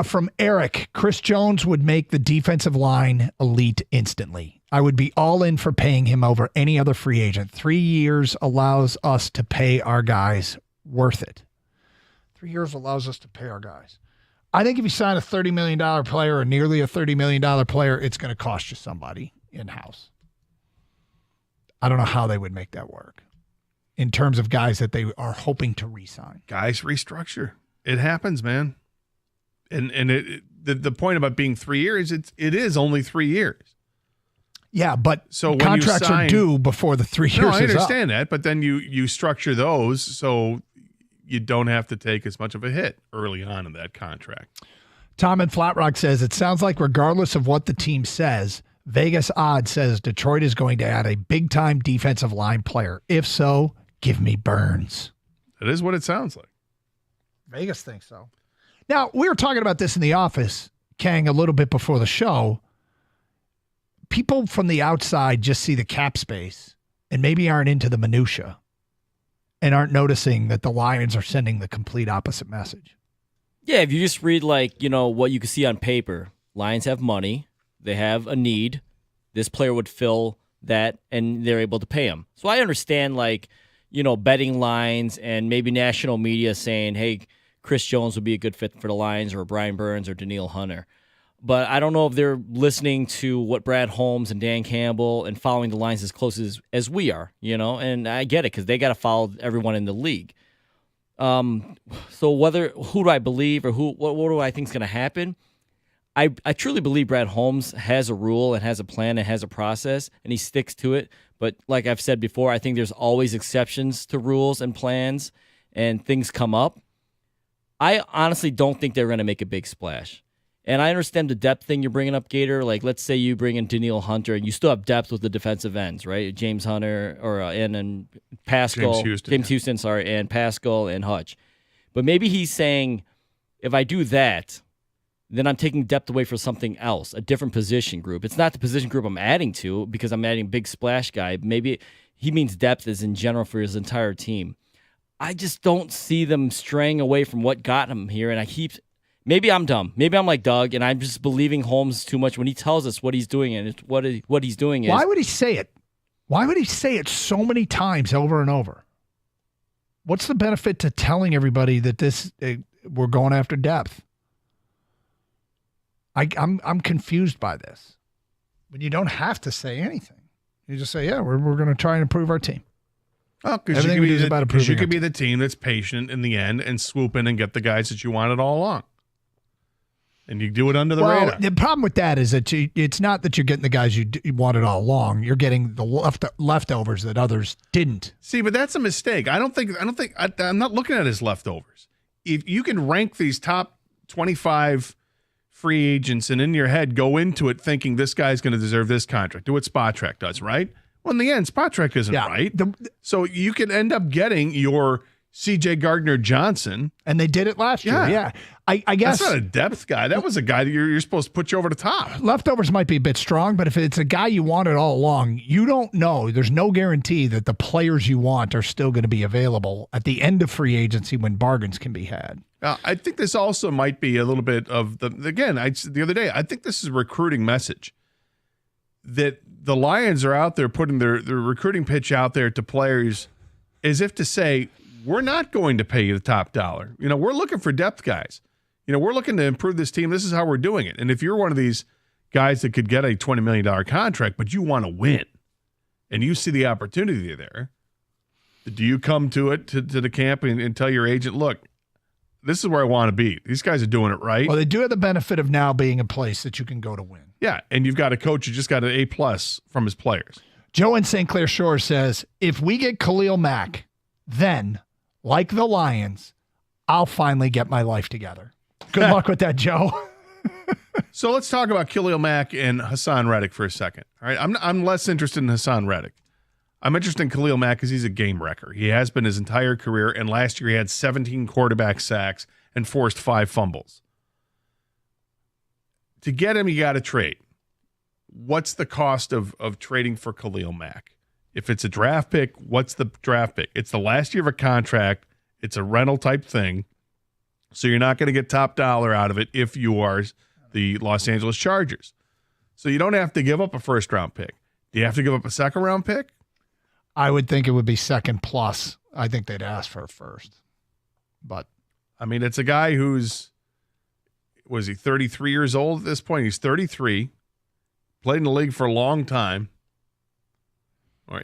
From Eric, Chris Jones would make the defensive line elite instantly. I would be all in for paying him over any other free agent. 3 years allows us to pay our guys worth it. 3 years allows us to pay our guys. I think if you sign a $30 million player or nearly a $30 million player, it's going to cost you somebody in-house. I don't know how they would make that work in terms of guys that they are hoping to re-sign. Guys restructure. It happens, man. And the point about being 3 years, it is only 3 years. Yeah, but so when contracts are due before the 3 years is up. No, I understand that, but then you structure those so you don't have to take as much of a hit early on in that contract. Tom in Flat Rock says, it sounds like regardless of what the team says, Vegas odds says Detroit is going to add a big-time defensive line player. If so, give me Burns. That is what it sounds like. Vegas thinks so. Now, we were talking about this in the office, Kang, a little bit before the show. People from the outside just see the cap space and maybe aren't into the minutia and aren't noticing that the Lions are sending the complete opposite message. Yeah, if you just read what you can see on paper, Lions have money, they have a need, this player would fill that, and they're able to pay him. So I understand betting lines and maybe national media saying, hey, Chris Jones would be a good fit for the Lions or Brian Burns or Daniil Hunter. But I don't know if they're listening to what Brad Holmes and Dan Campbell and following the Lions as close as we are, and I get it because they got to follow everyone in the league. So who do I believe or what do I think is going to happen? I truly believe Brad Holmes has a rule and has a plan and has a process and he sticks to it. But like I've said before, I think there's always exceptions to rules and plans and things come up. I honestly don't think they're going to make a big splash. And I understand the depth thing you're bringing up, Gator. Like, let's say you bring in Daniil Hunter, and you still have depth with the defensive ends, right? James Hunter and Pascal, James Houston, and Pascal and Hutch. But maybe he's saying, if I do that, then I'm taking depth away for something else, a different position group. It's not the position group I'm adding to because I'm adding a big splash guy. Maybe he means depth as in general for his entire team. I just don't see them straying away from what got him here, and maybe I'm dumb. Maybe I'm like Doug, and I'm just believing Holmes too much when he tells us what he's doing, and what he's doing is... Why would he say it? Why would he say it so many times over and over? What's the benefit to telling everybody that we're going after depth? I'm confused by this. But you don't have to say anything. You just say, yeah, we're going to try and improve our team. Oh, because you could be the team that's patient in the end and swoop in and get the guys that you wanted all along. and you do it under the radar. The problem with that is that it's not that you're getting the guys you wanted all along. You're getting the leftovers that others didn't. See, but that's a mistake. I'm not looking at his leftovers. If you can rank these top 25 free agents and in your head go into it thinking this guy's going to deserve this contract, do what Spotrac does, right? Well, in the end, Spotrac isn't right. So you could end up getting your C.J. Gardner-Johnson. And they did it last year. Yeah. I guess. That's not a depth guy. That was a guy that you're supposed to put you over the top. Leftovers might be a bit strong, but if it's a guy you wanted all along, you don't know. There's no guarantee that the players you want are still going to be available at the end of free agency when bargains can be had. I think this also might be a little bit of the other day, I think this is a recruiting message that the Lions are out there putting their recruiting pitch out there to players as if to say, we're not going to pay you the top dollar. We're looking for depth guys. We're looking to improve this team. This is how we're doing it. And if you're one of these guys that could get a $20 million contract, but you want to win and you see the opportunity there, do you come to the camp and tell your agent, look, this is where I want to be. These guys are doing it right. Well, they do have the benefit of now being a place that you can go to win. Yeah, and you've got a coach who just got an A+ from his players. Joe in St. Clair Shores says, if we get Khalil Mack, then, like the Lions, I'll finally get my life together. Good luck with that, Joe. So let's talk about Khalil Mack and Hassan Reddick for a second. All right, I'm less interested in Hassan Reddick. I'm interested in Khalil Mack because he's a game wrecker. He has been his entire career, and last year he had 17 quarterback sacks and forced 5 fumbles. To get him, you got to trade. What's the cost of trading for Khalil Mack? If it's a draft pick, what's the draft pick? It's the last year of a contract. It's a rental type thing. So you're not going to get top dollar out of it if you are the Los Angeles Chargers. So you don't have to give up a first-round pick. Do you have to give up a second-round pick? I would think it would be second plus. I think they'd ask for a first. But, I mean, it's a guy was he 33 years old at this point? He's 33. Played in the league for a long time.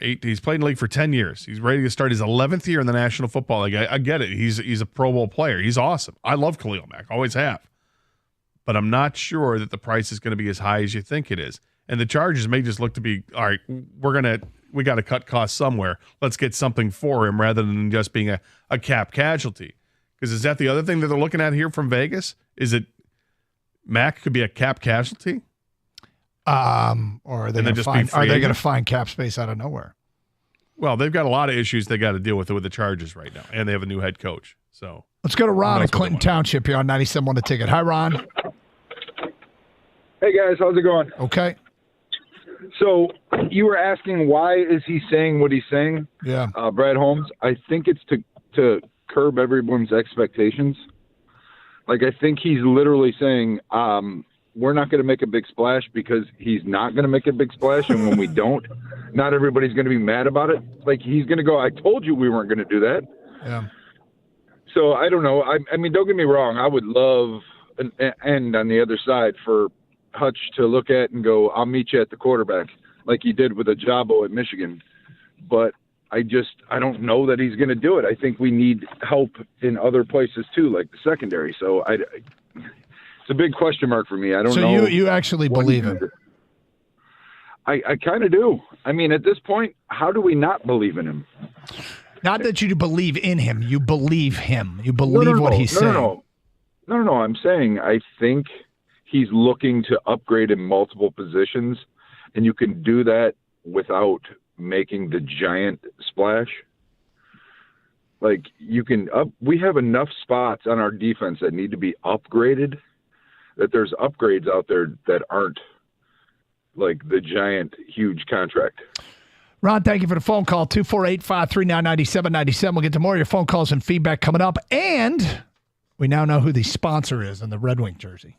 He's played in the league for 10 years. He's ready to start his 11th year in the National Football League. I get it. He's a Pro Bowl player. He's awesome. I love Khalil Mack. Always have. But I'm not sure that the price is going to be as high as you think it is. And the Chargers may just look to be, all right, we got to cut costs somewhere. Let's get something for him rather than just being a cap casualty. Because is that the other thing that they're looking at here from Vegas? Is it Mack could be a cap casualty? Or are they going to find cap space out of nowhere? Well, they've got a lot of issues they got to deal with the Chargers right now, and they have a new head coach. So let's go to Ron in Clinton Township here on 97.1 The Ticket. Hi, Ron. Hey guys, how's it going? Okay. So you were asking why is he saying what he's saying? Yeah. Brad Holmes. I think it's to curb everyone's expectations. Like I think he's literally saying, we're not going to make a big splash because he's not going to make a big splash. And when we don't, not everybody's going to be mad about it. Like he's going to go, I told you we weren't going to do that. Yeah. So I don't know. I mean, don't get me wrong. I would love an end on the other side for Hutch to look at and go, I'll meet you at the quarterback like he did with Ajabo at Michigan. But I don't know that he's going to do it. I think we need help in other places too, like the secondary. So it's a big question mark for me. I don't know. So you actually believe it? I kind of do. I mean, at this point, how do we not believe in him? Not that you believe in him. You believe him. You believe what he's saying. No. I'm saying I think he's looking to upgrade in multiple positions, and you can do that without making the giant splash. Like we have enough spots on our defense that need to be upgraded, that there's upgrades out there that aren't like the giant, huge contract. Ron, thank you for the phone call. 248-539-9797. We'll get to more of your phone calls and feedback coming up. And we now know who the sponsor is in the Red Wing jersey.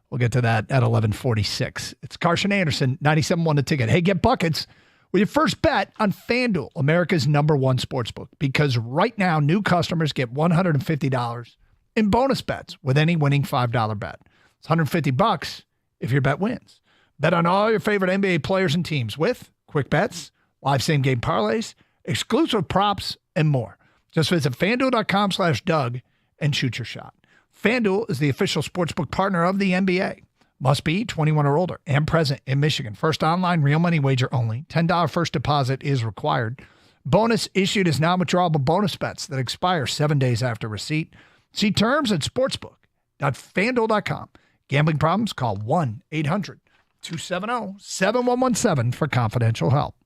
We'll get to that at 11:46. It's Carson Anderson, 97.1 The Ticket. Hey, get buckets with your first bet on FanDuel, America's #1 sportsbook, because right now new customers get $150 in bonus bets with any winning $5 bet. It's $150 if your bet wins. Bet on all your favorite NBA players and teams with quick bets, live same-game parlays, exclusive props, and more. Just visit FanDuel.com/Doug and shoot your shot. FanDuel is the official sportsbook partner of the NBA. Must be 21 or older and present in Michigan. First online, real money wager only. $10 first deposit is required. Bonus issued as non-withdrawable bonus bets that expire 7 days after receipt. See terms at sportsbook.fanduel.com. Gambling problems? Call 1-800-270-7117 for confidential help.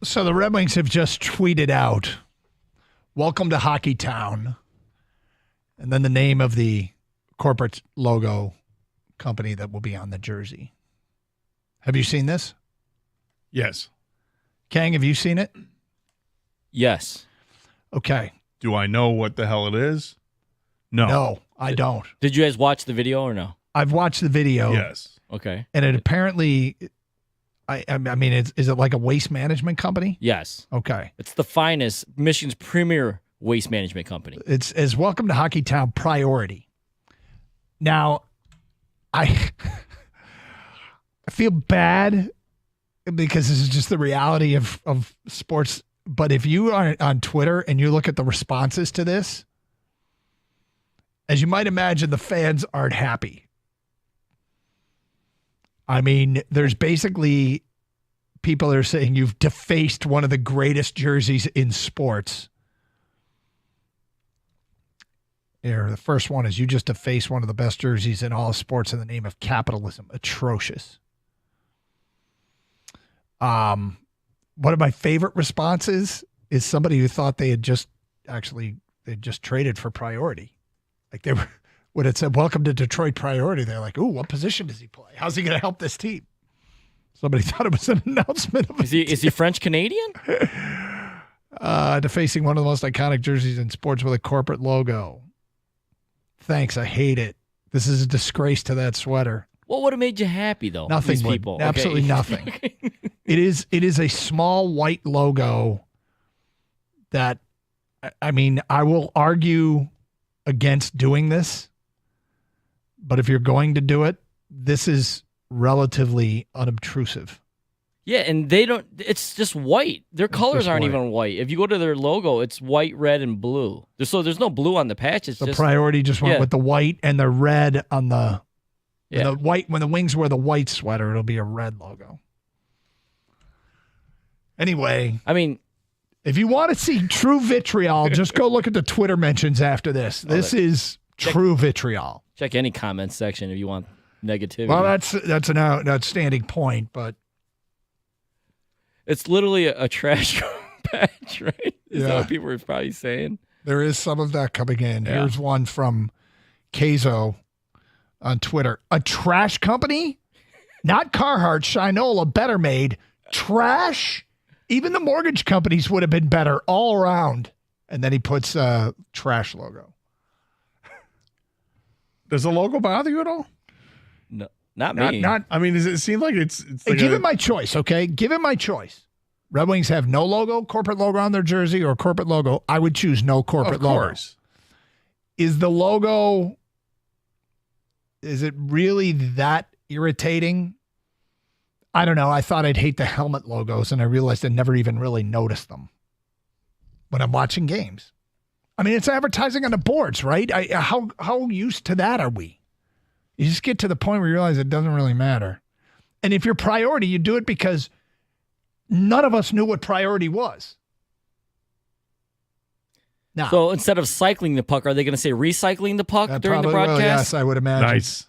So the Red Wings have just tweeted out, "Welcome to Hockey Town," and then the name of the corporate logo company that will be on the jersey. Have you seen this? Yes. Kang, have you seen it? Yes. Okay. Do I know what the hell it is? No. No, I don't. Did you guys watch the video or no? I've watched the video. Yes. Okay. And it apparently, I mean, is it like a waste management company? Yes. Okay. It's the finest, Michigan's premier waste management company. It's Welcome to Hockey Town priority. Now, I feel bad because this is just the reality of sports. But if you are on Twitter and you look at the responses to this, as you might imagine, the fans aren't happy. I mean, there's basically people that are saying you've defaced one of the greatest jerseys in sports. Here, the first one is you just defaced one of the best jerseys in all of sports in the name of capitalism. Atrocious. One of my favorite responses is somebody who thought they just traded for Priority. Like they were, when it said, welcome to Detroit Priority, they're like, ooh, what position does he play? How's he going to help this team? Somebody thought it was an announcement of Is he French Canadian? Defacing one of the most iconic jerseys in sports with a corporate logo. Thanks, I hate it. This is a disgrace to that sweater. What would have made you happy though? Nothing These would. people. Absolutely nothing. It is a small white logo that, I mean, I will argue against doing this, but if you're going to do it, this is relatively unobtrusive. Yeah, and they don't. It's just white. Their colors just aren't white. even white. If you go to their logo, it's white, red, and blue. So there's no blue on the patch. It's The just Priority just went yeah. with the white and the red on the Yeah. the white. When the Wings wear the white sweater, it'll be a red logo. Anyway, I mean, if you want to see true vitriol, just go look at the Twitter mentions after this. This is true vitriol. check any comment section if you want negativity. Well, that's an outstanding point, but it's literally a trash patch, right? Is that Yeah. what people are probably saying? there is some of that coming in. Yeah. Here's one from Kazo on Twitter. A trash company? Not Carhartt, Shinola, Better Made. Trash? Even the mortgage companies would have been better all around. And then he puts a trash logo. Does the logo bother you at all? No, not me. Not I mean, does it seem like it's like give him my choice, okay? Give him my choice. Red Wings have no logo, corporate logo on their jersey, or corporate logo. I would choose no corporate of logo. course. Is the logo, is it really that irritating? I don't know. I thought I'd hate the helmet logos, and I realized I never even really noticed them when I'm watching games. I mean, it's advertising on the boards, right? How used to that are we? You just get to the point where you realize it doesn't really matter. And if you're Priority, you do it because none of us knew what Priority was. Now, So instead of cycling the puck, are they going to say recycling the puck that during the probably will, broadcast? yes, I would imagine. Nice.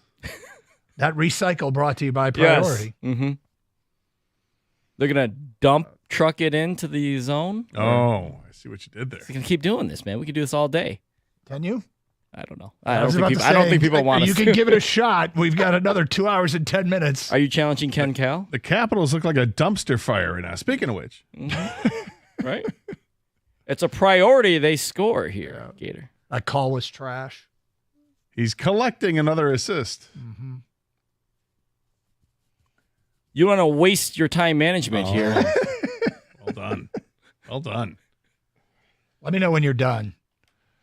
That recycle brought to you by Priority. Yes. Mm-hmm. They're going to dump truck it into the zone? Oh, I see what you did there. We're going to keep doing this, man. We can do this all day. Can you? I don't know. I I don't was think about people, to I don't say, think people want us You can to. give it a shot. We've got another 2 hours and 10 minutes. Are you challenging Ken Cal? The Capitals look like a dumpster fire right now. Speaking of which, Right? It's a priority they score here, Gator. That call was trash. he's collecting another assist. You want to waste your time management here. Well done. Well done. Let me know when you're done.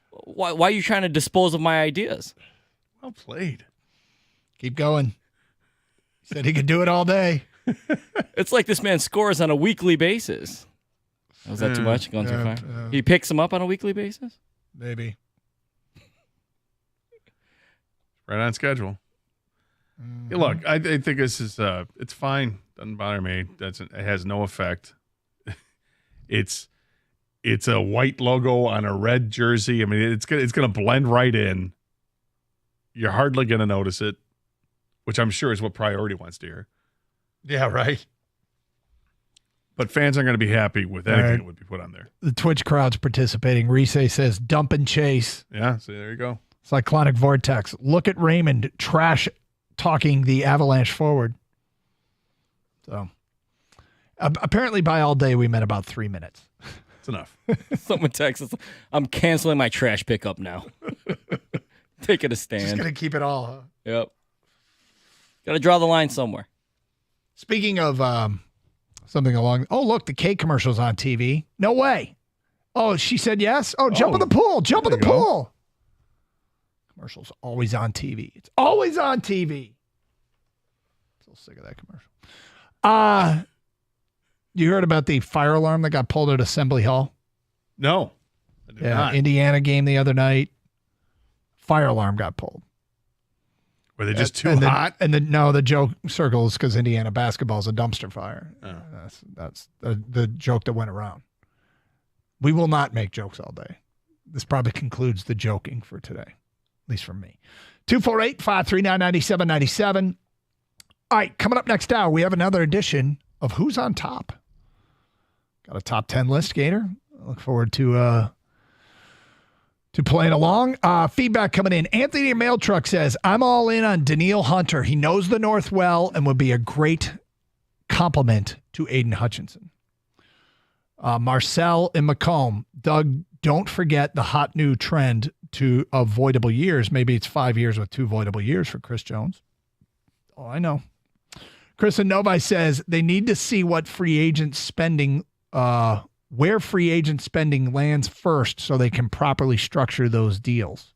Why are you trying to dispose of my ideas? Well played. Keep going. He said he could do it all day. It's like this man scores on a weekly basis. Was that too much? Going too Yeah, far? He picks them up on a weekly basis? Maybe. Right on schedule. Hey, look, I think this is it's fine. Doesn't bother me. It has no effect. It's a white logo on a red jersey. I mean, it's gonna blend right in. You're hardly gonna notice it, which I'm sure is what Priority wants to hear. Yeah, right. But fans aren't going to be happy with anything Right. that would be put on there. The Twitch crowd's participating. Reese says, dump and chase. Yeah, so there you go. Cyclonic Vortex. Look at Raymond trash talking the Avalanche forward. So apparently by all day we meant about 3 minutes. It's enough. Someone texts us, I'm canceling my trash pickup now. Taking a Just stand. going to keep it all, huh? Yep. Got to draw the line somewhere. Speaking of something along, oh, look, the cake commercial's on TV. No way. Oh, she said yes? Oh, jump in the pool. Jump in the there you go. pool. Commercial's always on TV. It's always on TV. So sick of that commercial. You heard about the fire alarm that got pulled at Assembly Hall? No. I did not. Indiana game the other night. Fire alarm got pulled. Were they just too and hot? The joke circles because Indiana basketball is a dumpster fire. Oh. That's the joke that went around. We will not make jokes all day. This probably concludes the joking for today, at least from me. 248-539-9797. All right, coming up next hour, we have another edition of Who's on Top. Got a top 10 list, Gator. I look forward to playing along. Feedback coming in. Anthony Mail Truck says, I'm all in on Daniil Hunter. He knows the North well and would be a great complement to Aiden Hutchinson. Marcel in Macomb. Doug, don't forget the hot new trend to avoidable years. Maybe it's 5 years with 2 voidable years for Chris Jones. Oh, I know. Chris in Novi says they need to see what free agent spending where free agent spending lands first so they can properly structure those deals.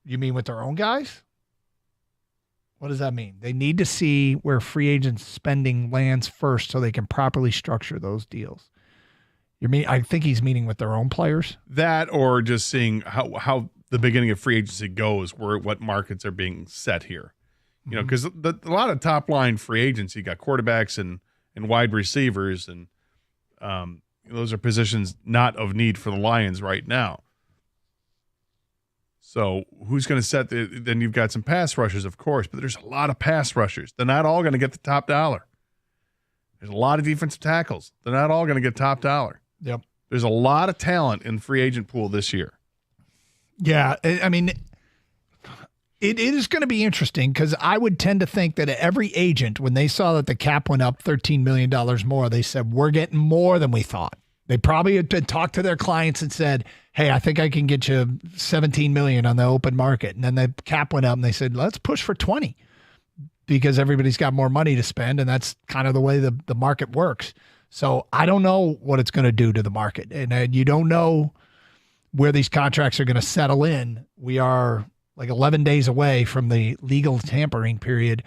You mean with their own guys? What does that mean? They need to see where free agent spending lands first so they can properly structure those deals. I think he's meaning with their own players. That or just seeing how the beginning of free agency goes, what markets are being set here. You know, because a lot of top line free agents, you got quarterbacks and wide receivers, and those are positions not of need for the Lions right now. So who's going to set then you've got some pass rushers, of course, but there's a lot of pass rushers. They're not all going to get the top dollar. There's a lot of defensive tackles. They're not all going to get top dollar. Yep. There's a lot of talent in the free agent pool this year. Yeah, I mean, it is going to be interesting because I would tend to think that every agent, when they saw that the cap went up $13 million more, they said, we're getting more than we thought. They probably had talked to their clients and said, hey, I think I can get you $17 million on the open market. And then the cap went up and they said, let's push for 20 because everybody's got more money to spend. And that's kind of the way the market works. So I don't know what it's going to do to the market. And you don't know where these contracts are going to settle in. We are like 11 days away from the legal tampering period.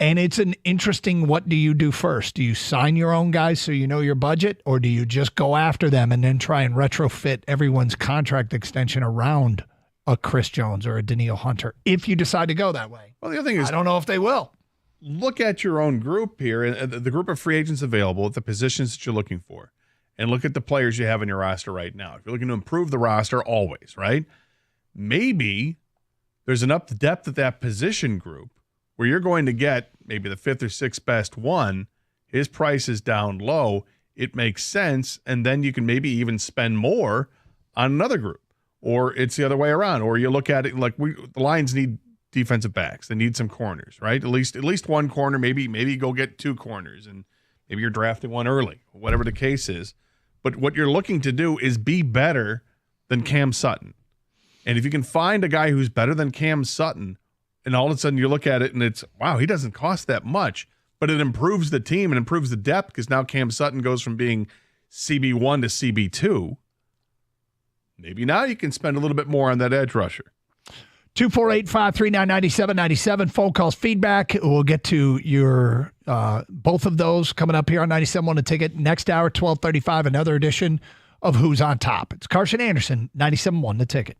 And it's an interesting, what do you do first? Do you sign your own guys so you know your budget, or do you just go after them and then try and retrofit everyone's contract extension around a Chris Jones or a Daniil Hunter if you decide to go that way? Well, the other thing is, I don't know if they will. Look at your own group here, and the group of free agents available at the positions that you're looking for, and look at the players you have in your roster right now. If you're looking to improve the roster, always, right? Maybe there's enough depth at that position group where you're going to get maybe the 5th or 6th best one. His price is down low. It makes sense. And then you can maybe even spend more on another group. Or it's the other way around. Or you look at it like the Lions need defensive backs. They need some corners, right? At least one corner, maybe go get 2 corners, and maybe you're drafting one early, whatever the case is. But what you're looking to do is be better than Cam Sutton. And if you can find a guy who's better than Cam Sutton, and all of a sudden you look at it and it's, wow, he doesn't cost that much, but it improves the team and improves the depth because now Cam Sutton goes from being CB1 to CB2. Maybe now you can spend a little bit more on that edge rusher. 248-539-9797. Phone calls, feedback. We'll get to your both of those coming up here on 97.1 The Ticket. Next hour, 12:35, another edition of Who's on Top. It's Carson Anderson, 97.1 The Ticket.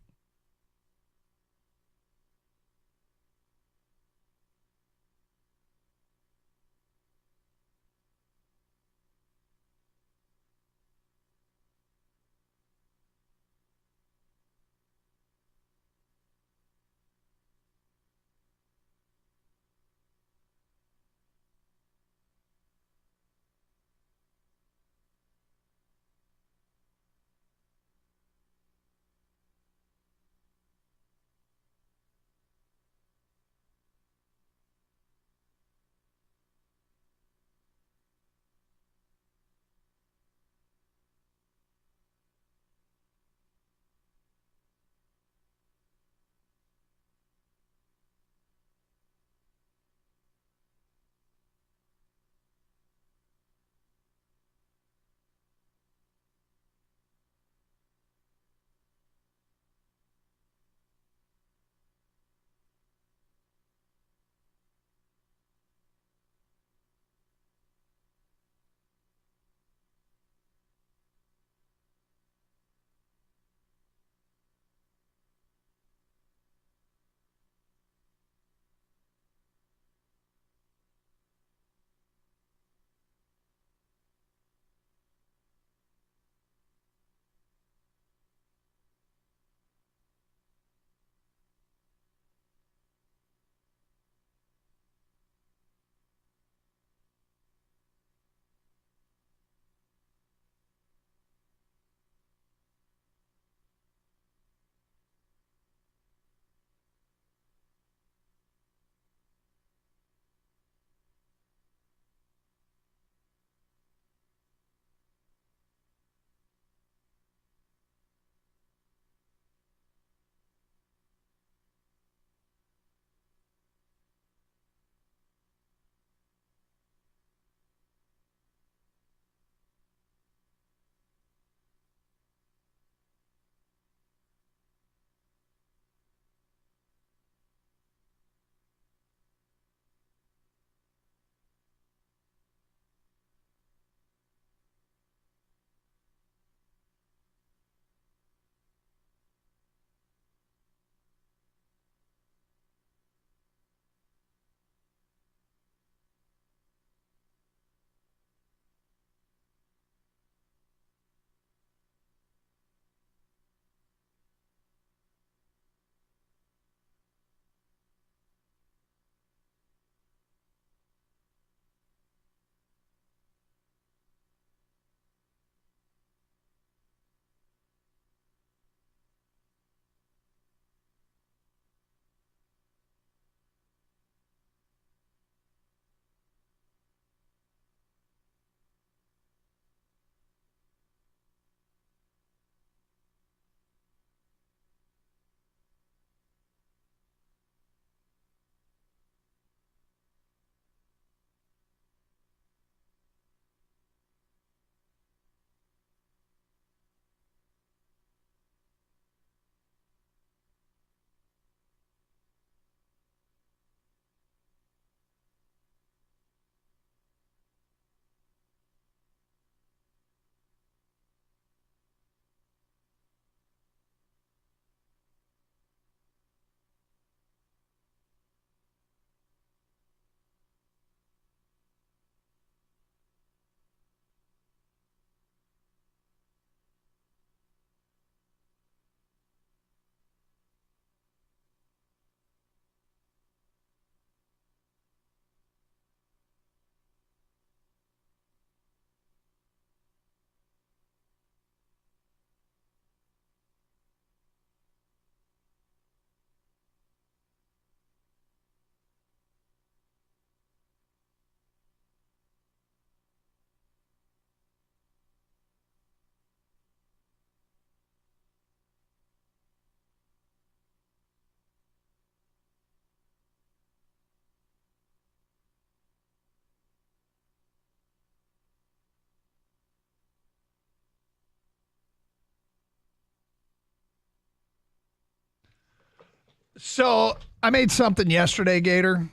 So I made something yesterday, Gator,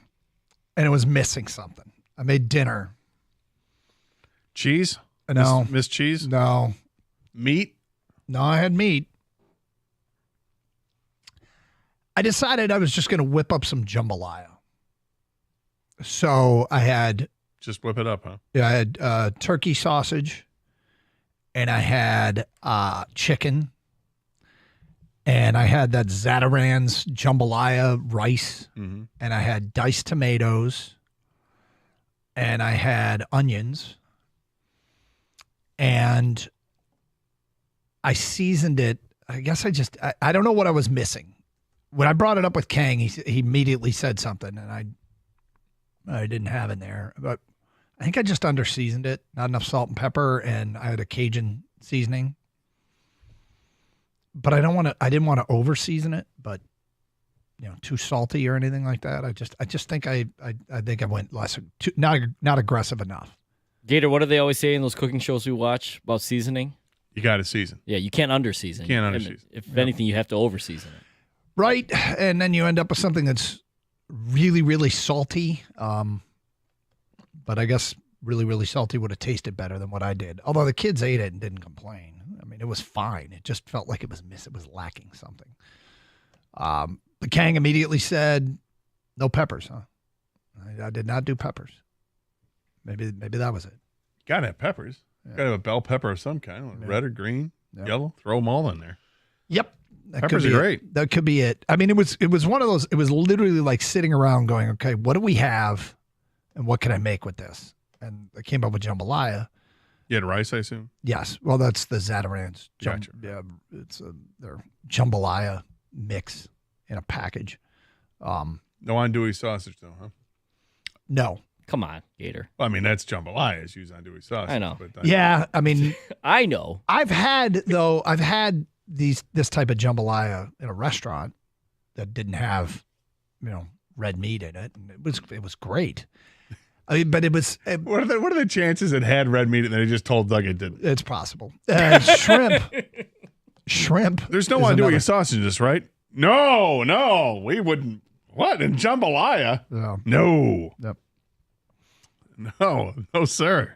and it was missing something. I made dinner. Cheese? No. Miss Cheese? No. Meat? No, I had meat. I decided I was just going to whip up some jambalaya. So I had Just whip it up, huh? I had turkey sausage, and I had chicken, and I had that Zatarain's jambalaya rice, Mm-hmm. and I had diced tomatoes, and I had onions, and I seasoned it. I guess I don't know what I was missing. When I brought it up with Kang, he immediately said something, and I didn't have in there. But I think I just under-seasoned it. Not enough salt and pepper, and I had a Cajun seasoning. But I didn't want to over-season it, but too salty or anything like that. I just think I think I went not aggressive enough. Gator, what do they always say in those cooking shows we watch about seasoning? You got to season. Yeah, you can't under-season. Can't under-season. If anything, you have to over-season it. Right, and then you end up with something that's really, really salty. But I guess really, really salty would have tasted better than what I did. Although the kids ate it and didn't complain. I mean, it was fine. It just felt like it was lacking something. But Kang immediately said, "No peppers, huh?" I did not do peppers. Maybe that was it. Got to have peppers. Yeah. Got to have a bell pepper of some kind, Yeah. red or green, Yep. yellow. Throw them all in there. Yep. That Peppers could be are it. great. That could be it. I mean, it was one of those. It was literally like sitting around going, "Okay, what do we have, and what can I make with this?" And I came up with jambalaya. You had rice, I assume? Yes. Well, that's the Zatarain's. Gotcha. Yeah, it's their jambalaya mix in a package. No andouille sausage, though, huh? No. Come on, Gator. Well, I mean, that's jambalaya is used andouille sausage. I know. But Yeah, I mean, I know. I've had this type of jambalaya in a restaurant that didn't have, red meat in it, and it was great. I mean, but it was. What are the chances it had red meat and they just told Doug it didn't? It's possible. Shrimp. There's no is andouille another. sausages, right? No, we wouldn't. What in jambalaya? Yeah. No, Yep. no, sir.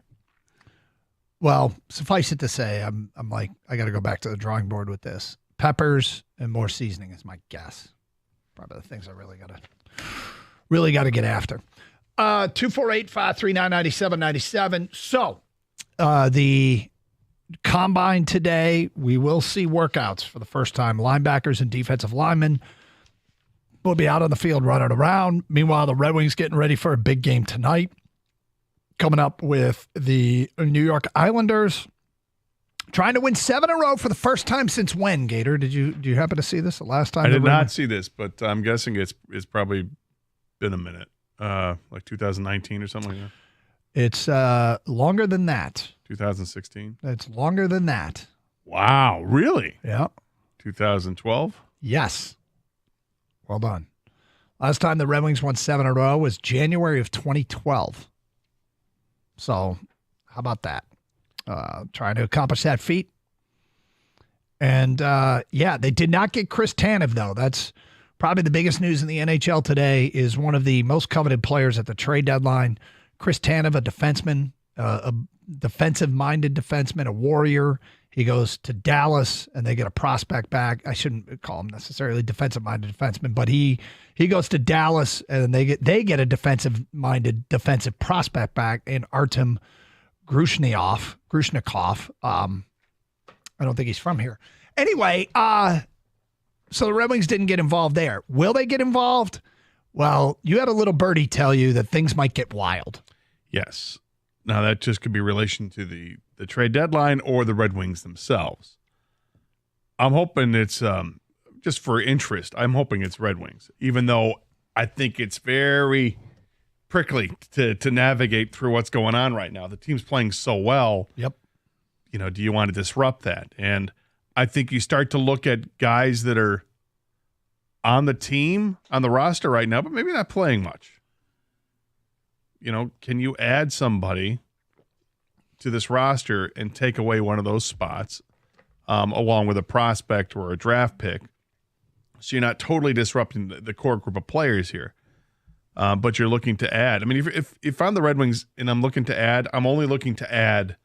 Well, suffice it to say, I'm like, I got to go back to the drawing board with this. Peppers and more seasoning is my guess. Probably the things I really got to get after. 248-539-9797. So, the combine today, we will see workouts for the first time. Linebackers and defensive linemen will be out on the field running around. Meanwhile, the Red Wings getting ready for a big game tonight. Coming up with the New York Islanders, trying to win 7 in a row for the first time since when, Gator? Do you happen to see this the last time? I did not see this, but I'm guessing it's probably been a minute, like 2019 or something like that. It's longer than that. 2016. It's longer than that. Wow, really? Yeah. 2012. Yes. Well done. Last time the Red Wings won 7 in a row was January of 2012. So, how about that? Trying to accomplish that feat. And, they did not get Chris Tanev, though. That's probably the biggest news in the NHL today is one of the most coveted players at the trade deadline. Chris Tanev, a defenseman, a defensive-minded defenseman, a warrior. He goes to Dallas, and they get a prospect back. I shouldn't call him necessarily defensive-minded defenseman, but he goes to Dallas, and they get a defensive-minded defensive prospect back in Artem Grushnikov. I don't think he's from here. Anyway, so the Red Wings didn't get involved there. Will they get involved? Well, you had a little birdie tell you that things might get wild. Yes. Now that just could be relation to the trade deadline or the Red Wings themselves. I'm hoping it's just for interest. I'm hoping it's Red Wings, even though I think it's very prickly to navigate through what's going on right now. The team's playing so well. Yep. Do you want to disrupt that? And I think you start to look at guys that are on the team, on the roster right now, but maybe not playing much. Can you add somebody to this roster and take away one of those spots, along with a prospect or a draft pick, So you're not totally disrupting the core group of players here. But you're looking to add. I mean, if I'm the Red Wings and I'm looking to add, I'm only looking to add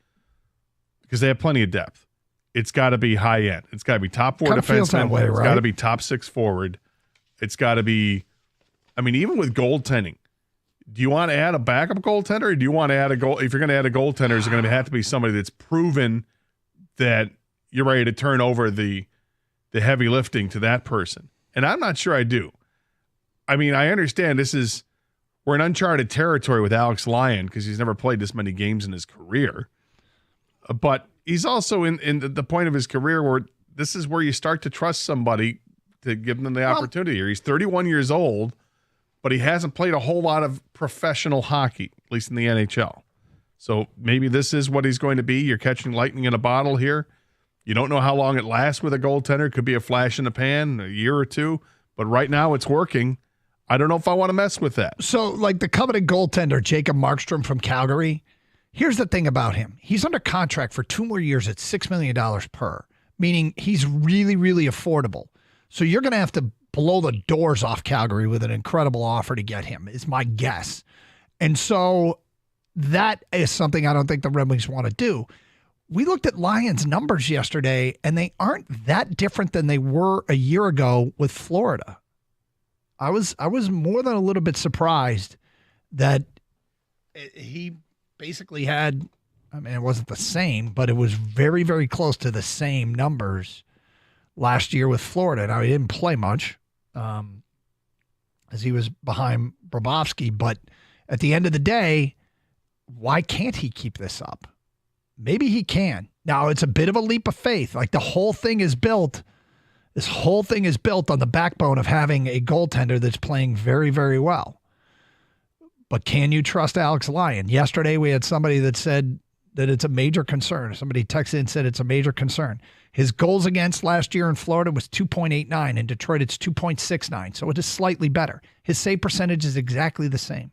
because they have plenty of depth. It's got to be high end. It's got to be top 4 defenseman. Way, it's right? got to be top 6 forward. It's got to be. I mean, even with goaltending, do you want to add a backup goaltender, or do you want to add a goal? If you're going to add a goaltender, is it going to have to be somebody that's proven that you're ready to turn over the heavy lifting to that person? And I'm not sure I do. I mean, I understand we're in uncharted territory with Alex Lyon because he's never played this many games in his career. But he's also in the point of his career where this is where you start to trust somebody to give them the opportunity. He's 31 years old, but he hasn't played a whole lot of professional hockey, at least in the NHL. So maybe this is what he's going to be. You're catching lightning in a bottle here. You don't know how long it lasts with a goaltender. It could be a flash in the pan, a year or two. But right now it's working. I don't know if I want to mess with that. So, like the coveted goaltender, Jacob Markstrom from Calgary, here's the thing about him. He's under contract for 2 more years at $6 million per, meaning he's really, really affordable. So you're going to have to blow the doors off Calgary with an incredible offer to get him, is my guess. And so that is something I don't think the Red Wings want to do. We looked at Lions' numbers yesterday, and they aren't that different than they were a year ago with Florida. I was more than a little bit surprised that he basically had, I mean, it wasn't the same, but it was very, very close to the same numbers last year with Florida. Now, he didn't play much as he was behind Bobrovsky, but at the end of the day, why can't he keep this up? Maybe he can. Now, it's a bit of a leap of faith. Like this whole thing is built on the backbone of having a goaltender that's playing very, very well. But can you trust Alex Lyon? Yesterday, we had somebody that said that it's a major concern. Somebody texted and said it's a major concern. His goals against last year in Florida was 2.89. In Detroit, it's 2.69. So it is slightly better. His save percentage is exactly the same.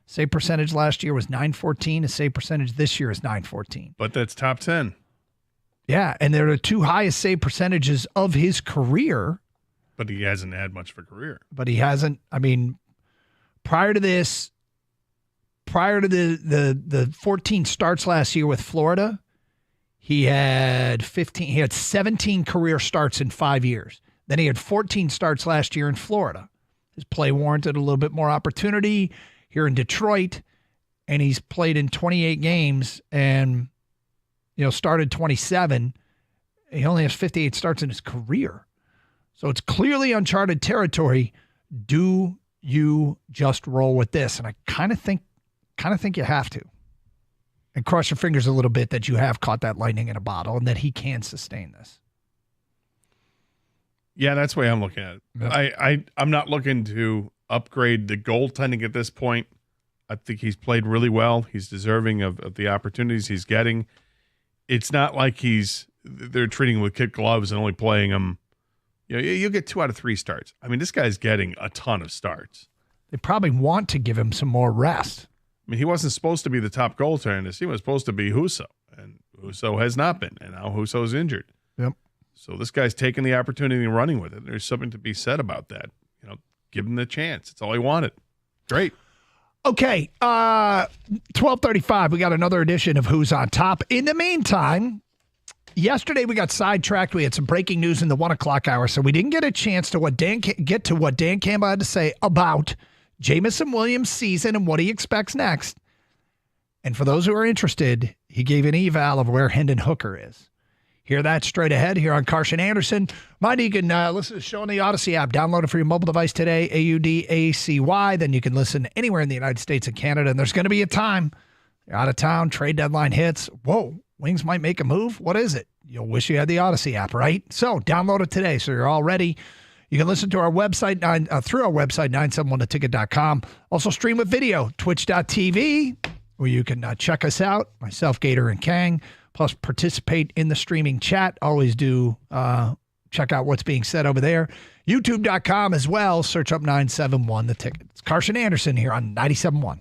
Save percentage last year was .914. His save percentage this year is .914. But that's top 10. Yeah, and they're the 2 highest save percentages of his career. But he hasn't had much of a career. But he hasn't. I mean, prior to the 14 starts last year with Florida, he had 17 career starts in 5 years. Then he had 14 starts last year in Florida. His play warranted a little bit more opportunity here in Detroit, and he's played in 28 games and started 27. He only has 58 starts in his career. So it's clearly uncharted territory. Do you just roll with this? And I kind of think you have to. And cross your fingers a little bit that you have caught that lightning in a bottle and that he can sustain this. Yeah, that's the way I'm looking at it. Yep. I'm not looking to upgrade the goaltending at this point. I think he's played really well. He's deserving of the opportunities he's getting. It's not like they're treating him with kid gloves and only playing him. You'll get 2 out of 3 starts. I mean, this guy's getting a ton of starts. They probably want to give him some more rest. I mean, he wasn't supposed to be the top goaltender in this. He was supposed to be Husso, and Husso has not been, and now Husso's injured. Yep. So this guy's taking the opportunity and running with it. There's something to be said about that. Give him the chance. It's all he wanted. Great. Okay, 12:35. We got another edition of Who's on Top. In the meantime, yesterday we got sidetracked. We had some breaking news in the 1 o'clock hour, so we didn't get a chance to get to what Dan Campbell had to say about Jamison Williams' season and what he expects next. And for those who are interested, he gave an eval of where Hendon Hooker is. Hear that straight ahead here on Karsch and Anderson. Mind you can listen to the show on the Odyssey app. Download it for your mobile device today, AUDACY. Then you can listen anywhere in the United States and Canada. And there's going to be a time you're out of town, trade deadline hits. Whoa, Wings might make a move. What is it? You'll wish you had the Odyssey app, right? So download it today so you're all ready. You can listen to our website through our website, 971theticket.com. Also stream with video, twitch.tv, where you can check us out, myself, Gator, and Kang. Plus, participate in the streaming chat. Always do check out what's being said over there. YouTube.com as well. Search up 971 The Ticket. It's Karsch and Anderson here on 97.1.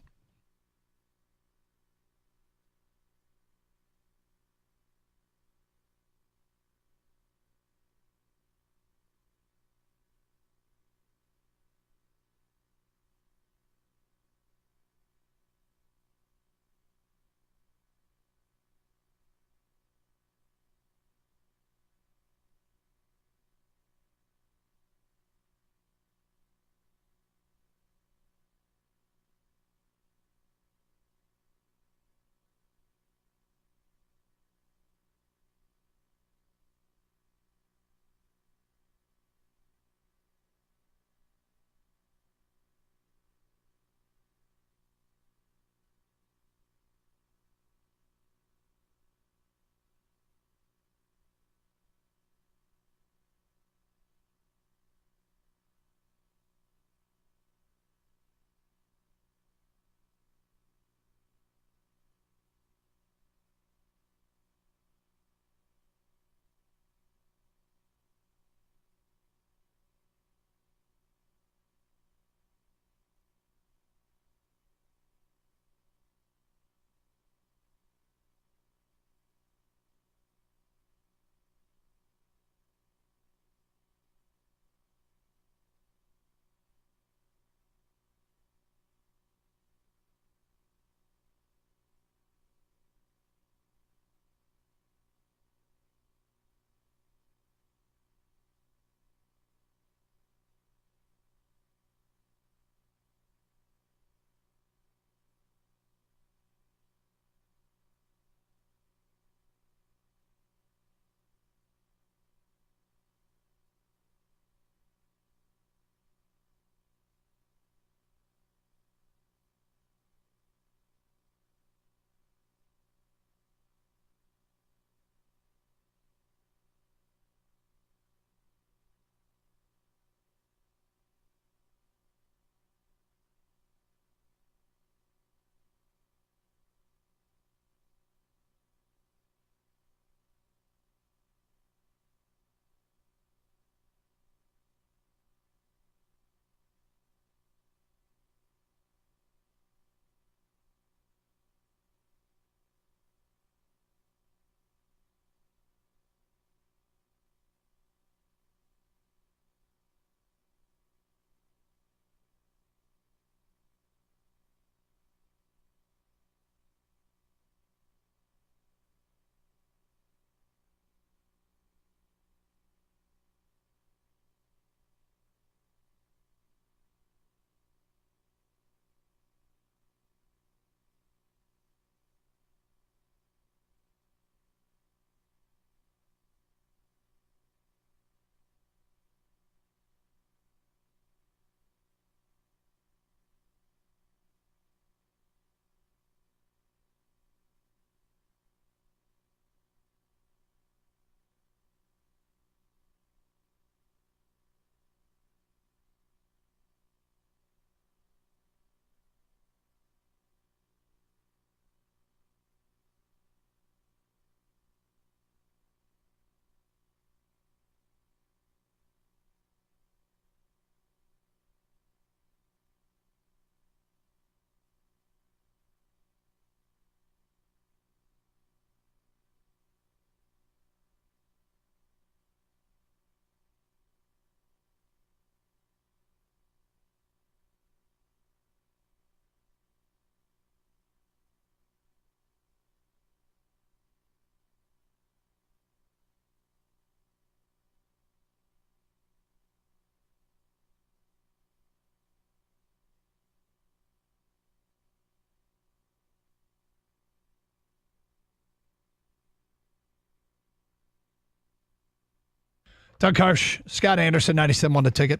Doug Harsh, Scott Anderson, 97 The Ticket.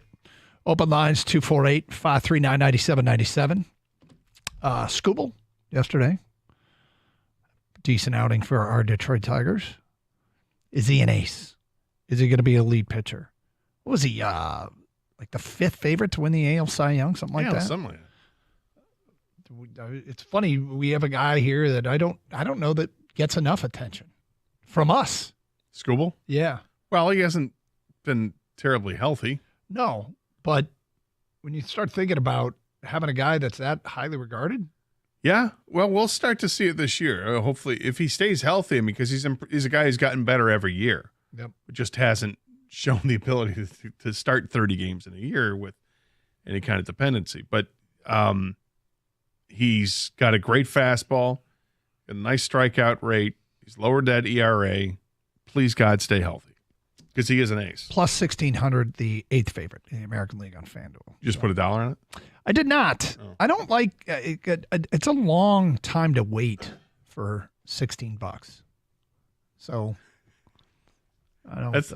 Open lines 248-539-9797. Scooble yesterday. Decent outing for our Detroit Tigers. Is he an ace? Is he going to be a lead pitcher? What was he, like the 5th favorite to win the AL Cy Young, something like that? Something like that. It's funny, we have a guy here that I don't know that gets enough attention from us. Scooble? Yeah. Well, he hasn't been terribly healthy. No, but when you start thinking about having a guy that's that highly regarded, Yeah, well, we'll start to see it this year. Hopefully, if he stays healthy, because he's a guy who's gotten better every year. Yep. But just hasn't shown the ability to start 30 games in a year with any kind of dependency. But he's got a great fastball, a nice strikeout rate. He's lowered that ERA. Please, God, stay healthy, because he is an ace. plus 1,600, the 8th favorite in the American League on FanDuel. You just put $1 on it? I did not. Oh. I don't like it's a long time to wait for $16. So I don't. That's,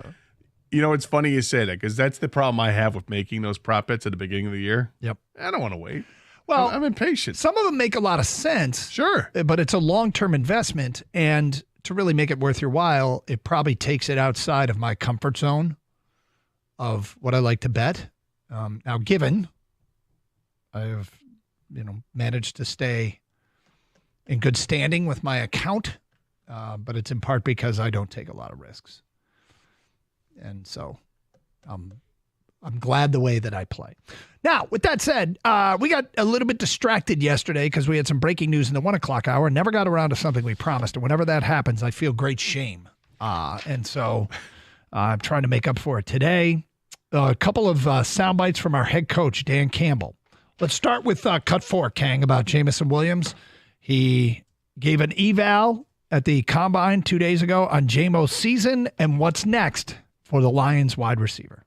it's funny you say that, because that's the problem I have with making those prop bets at the beginning of the year. Yep. I don't want to wait. Well, I'm impatient. some of them make a lot of sense. Sure. But it's a long-term investment, and to really make it worth your while, it probably takes it outside of my comfort zone of what I like to bet. Now, given I've managed to stay in good standing with my account, but it's in part because I don't take a lot of risks, and so I'm glad the way that I play. Now, with that said, we got a little bit distracted yesterday because we had some breaking news in the 1 o'clock hour. Never got around to something we promised. And whenever that happens, I feel great shame. And so I'm trying to make up for it today. A couple of sound bites from our head coach, Dan Campbell. Let's start with Cut 4, Kang, about Jameson Williams. He gave an eval at the Combine 2 days ago on JMO's season and what's next for the Lions wide receiver.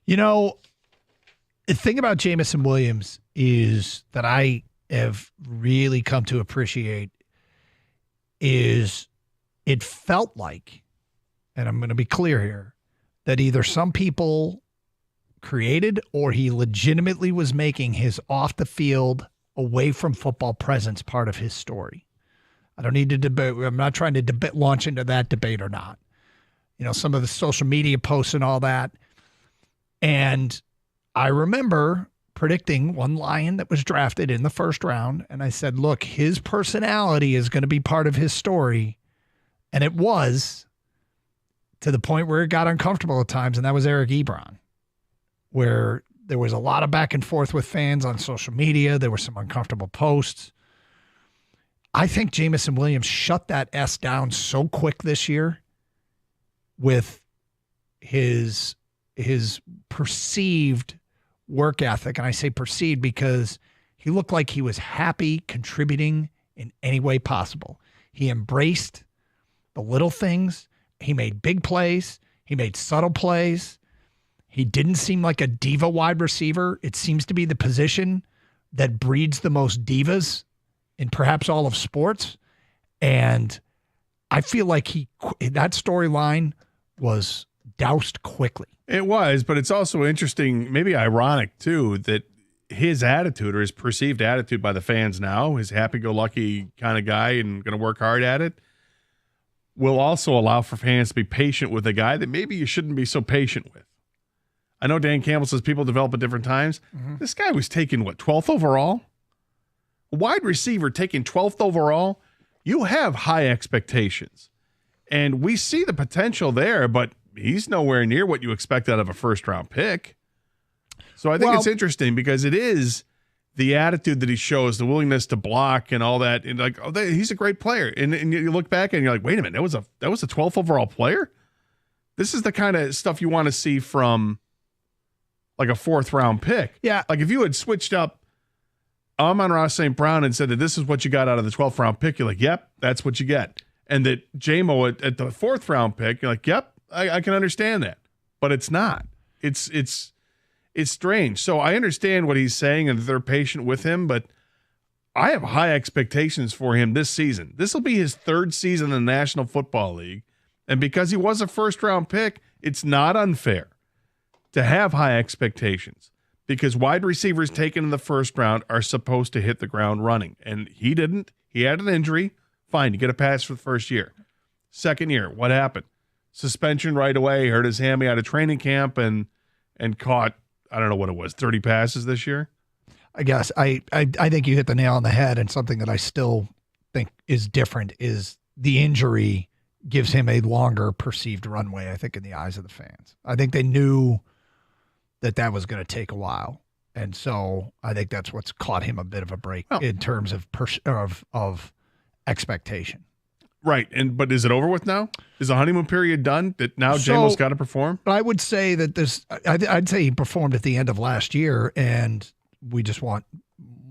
The thing about Jameson Williams is that I have really come to appreciate is it felt like, and I'm going to be clear here, that either some people created or he legitimately was making his off the field, away from football presence part of his story. I don't need to debate. I'm not trying to launch into that debate or not. Some of the social media posts and all that. And I remember predicting one Lion that was drafted in the first round, and I said, look, his personality is going to be part of his story. And it was, to the point where it got uncomfortable at times, and that was Eric Ebron, where there was a lot of back and forth with fans on social media. There were some uncomfortable posts. I think Jameson Williams shut that S down so quick this year with his perceived work ethic. And I say perceived because he looked like he was happy contributing in any way possible. He embraced the little things. He made big plays. He made subtle plays. He didn't seem like a diva wide receiver. It seems to be the position that breeds the most divas in perhaps all of sports. And I feel like that storyline was doused quickly. It was, but it's also interesting, maybe ironic too, that his attitude or his perceived attitude by the fans now, his happy-go-lucky kind of guy and going to work hard at it, will also allow for fans to be patient with a guy that maybe you shouldn't be so patient with. I know Dan Campbell says people develop at different times. Mm-hmm. This guy was taken, 12th overall? A wide receiver taken 12th overall? You have high expectations. And we see the potential there, but he's nowhere near what you expect out of a first-round pick. So I think it's interesting because it is the attitude that he shows, the willingness to block and all that. And like, he's a great player. And you look back and you're like, wait a minute, that was a 12th overall player? This is the kind of stuff you want to see from like a 4th-round pick. Yeah. Like if you had switched up Amon-Ra St. Brown and said that this is what you got out of the 12th-round pick, you're like, yep, that's what you get. And that J-Mo at the 4th-round pick, you're like, yep, I can understand that. But it's not. It's strange. So I understand what he's saying and they're patient with him, but I have high expectations for him this season. This will be his 3rd season in the National Football League. And because he was a first-round pick, it's not unfair to have high expectations because wide receivers taken in the 1st round are supposed to hit the ground running. And he didn't. He had an injury. Fine, you get a pass for the 1st year. 2nd year, what happened? Suspension right away, hurt his hammy out of training camp and caught, I don't know what it was, 30 passes this year? I guess. I think you hit the nail on the head, and something that I still think is different is the injury gives him a longer perceived runway, I think, in the eyes of the fans. I think they knew that was going to take a while. And so I think that's what's caught him a bit of a break in terms of expectation. Right. But is it over with now? Is the honeymoon period done? That now J-Mo's got to perform? I would say that I'd say he performed at the end of last year, and we just want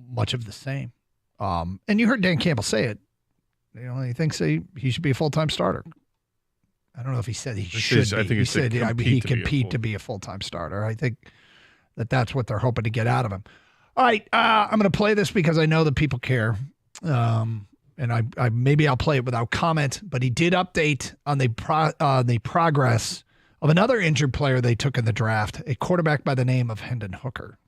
much of the same. And you heard Dan Campbell say it. He thinks he should be a full-time starter. I don't know if he said he should be. I think he said he compete to be a full-time starter. I think that's what they're hoping to get out of him. All right, I'm going to play this because I know that people care. And I maybe I'll play it without comment, but he did update on the progress of another injured player they took in the draft, a quarterback by the name of Hendon Hooker.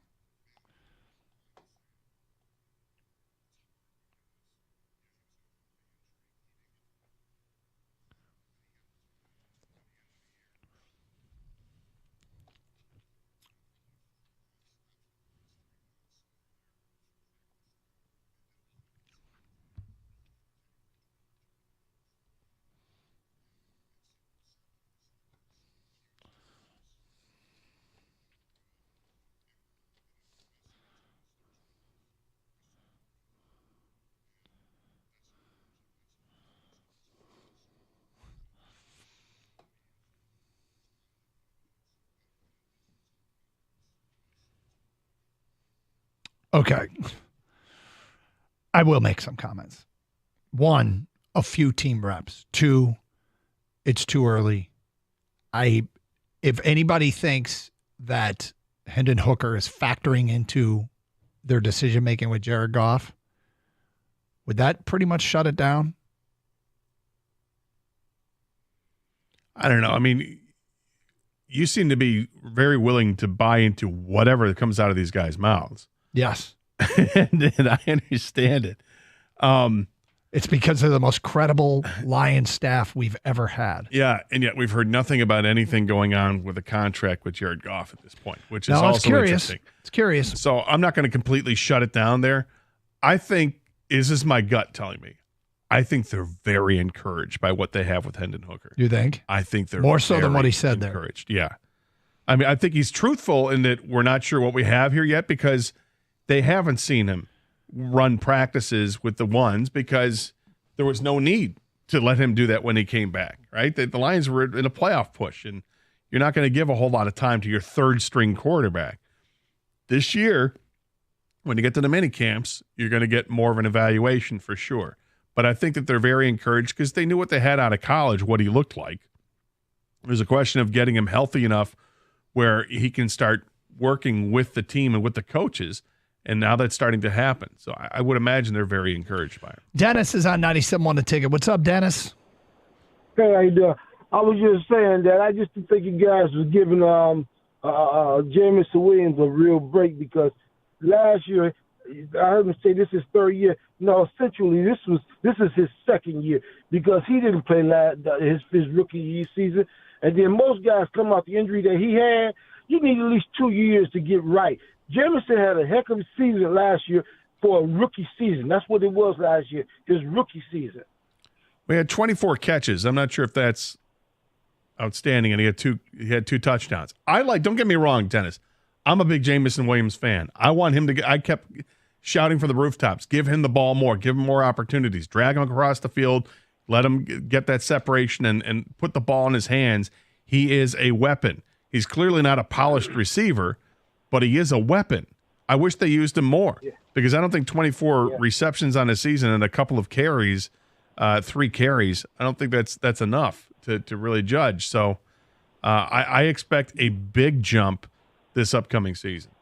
Okay. I will make some comments. 1, a few team reps. 2, it's too early. If anybody thinks that Hendon Hooker is factoring into their decision-making with Jared Goff, would that pretty much shut it down? I don't know. I mean, you seem to be very willing to buy into whatever comes out of these guys' mouths. Yes. and I understand it. It's because they're the most credible Lions staff we've ever had. Yeah, and yet we've heard nothing about anything going on with a contract with Jared Goff at this point, which is also interesting. It's curious. So I'm not going to completely shut it down there. I think, this is my gut telling me, I think they're very encouraged by what they have with Hendon Hooker. You think? I think they're more so than what he said encouraged. Yeah. I mean, I think he's truthful in that we're not sure what we have here yet because they haven't seen him run practices with the ones because there was no need to let him do that when he came back, right? The Lions were in a playoff push, and you're not going to give a whole lot of time to your 3rd-string quarterback. This year, when you get to the mini camps, you're going to get more of an evaluation for sure. But I think that they're very encouraged because they knew what they had out of college, what he looked like. There's a question of getting him healthy enough where he can start working with the team and with the coaches. And now that's starting to happen. So I would imagine they're very encouraged by him. Dennis is on 97.1 The Ticket. What's up, Dennis? Hey, how you doing? I was just saying that I just think you guys was giving Jamison Williams a real break because last year I heard him say this is third year. No, essentially this is his second year because he didn't play his rookie year season. And then most guys come off the injury that he had. You need at least 2 years to get right. Jamison had a heck of a season last year for a rookie season. That's what it was last year, his rookie season. We had 24 catches. I'm not sure if that's outstanding, and he had two touchdowns. Don't get me wrong, Dennis. I'm a big Jamison Williams fan. I want him to I kept shouting from the rooftops, give him the ball more, give him more opportunities, drag him across the field, let him get that separation and put the ball in his hands. He is a weapon. He's clearly not a polished receiver, but he is a weapon. I wish they used him more because I don't think 24 receptions on a season and a couple of carries, 3 carries, I don't think that's enough to really judge. So I expect a big jump this upcoming season.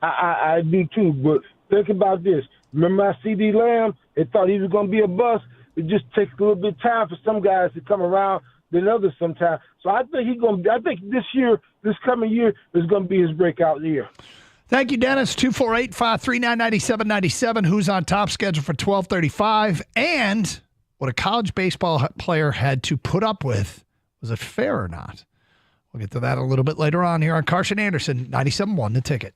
I do too, but think about this. Remember CD Lamb? They thought he was going to be a bust. It just takes a little bit of time for some guys to come around than others sometimes. So I think I think this coming year is going to be his breakout year. Thank you, Dennis. 248-539-9797. Who's on top schedule for 12:35? And what a college baseball player had to put up with. Was it fair or not? We'll get to that a little bit later on here on Carson Anderson, 97.1 The Ticket.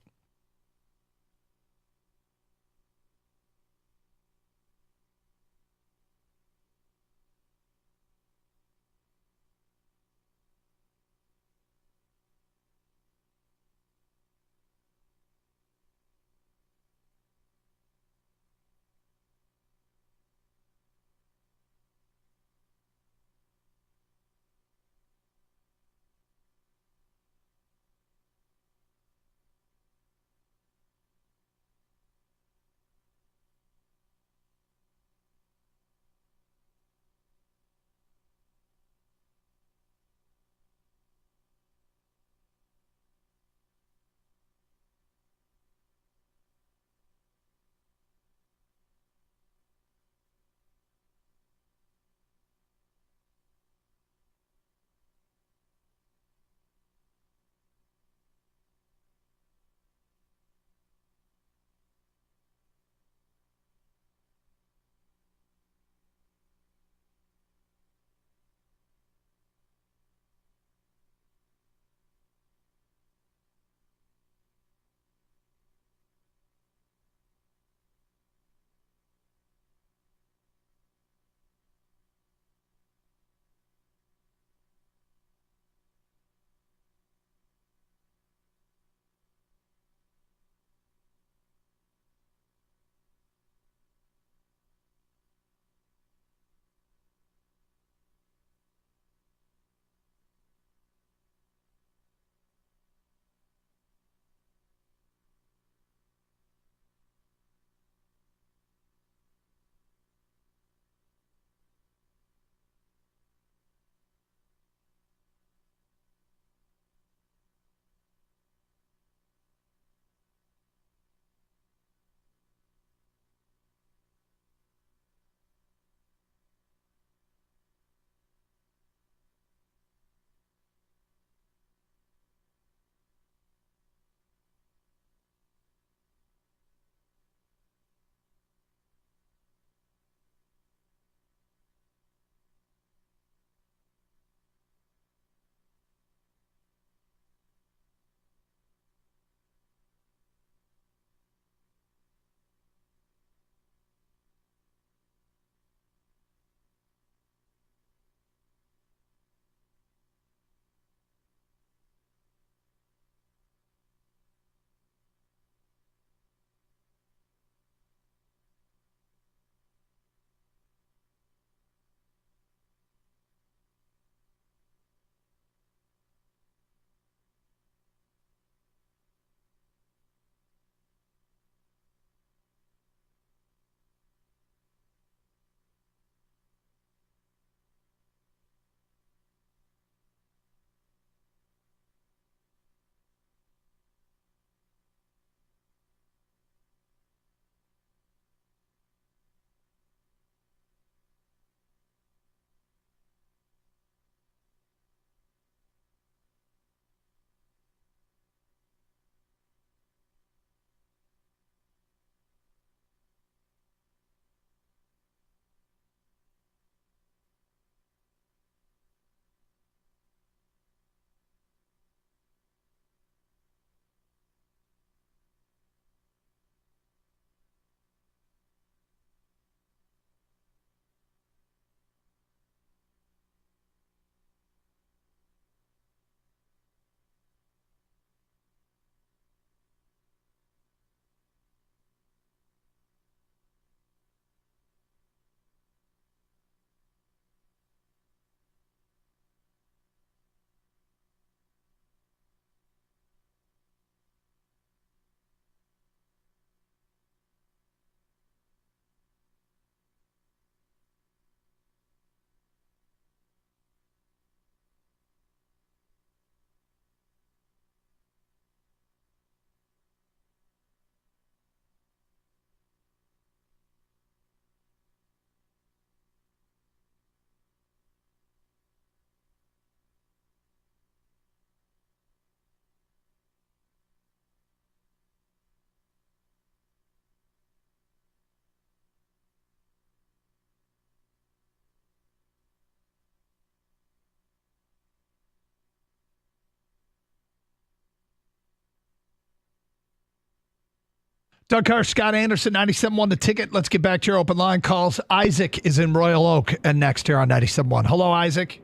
Doug Carr, Scott Anderson, 97.1 The Ticket. Let's get back to your open line calls. Isaac is in Royal Oak and next here on 97.1. Hello, Isaac.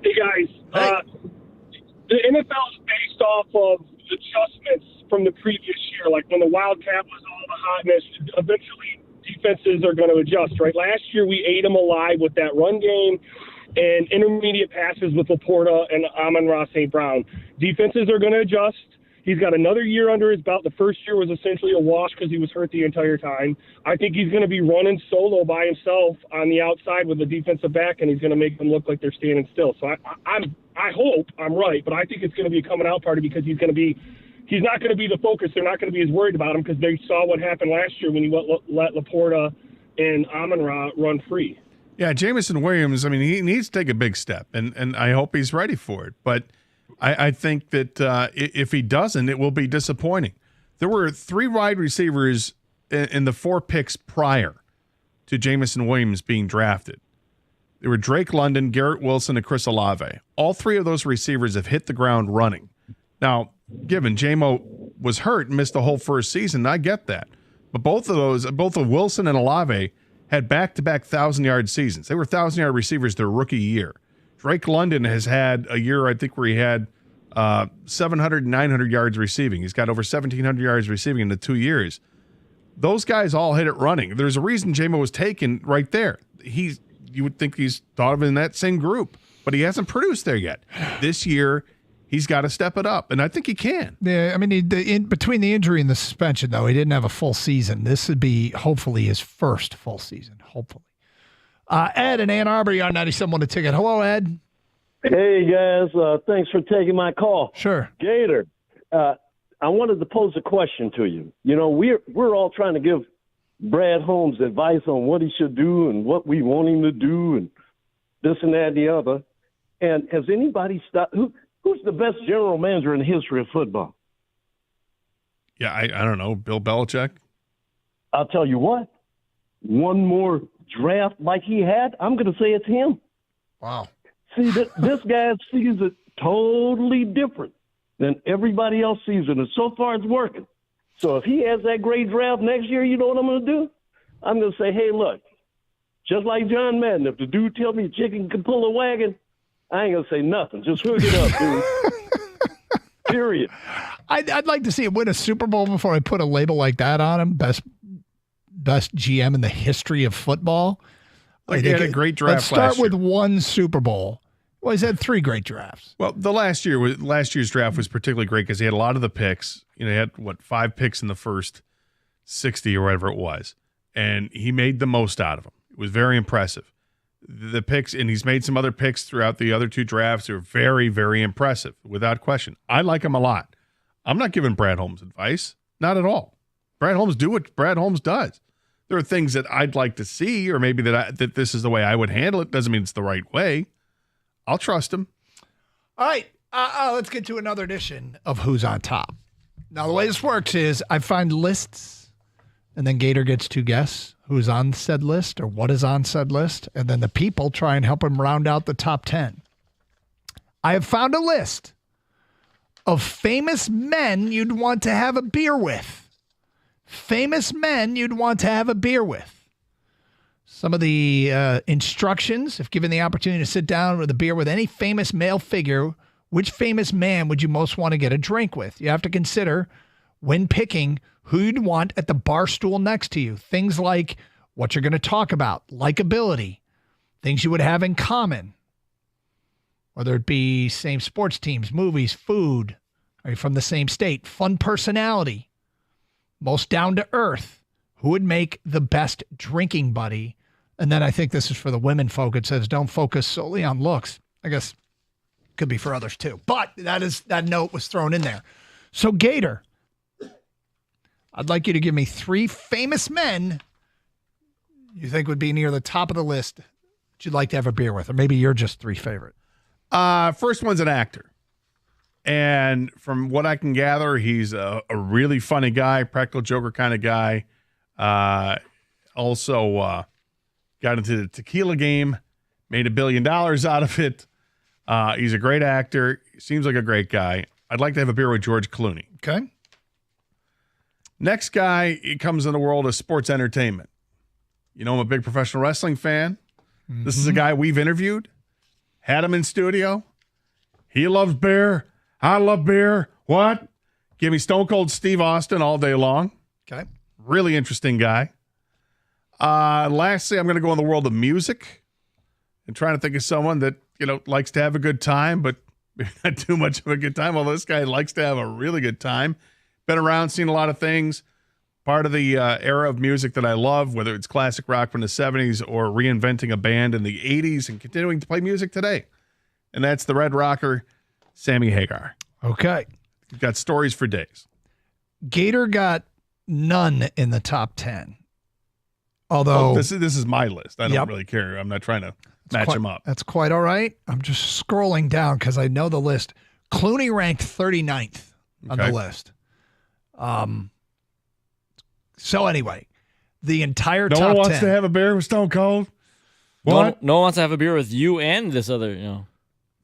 Hey, guys. Hey. The NFL is based off of adjustments from the previous year. Like when the Wildcat was all the hotness, eventually defenses are going to adjust, right? Last year we ate them alive with that run game and intermediate passes with Laporta and Amon-Ra St. Brown. Defenses are going to adjust. He's got another year under his belt. The first year was essentially a wash because he was hurt the entire time. I think he's going to be running solo by himself on the outside with the defensive back, and he's going to make them look like they're standing still. So I hope I'm right, but I think it's going to be a coming out party because he's not going to be the focus. They're not going to be as worried about him because they saw what happened last year when he let Laporta and Amon-Ra run free. Yeah, Jameson Williams, I mean, he needs to take a big step, and I hope he's ready for it. But I think that if he doesn't, it will be disappointing. There were 3 wide receivers in the 4 picks prior to Jameson Williams being drafted. There were Drake London, Garrett Wilson, and Chris Olave. All 3 of those receivers have hit the ground running. Now, given J-Mo was hurt and missed the whole first season, I get that. But both of Wilson and Olave had back-to-back 1,000-yard seasons. They were 1,000-yard receivers their rookie year. Drake London has had a year, I think, where he had 700 and 900 yards receiving. He's got over 1,700 yards receiving in the 2 years. Those guys all hit it running. There's a reason J-Mo was taken right there. You would think he's thought of in that same group, but he hasn't produced there yet. This year, he's got to step it up, and I think he can. Yeah, I mean, between the injury and the suspension, though, he didn't have a full season. This would be, hopefully, his first full season, hopefully. Ed in Ann Arbor, you're on 97.1 The Ticket. Hello, Ed. Hey, guys. Thanks for taking my call. Sure. Gator, I wanted to pose a question to you. You know, we're all trying to give Brad Holmes advice on what he should do and what we want him to do and this and that and the other. And has anybody stopped? Who's the best general manager in the history of football? Yeah, I don't know. Bill Belichick? I'll tell you what. One more draft like he had, I'm going to say it's him. Wow. See, this guy sees it totally different than everybody else sees it, and so far it's working. So if he has that great draft next year, you know what I'm going to do? I'm going to say, hey, look, just like John Madden, if the dude tells me chicken can pull a wagon, I ain't going to say nothing. Just hook it up, dude. Period. I'd like to see him win a Super Bowl before I put a label like that on him. Best GM in the history of football. Like he had a great draft. Let's start with one Super Bowl. Well, he's had 3 great drafts. Well, last year's draft was particularly great because he had a lot of the picks. You know, he had 5 picks in the first 60 or whatever it was, and he made the most out of them. It was very impressive. The picks, and he's made some other picks throughout the other 2 drafts, are very, very impressive, without question. I like him a lot. I'm not giving Brad Holmes advice, not at all. Brad Holmes do what Brad Holmes does. There are things that I'd like to see, or maybe that this is the way I would handle it. Doesn't mean it's the right way. I'll trust him. All right, let's get to another edition of Who's on Top. Now, the way this works is I find lists, and then Gator gets to guess who's on said list or what is on said list, and then the people try and help him round out the top 10. I have found a list of famous men you'd want to have a beer with. Famous men you'd want to have a beer with. Some of the instructions, if given the opportunity to sit down with a beer with any famous male figure, which famous man would you most want to get a drink with? You have to consider, when picking, who you'd want at the bar stool next to you. Things like what you're going to talk about, likability, things you would have in common, whether it be same sports teams, movies, food, are you from the same state, fun personality, most down to earth, who would make the best drinking buddy. And then I think this is for the women folk. It says don't focus solely on looks. I guess could be for others too. But that note was thrown in there. So Gator, I'd like you to give me 3 famous men you think would be near the top of the list that you'd like to have a beer with. Or maybe you're just 3 favorite. First one's an actor. And from what I can gather, he's a really funny guy, practical joker kind of guy. Also got into the tequila game, made $1 billion out of it. He's a great actor. Seems like a great guy. I'd like to have a beer with George Clooney. Okay. Next guy, he comes in the world of sports entertainment. You know, I'm a big professional wrestling fan. Mm-hmm. This is a guy we've interviewed, had him in studio. He loves beer. I love beer. What? Give me Stone Cold Steve Austin all day long. Okay. Really interesting guy. Lastly, I'm going to go in the world of music and trying to think of someone that, you know, likes to have a good time, but maybe not too much of a good time. Although this guy likes to have a really good time. Been around, seen a lot of things. Part of the era of music that I love, whether it's classic rock from the 70s or reinventing a band in the 80s and continuing to play music today. And that's the Red Rocker, Sammy Hagar. Okay. You've got stories for days. Gator got none in the top 10. Although this is my list. I don't really care. I'm not trying to match him up. That's quite all right. I'm just scrolling down because I know the list. Clooney ranked 39th on the list. So anyway, the entire top 10. No one wants to have a beer with Stone Cold? What? No one wants to have a beer with you and this other,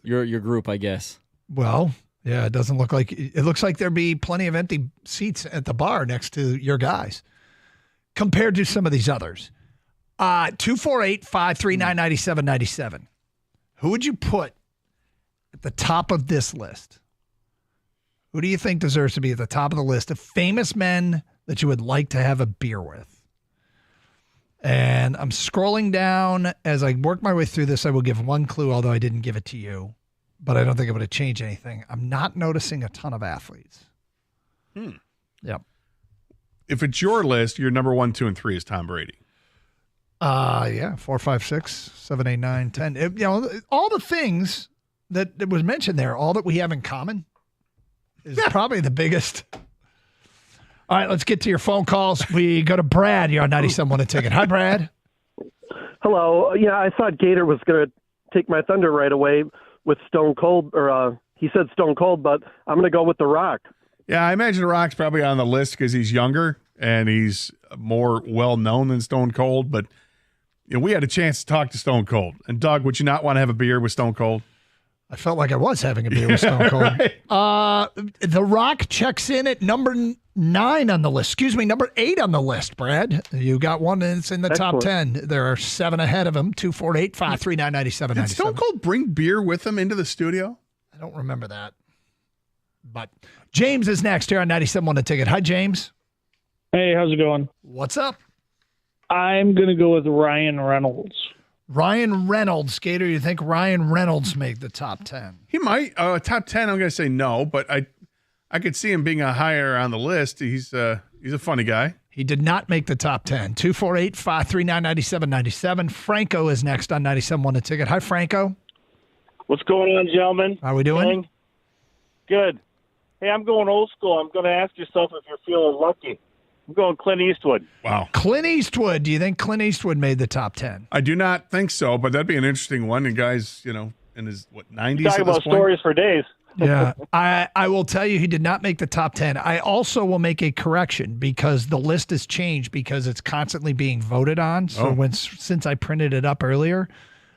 your group, I guess. Well, yeah, it looks like there'd be plenty of empty seats at the bar next to your guys compared to some of these others. 248-539-9797. Who would you put at the top of this list? Who do you think deserves to be at the top of the list of famous men that you would like to have a beer with? And I'm scrolling down. As I work my way through this, I will give one clue, although I didn't give it to you. But I don't think it would have changed anything. I'm not noticing a ton of athletes. Yep. If it's your list, your number 1, 2, and 3 is Tom Brady. Yeah, 4, 5, 6, 7, 8, 9, 10. All the things that was mentioned there, all that we have in common is probably the biggest. All right, let's get to your phone calls. We go to Brad. You're on 97.1 A Ticket. Hi, Brad. Hello. Yeah, I thought Gator was going to take my thunder right away with Stone Cold, or he said Stone Cold, but I'm going to go with The Rock. Yeah, I imagine The Rock's probably on the list because he's younger and he's more well-known than Stone Cold. But we had a chance to talk to Stone Cold. And, Doug, would you not want to have a beer with Stone Cold? I felt like I was having a beer with Stone Cold. Right. The Rock checks in at number 9 on the list. Excuse me, number 8 on the list, Brad. You got one that's in the top 10. There are 7 ahead of him. 248-539-9797. Did Stone Cold bring beer with him into the studio? I don't remember that. But James is next here on 97.1 The Ticket. Hi, James. Hey, how's it going? What's up? I'm going to go with Ryan Reynolds. Ryan Reynolds, Gator, you think Ryan Reynolds made the top 10? He might. Top 10, I'm going to say no, but I could see him being a higher on the list. He's a funny guy. He did not make the top 10. 248-539-9797. Franco is next on 97.1 The Ticket. Hi, Franco. What's going on, gentlemen? How are we doing? Good. Hey, I'm going old school. I'm going to ask yourself if you're feeling lucky. I'm going Clint Eastwood. Wow. Clint Eastwood. Do you think Clint Eastwood made the top 10? I do not think so, but that'd be an interesting one. And guys, in his, 90s Talk about stories for days. Yeah. I will tell you he did not make the top 10. I also will make a correction because the list has changed because it's constantly being voted on. So since I printed it up earlier,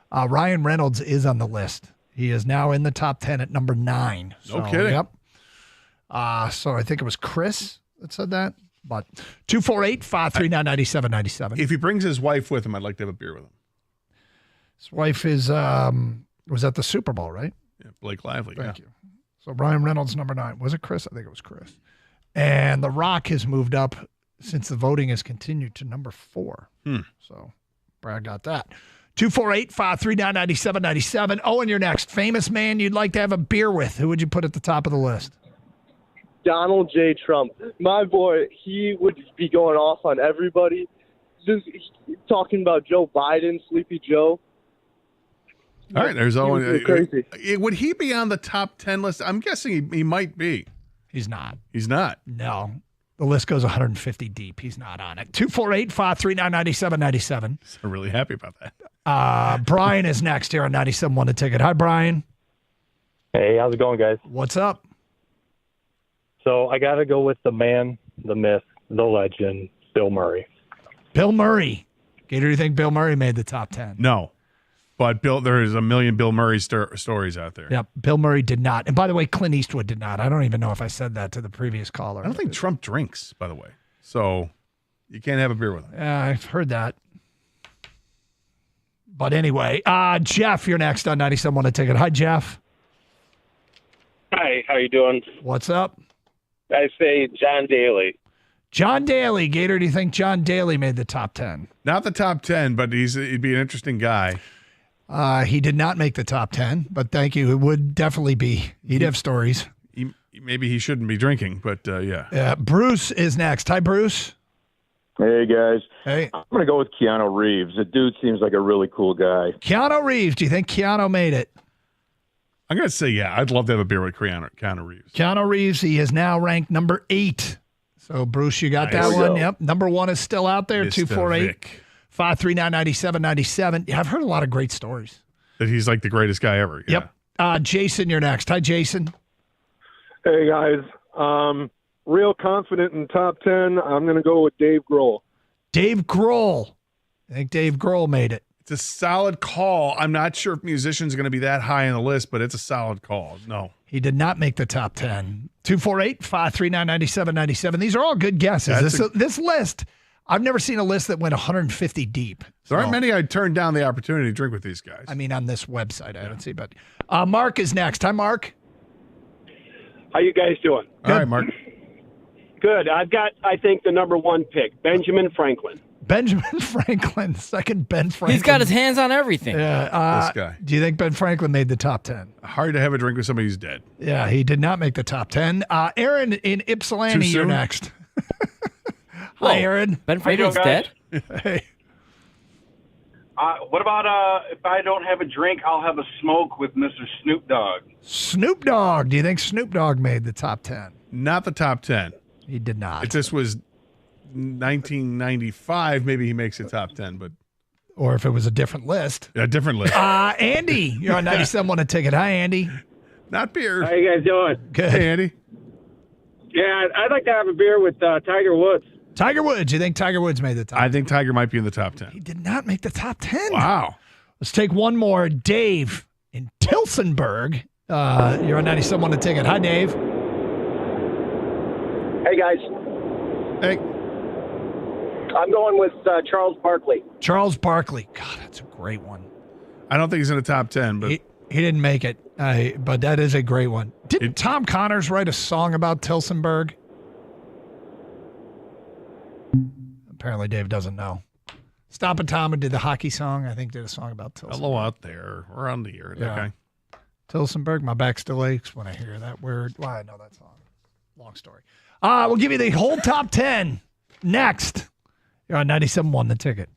Ryan Reynolds is on the list. He is now in the top 10 at number 9. No kidding. Yep. So I think it was Chris that said that. But 248-539-9797. If he brings his wife with him, I'd like to have a beer with him. His wife is was at the Super Bowl, right? Yeah, Blake Lively. Thank you. So Ryan Reynolds, number 9. Was it Chris? I think it was Chris. And The Rock has moved up since the voting has continued to number 4. So Brad got that. 248-539-9797. Oh, and you're next. Famous man you'd like to have a beer with. Who would you put at the top of the list? Donald J. Trump. My boy, he would be going off on everybody. Just talking about Joe Biden, Sleepy Joe. All right, there's always crazy. Would he be on the top 10 list? I'm guessing he might be. He's not. He's not. No. The list goes 150 deep. He's not on it. 248-539-9797. I'm really happy about that. Brian is next here on 97.1 The Ticket. Hi, Brian. Hey, how's it going, guys? What's up? So I got to go with the man, the myth, the legend, Bill Murray. Bill Murray. Gator, do you think Bill Murray made the top 10? No. But there is a million Bill Murray stories out there. Yep, Bill Murray did not. And by the way, Clint Eastwood did not. I don't even know if I said that to the previous caller. I don't think Trump drinks, by the way. So you can't have a beer with him. Yeah, I've heard that. But anyway, Jeff, you're next on 97 a Ticket. Hi, Jeff. Hi, how you doing? What's up? I say John Daly. John Daly. Gator, do you think John Daly made the top 10? Not the top 10, but he'd be an interesting guy. He did not make the top 10, but thank you. It would definitely be. He'd have stories. Maybe he shouldn't be drinking, but yeah. Bruce is next. Hi, Bruce. Hey, guys. Hey. I'm going to go with Keanu Reeves. The dude seems like a really cool guy. Keanu Reeves. Do you think Keanu made it? I'm going to say, yeah. I'd love to have a beer with Keanu Reeves. Keanu Reeves, he is now ranked number 8. So, Bruce, you got that one? Yep. Number 1 is still out there, 248-539-9797. Yeah, I've heard a lot of great stories. That he's like the greatest guy ever. Yeah. Yep. Jason, you're next. Hi, Jason. Hey, guys. Real confident in top 10. I'm going to go with Dave Grohl. Dave Grohl. I think Dave Grohl made it. It's a solid call. I'm not sure if musicians are going to be that high on the list, but it's a solid call. No. He did not make the top 10. 248-539-9797. These are all good guesses. This list, I've never seen a list that went 150 deep. There aren't many I'd turn down the opportunity to drink with these guys. I mean, on this website, I haven't seen. But Mark is next. Hi, Mark. How you guys doing? All right, Mark. Good. I've got, I think, the number 1 pick, Benjamin Franklin. Benjamin Franklin, second Ben Franklin. He's got his hands on everything. Yeah, this guy. Do you think Ben Franklin made the top 10? Hard to have a drink with somebody who's dead. Yeah, he did not make the top 10. Aaron in Ypsilanti, you're next. Hi, Aaron. Ben Franklin's dead? Hey. What about if I don't have a drink, I'll have a smoke with Mr. Snoop Dogg. Snoop Dogg. Do you think Snoop Dogg made the top 10? Not the top 10. He did not. If this was 1995, maybe he makes the top 10, but or if it was a different list. A different list. Andy, you're on 97 a Ticket. Hi, Andy. Not beer. How you guys doing? Good. Hey, Andy. Yeah, I'd like to have a beer with Tiger Woods. Tiger Woods. You think Tiger Woods made the top 10? I think Tiger might be in the top 10. He did not make the top 10. Wow. Let's take one more. Dave in Tilsonburg. You're on 97 a Ticket. Hi, Dave. Hey, guys. Hey. I'm going with Charles Barkley. Charles Barkley. God, that's a great one. I don't think he's in the top 10, but he didn't make it, but that is a great one. Didn't Tom Connors write a song about Tilsonburg? Apparently Dave doesn't know. Stompin' Tom did the hockey song. I think did a song about Tilsonburg. hello out there. We're on the air. Yeah. Okay. Tilsonburg, my back still aches when I hear that word. Well, I know that song. Long story. We'll give you the whole top 10 next. You're on 97.1 The Ticket.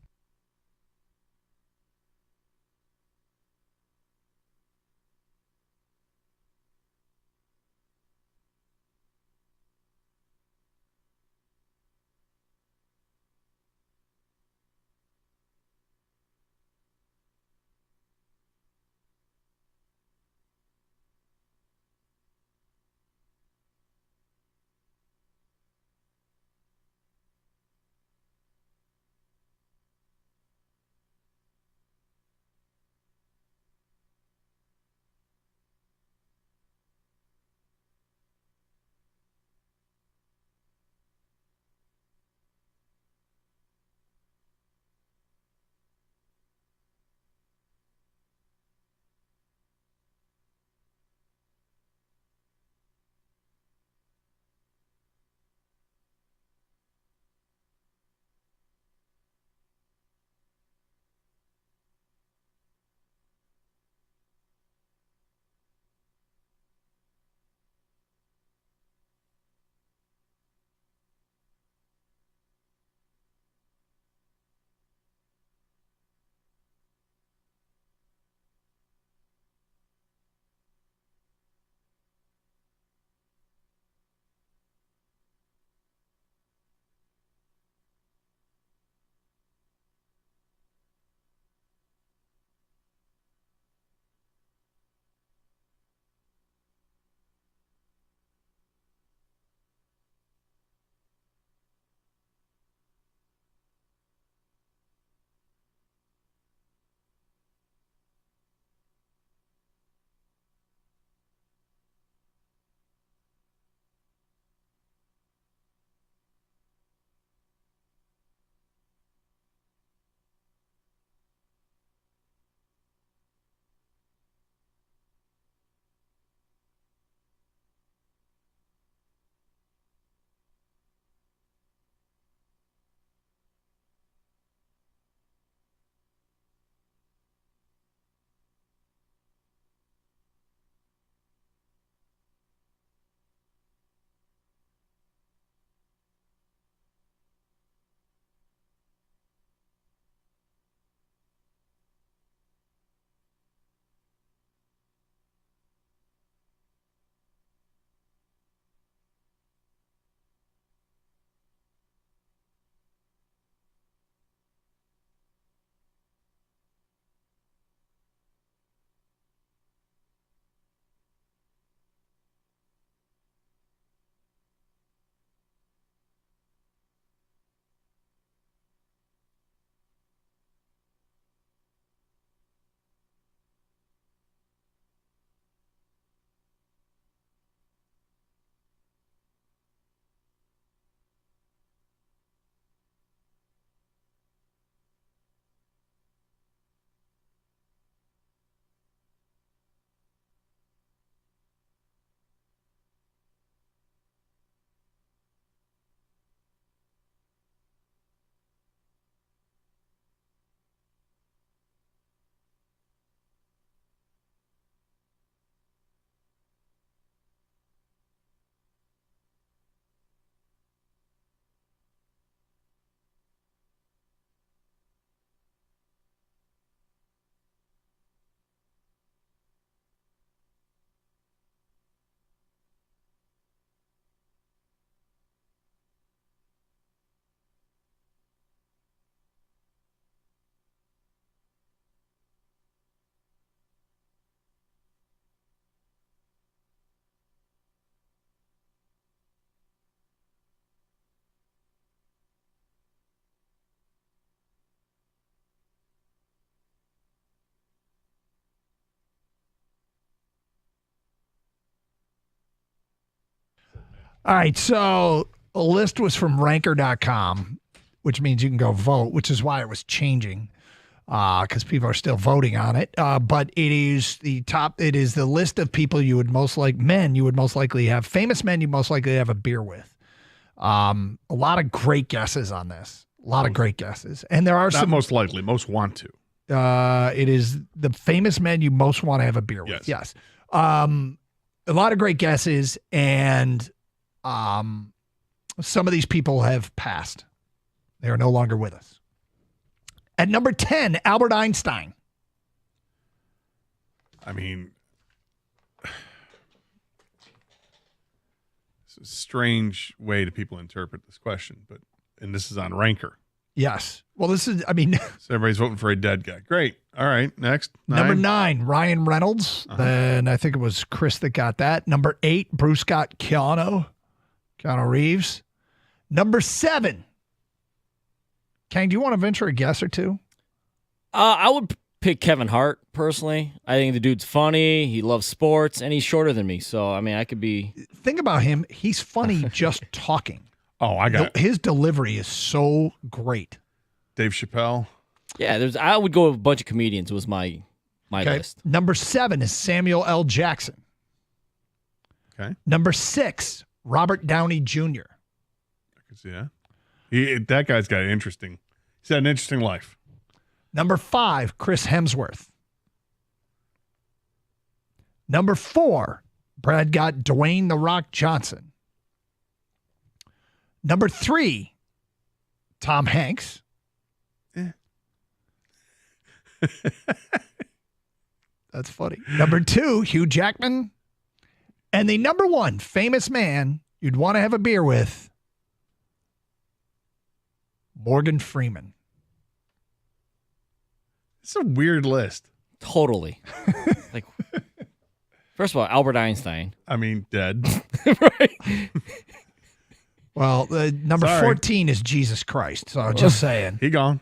All right, so a list was from ranker.com, which means you can go vote, which is why it was changing because people are still voting on it. But it is the list of people you would most like, men you would most likely have, famous men you most likely have a beer with. A lot of great guesses on this. A lot of great guesses. And there are Not most likely, most want to. It is the famous men you most want to have a beer with. Yes. A lot of great guesses, and some of these people have passed. They are no longer with us. At number 10, Albert Einstein. I mean, it's a strange way to people interpret this question, and this is on Ranker. Yes. Well, so everybody's voting for a dead guy. Great. All right. Next. Number 9, Ryan Reynolds. Then I think it was Chris that got that. Number 8, Bruce got Keanu Reeves. Number 7. Kang, do you want to venture a guess or two? I would pick Kevin Hart, personally. I think the dude's funny. He loves sports, and he's shorter than me. So, I mean, I could be... Think about him. He's funny just talking. Oh, I got it. His delivery is so great. Dave Chappelle. Yeah, I would go with a bunch of comedians. It was my list. Number 7 is Samuel L. Jackson. Okay. Number 6, Robert Downey Jr. I can see that. That guy's got he's had an interesting life. Number 5, Chris Hemsworth. Number 4, Brad got Dwayne The Rock Johnson. Number 3, Tom Hanks. That's funny. Number 2, Hugh Jackman. And the number 1 famous man you'd want to have a beer with, Morgan Freeman. It's a weird list. Totally. Like, first of all, Albert Einstein. I mean, dead. Right. Well, number 14 is Jesus Christ. So just saying. He gone.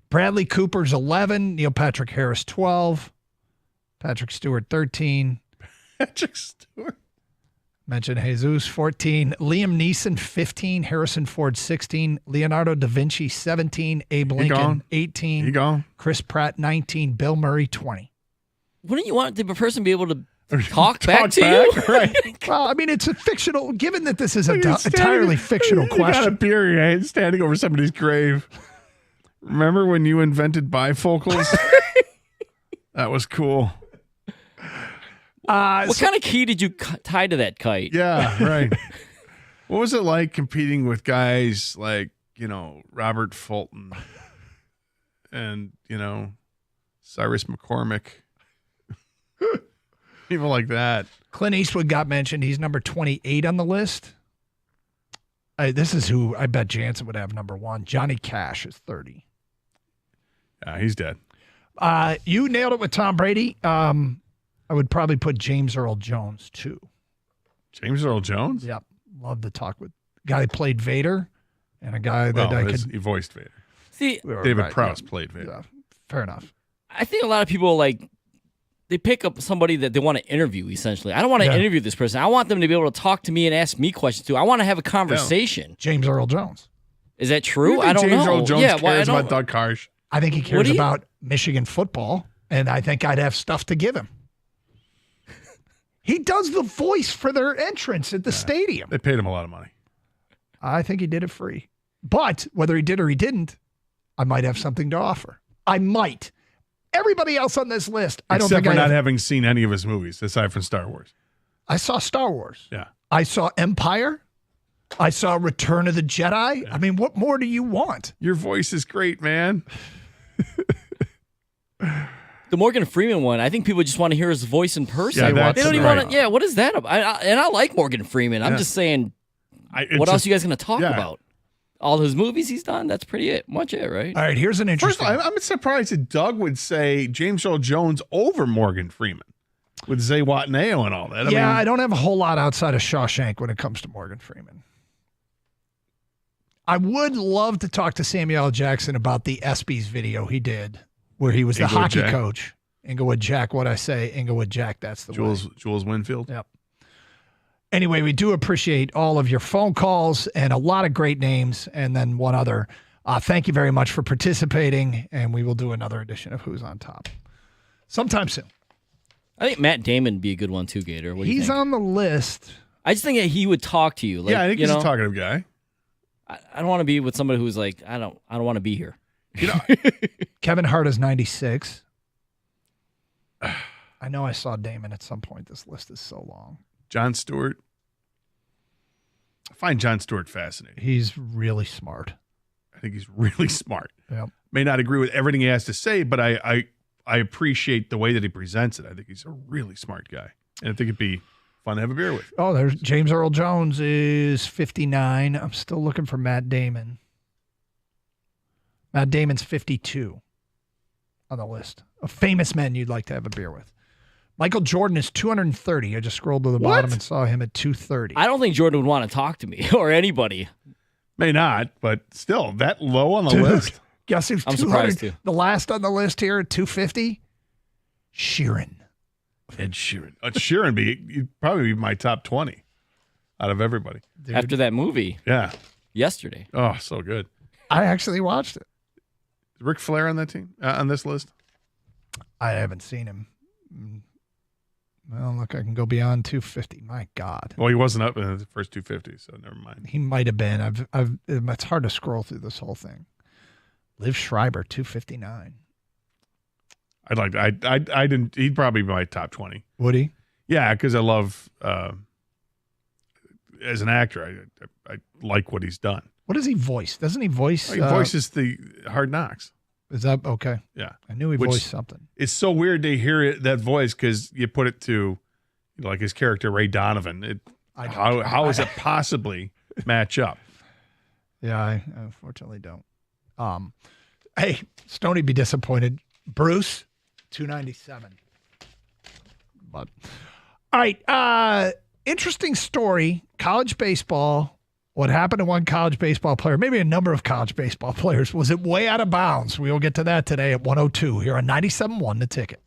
Bradley Cooper's 11. Neil Patrick Harris 12. Patrick Stewart 13. Patrick Stewart. Mentioned Jesus 14. Liam Neeson 15. Harrison Ford 16. Leonardo da Vinci 17. Abe Lincoln 18. He gone. Chris Pratt 19. Bill Murray 20. Wouldn't you want the person to be able to talk back to you? Right. Well, I mean, it's a fictional, given that this is an entirely fictional You got a question. beer standing over somebody's grave. Remember when you invented bifocals? That was cool. What kind of key did you tie to that kite? Yeah, right. What was it like competing with guys like, Robert Fulton and, Cyrus McCormick? People like that. Clint Eastwood got mentioned. He's number 28 on the list. This is who I bet Jansen would have number 1. Johnny Cash is 30. Yeah, he's dead. You nailed it with Tom Brady. I would probably put James Earl Jones, too. James Earl Jones? Yep. Love to talk with a guy who played Vader and a guy that he voiced Vader. See, David Prowse played Vader. Yeah, fair enough. I think a lot of people, they pick up somebody that they want to interview, essentially. I don't want to interview this person. I want them to be able to talk to me and ask me questions, too. I want to have a conversation. James Earl Jones. Is that true? You think I don't James know. Earl Jones cares about Doug Karsh? I think he cares about Michigan football, and I think I'd have stuff to give him. He does the voice for their entrance at the stadium. They paid him a lot of money. I think he did it free. But whether he did or he didn't, I might have something to offer. I might. Everybody else on this list, I don't Except think for not having seen any of his movies, aside from Star Wars. I saw Star Wars. Yeah. I saw Empire. I saw Return of the Jedi. I mean, what more do you want? Your voice is great, man. The Morgan Freeman one, I think people just want to hear his voice in person. Yeah, they don't even want to. Yeah, what is that about? And I like Morgan Freeman. I'm just saying, what else are you guys going to talk about? All his movies he's done, that's much it, right? All right, here's an interesting. First, I'm surprised that Doug would say James Earl Jones over Morgan Freeman with Zay Watanabe and all that. I don't have a whole lot outside of Shawshank when it comes to Morgan Freeman. I would love to talk to Samuel L. Jackson about the ESPYs video he did where he was the hockey coach. Inglewood Jack, what I say, Inglewood Jack, that's the way. Jules Winfield. Yep. Anyway, we do appreciate all of your phone calls and a lot of great names, and then one other. Thank you very much for participating, and we will do another edition of Who's on Top sometime soon. I think Matt Damon would be a good one too, Gator. What do you He's think? on the list. I just think that he would talk to you. Like, yeah, I think you he's know, a talkative guy. I don't want to be with somebody who's like, I don't want to be here. You know, Kevin Hart is 96. I know I saw Damon at some point. This list is so long. Jon Stewart. I find Jon Stewart fascinating. He's really smart. I think he's really smart. Yep. May not agree with everything he has to say, but I appreciate the way that he presents it. I think he's a really smart guy. And I think it'd be fun to have a beer with. Oh, there's James Earl Jones is 59. I'm still looking for Matt Damon. Matt Damon's 52 on the list of famous men you'd like to have a beer with. Michael Jordan is 230. I just scrolled to the bottom and saw him at 230. I don't think Jordan would want to talk to me or anybody. May not, but still, that low on the list. Guess who's I'm 200? surprised too. The last on the list here at 250? Sheeran. Ed Sheeran. Sheeran he'd probably be my top 20 out of everybody. Dude. After that movie. Yeah. Yesterday. Oh, so good. I actually watched it. Is Ric Flair on that team? On this list? I haven't seen him. Well, look, I can go beyond 250. My God. Well, he wasn't up in the first 250, so never mind. He might have been. It's hard to scroll through this whole thing. Liv Schreiber, 259. I didn't. He'd probably be my top 20. Would he? Yeah, because I love as an actor. I like what he's done. What does he voice? Doesn't he voice? He voices the Hard Knocks. Is that okay? Yeah, I knew he voiced something. It's so weird to hear that voice because you put it to like his character Ray Donovan. How does it possibly match up? Yeah, I unfortunately don't. Hey, Stoney'd be disappointed. Bruce, 297. But all right, interesting story. College baseball. What happened to one college baseball player, maybe a number of college baseball players, was it way out of bounds? We will get to that today at 102 here on 97.1 The Ticket.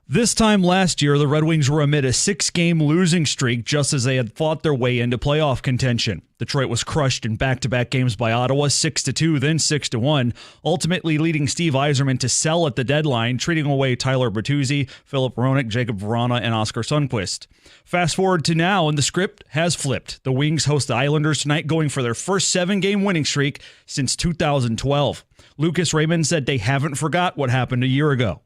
This time last year, the Red Wings were amid a 6-game losing streak just as they had fought their way into playoff contention. Detroit was crushed in back-to-back games by Ottawa, 6-2, then 6-1, ultimately leading Steve Yzerman to sell at the deadline, trading away Tyler Bertuzzi, Philip Hronek, Jacob Vrana, and Oskar Sundqvist. Fast forward to now, and the script has flipped. The Wings host the Islanders tonight, going for their first 7-game winning streak since 2012. Lucas Raymond said they haven't forgot what happened a year ago.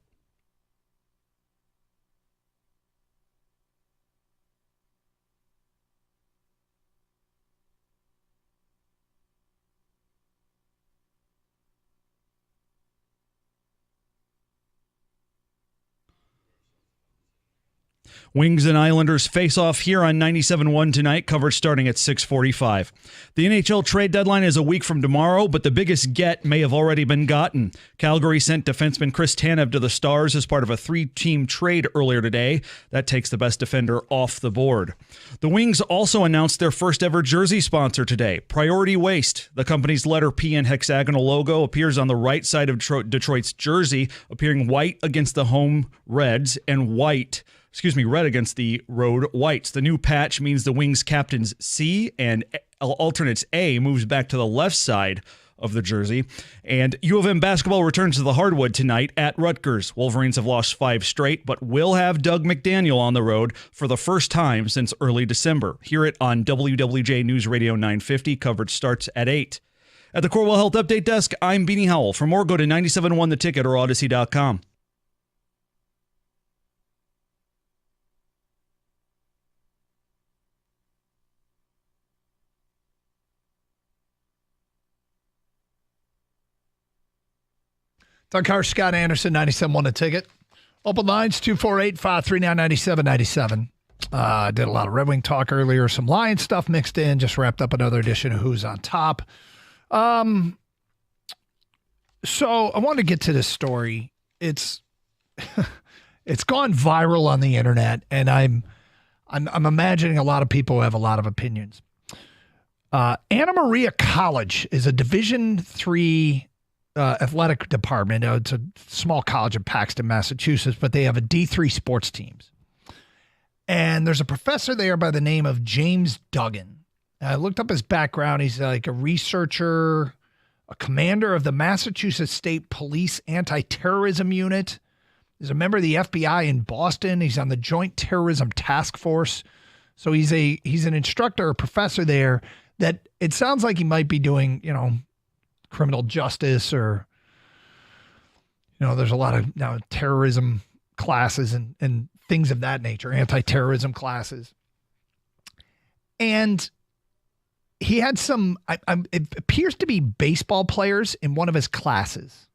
Wings and Islanders face off here on 97.1 tonight, coverage starting at 6:45. The NHL trade deadline is a week from tomorrow, but the biggest get may have already been gotten. Calgary sent defenseman Chris Tanev to the Stars as part of a 3-team trade earlier today. That takes the best defender off the board. The Wings also announced their first ever jersey sponsor today, Priority Waste. The company's letter P and hexagonal logo appears on the right side of Detroit's jersey, appearing white against the home Reds and red against the road Whites. The new patch means the Wings captain's C and alternates A moves back to the left side of the jersey. And U of M basketball returns to the hardwood tonight at Rutgers. Wolverines have lost 5 straight, but will have Doug McDaniel on the road for the first time since early December. Hear it on WWJ News Radio 950. Coverage starts at 8. At the Corwell Health Update Desk, I'm Beanie Howell. For more, go to 97.1 The Ticket or Odyssey.com. Doug Carr, Scott Anderson, 97.1 The Ticket. Open lines, 248-539-9797. Did a lot of Red Wing talk earlier, some Lions stuff mixed in. Just wrapped up another edition of Who's on Top. So I want to get to this story. It's it's gone viral on the internet, and I'm imagining a lot of people have a lot of opinions. Anna Maria College is a Division III athletic department. It's a small college in Paxton, Massachusetts, but they have a D3 sports teams. And there's a professor there by the name of James Duggan. I looked up his background. He's like a researcher, a commander of the Massachusetts State Police Anti-Terrorism Unit. He's a member of the FBI in Boston. He's on the Joint Terrorism Task Force. So he's an instructor, a professor there that it sounds like he might be doing, criminal justice, or there's a lot of now terrorism classes and things of that nature, anti-terrorism classes. And he had some, it appears to be baseball players in one of his classes.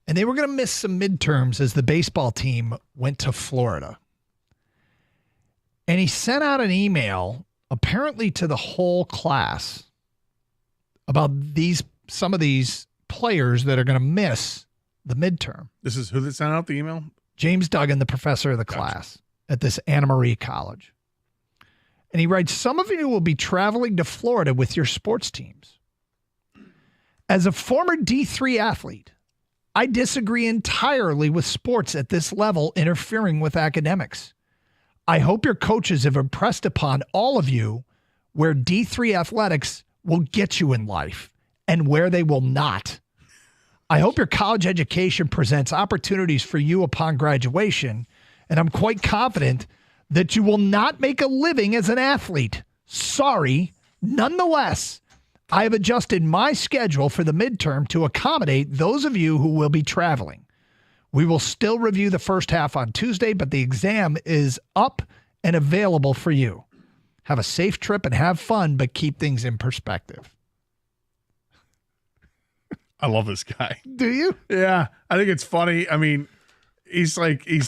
And they were going to miss some midterms as the baseball team went to Florida. And he sent out an email, apparently to the whole class, about some of these players that are going to miss the midterm. This is who that sent out the email? James Duggan, the professor of the class at this Anna Maria College. And he writes, some of you will be traveling to Florida with your sports teams. As a former D3 athlete, I disagree entirely with sports at this level interfering with academics. I hope your coaches have impressed upon all of you where D3 athletics will get you in life and where they will not. I hope your college education presents opportunities for you upon graduation, and I'm quite confident that you will not make a living as an athlete. Sorry. Nonetheless, I have adjusted my schedule for the midterm to accommodate those of you who will be traveling. We will still review the first half on Tuesday, but the exam is up and available for you. Have a safe trip and have fun, but keep things in perspective. I love this guy. Do you? Yeah. I think it's funny. I mean, he's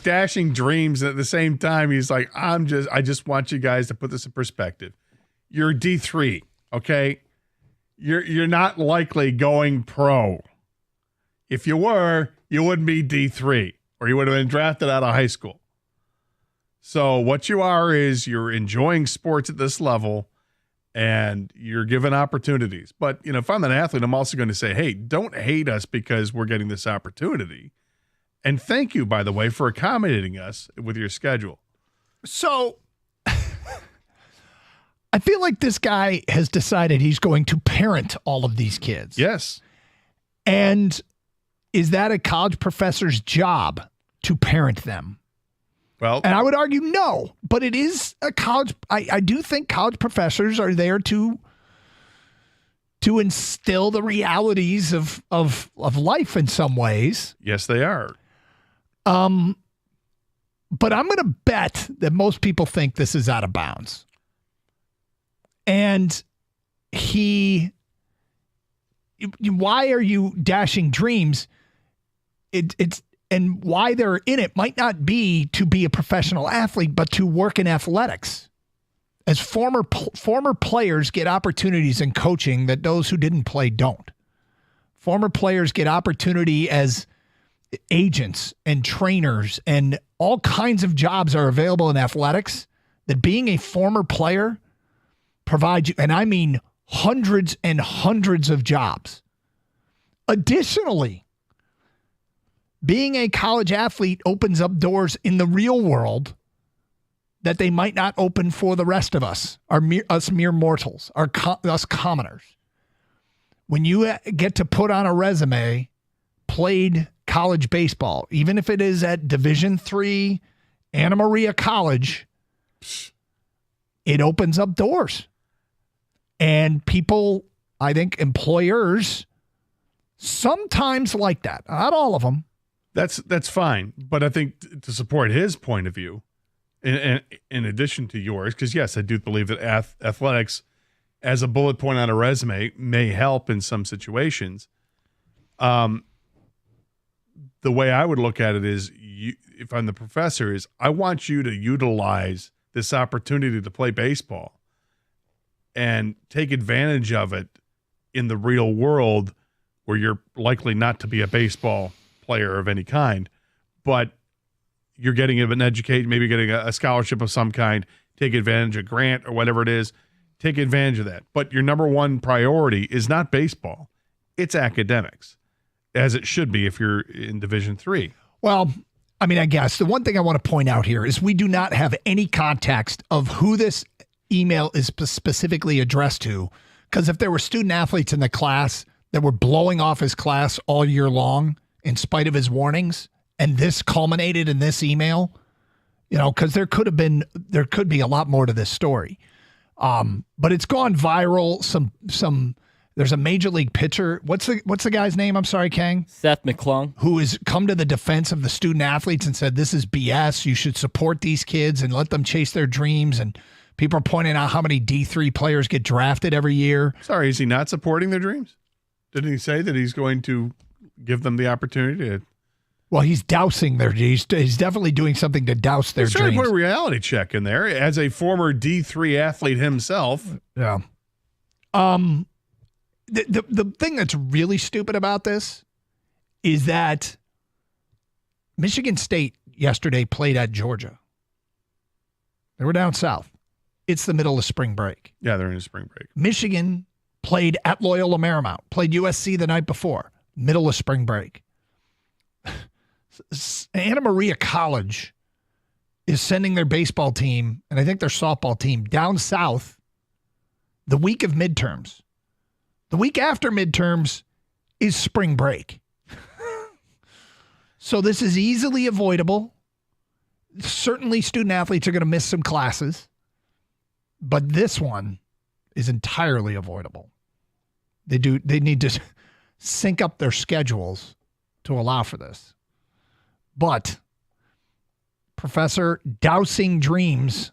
dashing dreams, and at the same time, he's like, I just want you guys to put this in perspective. You're D3, okay? You're not likely going pro. If you were, you wouldn't be D3, or you would have been drafted out of high school. So what you are is you're enjoying sports at this level, and you're given opportunities. But, if I'm an athlete, I'm also going to say, hey, don't hate us because we're getting this opportunity. And thank you, by the way, for accommodating us with your schedule. So I feel like this guy has decided he's going to parent all of these kids. Yes. And is that a college professor's job to parent them? Well, and I would argue no, but it is a college. I do think college professors are there to instill the realities of life in some ways. Yes, they are. But I'm going to bet that most people think this is out of bounds. And why are you dashing dreams? And why they're in it might not be to be a professional athlete, but to work in athletics. As former players get opportunities in coaching that those who didn't play don't. Former players get opportunity as agents and trainers, and all kinds of jobs are available in athletics that being a former player provides you, and I mean hundreds and hundreds of jobs. Additionally, being a college athlete opens up doors in the real world that they might not open for the rest of us, us mere mortals, us commoners. When you get to put on a resume, played college baseball, even if it is at Division III, Anna Maria College, it opens up doors. And people, I think employers, sometimes like that. Not all of them. That's fine, but I think to support his point of view, in addition to yours, because yes, I do believe that athletics, as a bullet point on a resume, may help in some situations. The way I would look at it is, if I'm the professor, is I want you to utilize this opportunity to play baseball and take advantage of it in the real world, where you're likely not to be a baseball player of any kind, but you're getting an education, maybe getting a scholarship of some kind, take advantage of a grant or whatever it is, take advantage of that. But your number one priority is not baseball. It's academics, as it should be if you're in Division III. Well, I mean, I guess the one thing I want to point out here is we do not have any context of who this email is specifically addressed to, because if there were student athletes in the class that were blowing off his class all year long, in spite of his warnings, and this culminated in this email, because there could be a lot more to this story. But it's gone viral. There's a major league pitcher. What's the guy's name? I'm sorry, Kang. Seth McClung, who has come to the defense of the student athletes and said, this is BS. You should support these kids and let them chase their dreams. And people are pointing out how many D3 players get drafted every year. Sorry, is he not supporting their dreams? Didn't he say that he's going to give them the opportunity to? Well, he's dousing their. He's definitely doing something to douse their dreams. He's trying to put a reality check in there as a former D3 athlete himself. Yeah. The thing that's really stupid about this is that Michigan State yesterday played at Georgia. They were down south. It's the middle of spring break. Yeah, they're in spring break. Michigan played at Loyola Marymount, played USC the night before, middle of spring break. Anna Maria College is sending their baseball team, and I think their softball team, down south the week of midterms. The week after midterms is spring break. So this is easily avoidable. Certainly student athletes are going to miss some classes, but this one is entirely avoidable. They need to sync up their schedules to allow for this. But Professor Dousing Dreams.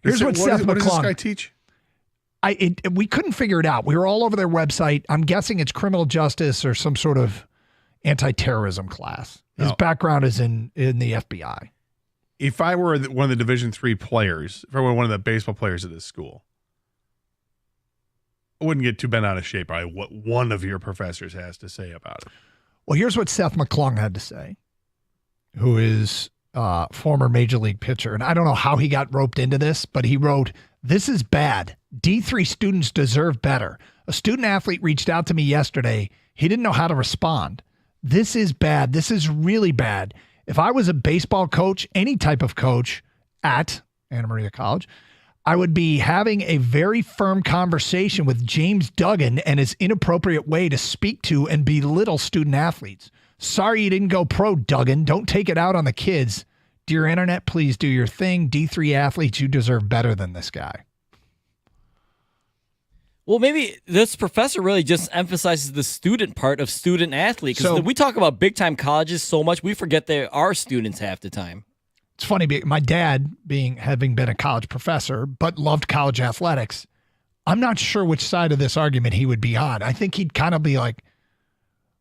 Here's what Seth McClung. What does this guy teach? We couldn't figure it out. We were all over their website. I'm guessing it's criminal justice or some sort of anti-terrorism class. His background is in the FBI. If I were one of the Division III players, if I were one of the baseball players at this school, I wouldn't get too bent out of shape by what one of your professors has to say about it. Well, here's what Seth McClung had to say, who is former major league pitcher. And I don't know how he got roped into this, but he wrote, "This is bad. D3 students deserve better. A student athlete reached out to me yesterday. He didn't know how to respond. This is bad. This is really bad. If I was a baseball coach, any type of coach at Anna Maria College, I would be having a very firm conversation with James Duggan and his inappropriate way to speak to and belittle student athletes. Sorry you didn't go pro, Duggan. Don't take it out on the kids. Dear Internet, please do your thing. D3 athletes, you deserve better than this guy. Well, maybe this professor really just emphasizes the student part of student athlete. Because we talk about big-time colleges so much, we forget they are students half the time. It's funny, my dad having been a college professor, but loved college athletics, I'm not sure which side of this argument he would be on. I think he'd kind of be like,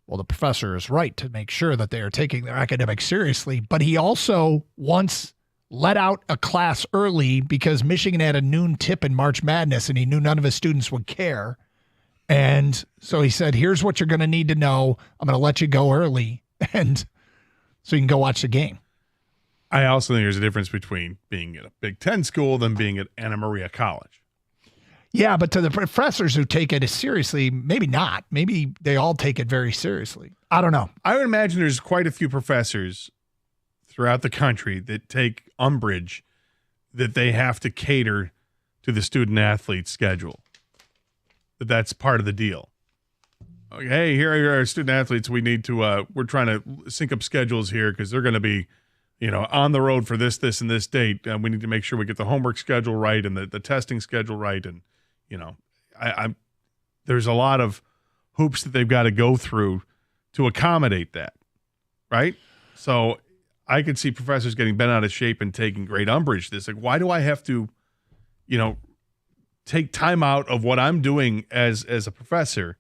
well, the professor is right to make sure that they are taking their academics seriously. But he also once let out a class early because Michigan had a noon tip in March Madness and he knew none of his students would care. And so he said, here's what you're going to need to know. I'm going to let you go early. And so you can go watch the game. I also think there's a difference between being at a Big Ten school than being at Anna Maria College. Yeah, but to the professors who take it as seriously, maybe not. Maybe they all take it very seriously. I don't know. I would imagine there's quite a few professors throughout the country that take umbrage that they have to cater to the student athlete schedule. That's part of the deal. Okay, hey, here are our student athletes. We need to, we're trying to sync up schedules here because they're going to be, on the road for this, and this date. We need to make sure we get the homework schedule right and the testing schedule right. And, there's a lot of hoops that they've got to go through to accommodate that. Right. So I could see professors getting bent out of shape and taking great umbrage to this. Like, why do I have to, take time out of what I'm doing as a professor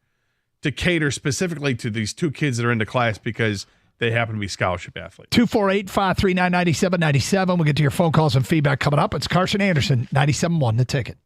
to cater specifically to these two kids that are into class because they happen to be scholarship athletes? 248-539-9797. We'll get to your phone calls and feedback coming up. It's Carson Anderson, 97.1 The Ticket.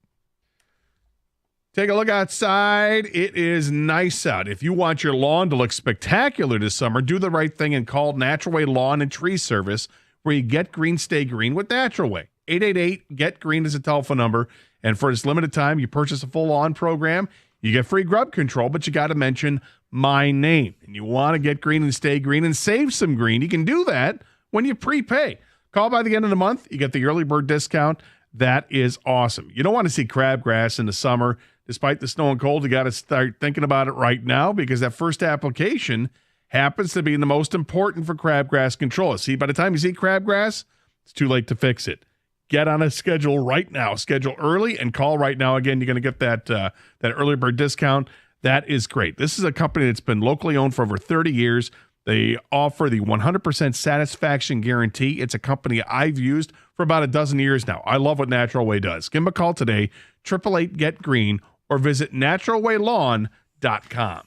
Take a look outside. It is nice out. If you want your lawn to look spectacular this summer, do the right thing and call Natural Way Lawn and Tree Service, where you get green, stay green with Natural Way. 888-GET-GREEN is a telephone number. And for this limited time, you purchase a full lawn program, you get free grub control, but you got to mention my name. And you want to get green and stay green and save some green. You can do that when you prepay. Call by the end of the month. You get the early bird discount. That is awesome. You don't want to see crabgrass in the summer. Despite the snow and cold, you got to start thinking about it right now because that first application happens to be the most important for crabgrass control. See, by the time you see crabgrass, it's too late to fix it. Get on a schedule right now. Schedule early and call right now. Again, you're going to get that early bird discount. That is great. This is a company that's been locally owned for over 30 years. They offer the 100% satisfaction guarantee. It's a company I've used for about a dozen years now. I love what Natural Way does. Give them a call today, 888-GET-GREEN, or visit naturalwaylawn.com.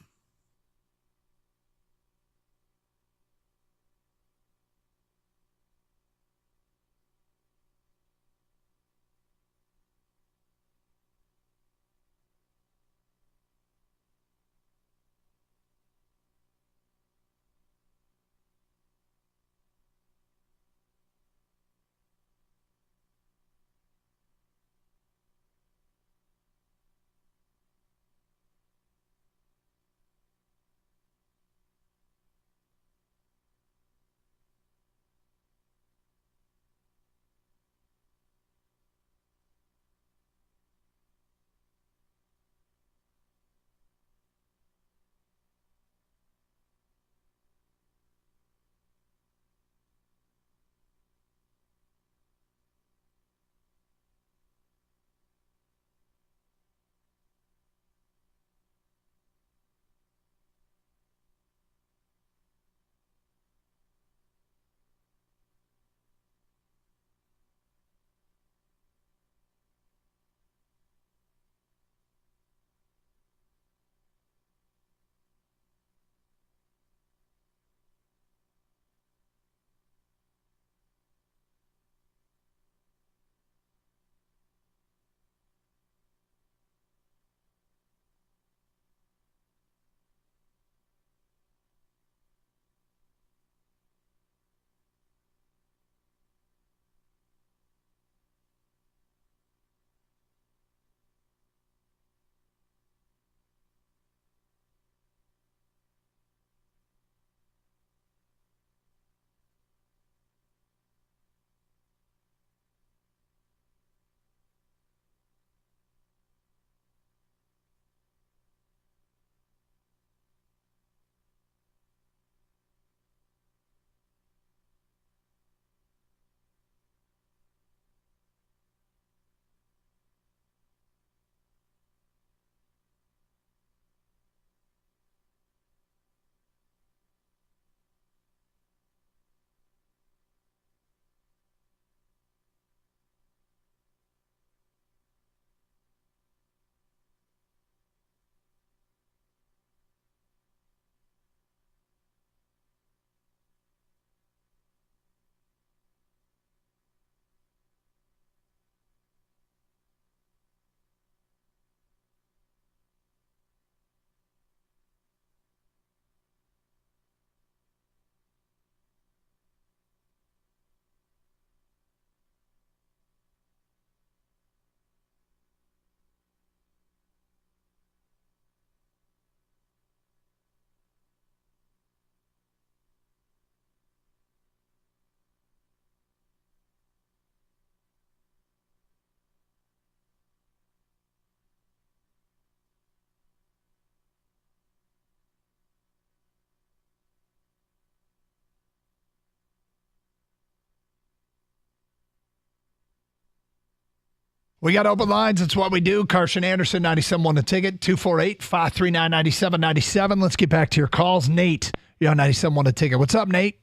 We got open lines. It's what we do. Carson Anderson, 97.1 The Ticket, 248-539-9797. Let's get back to your calls. Nate, you're on 97.1 The Ticket. What's up, Nate?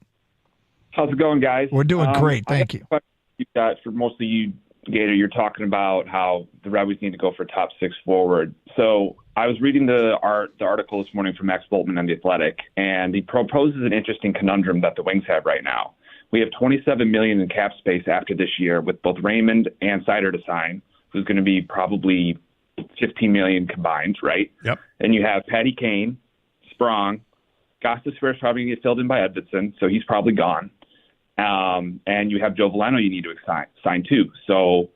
How's it going, guys? We're doing great. Thank you. For most of you, Gator, you're talking about how the Red Wings need to go for top 6 forward. So I was reading the article this morning from Max Boltman on The Athletic, and he proposes an interesting conundrum that the Wings have right now. We have $27 million in cap space after this year with both Raymond and Seider to sign, who's going to be probably $15 million combined, right? Yep. And you have Patty Kane, Sprong, Gostisbehere is probably going to get filled in by Edvinsson, so he's probably gone. And you have Joe Veleno you need to sign too. So,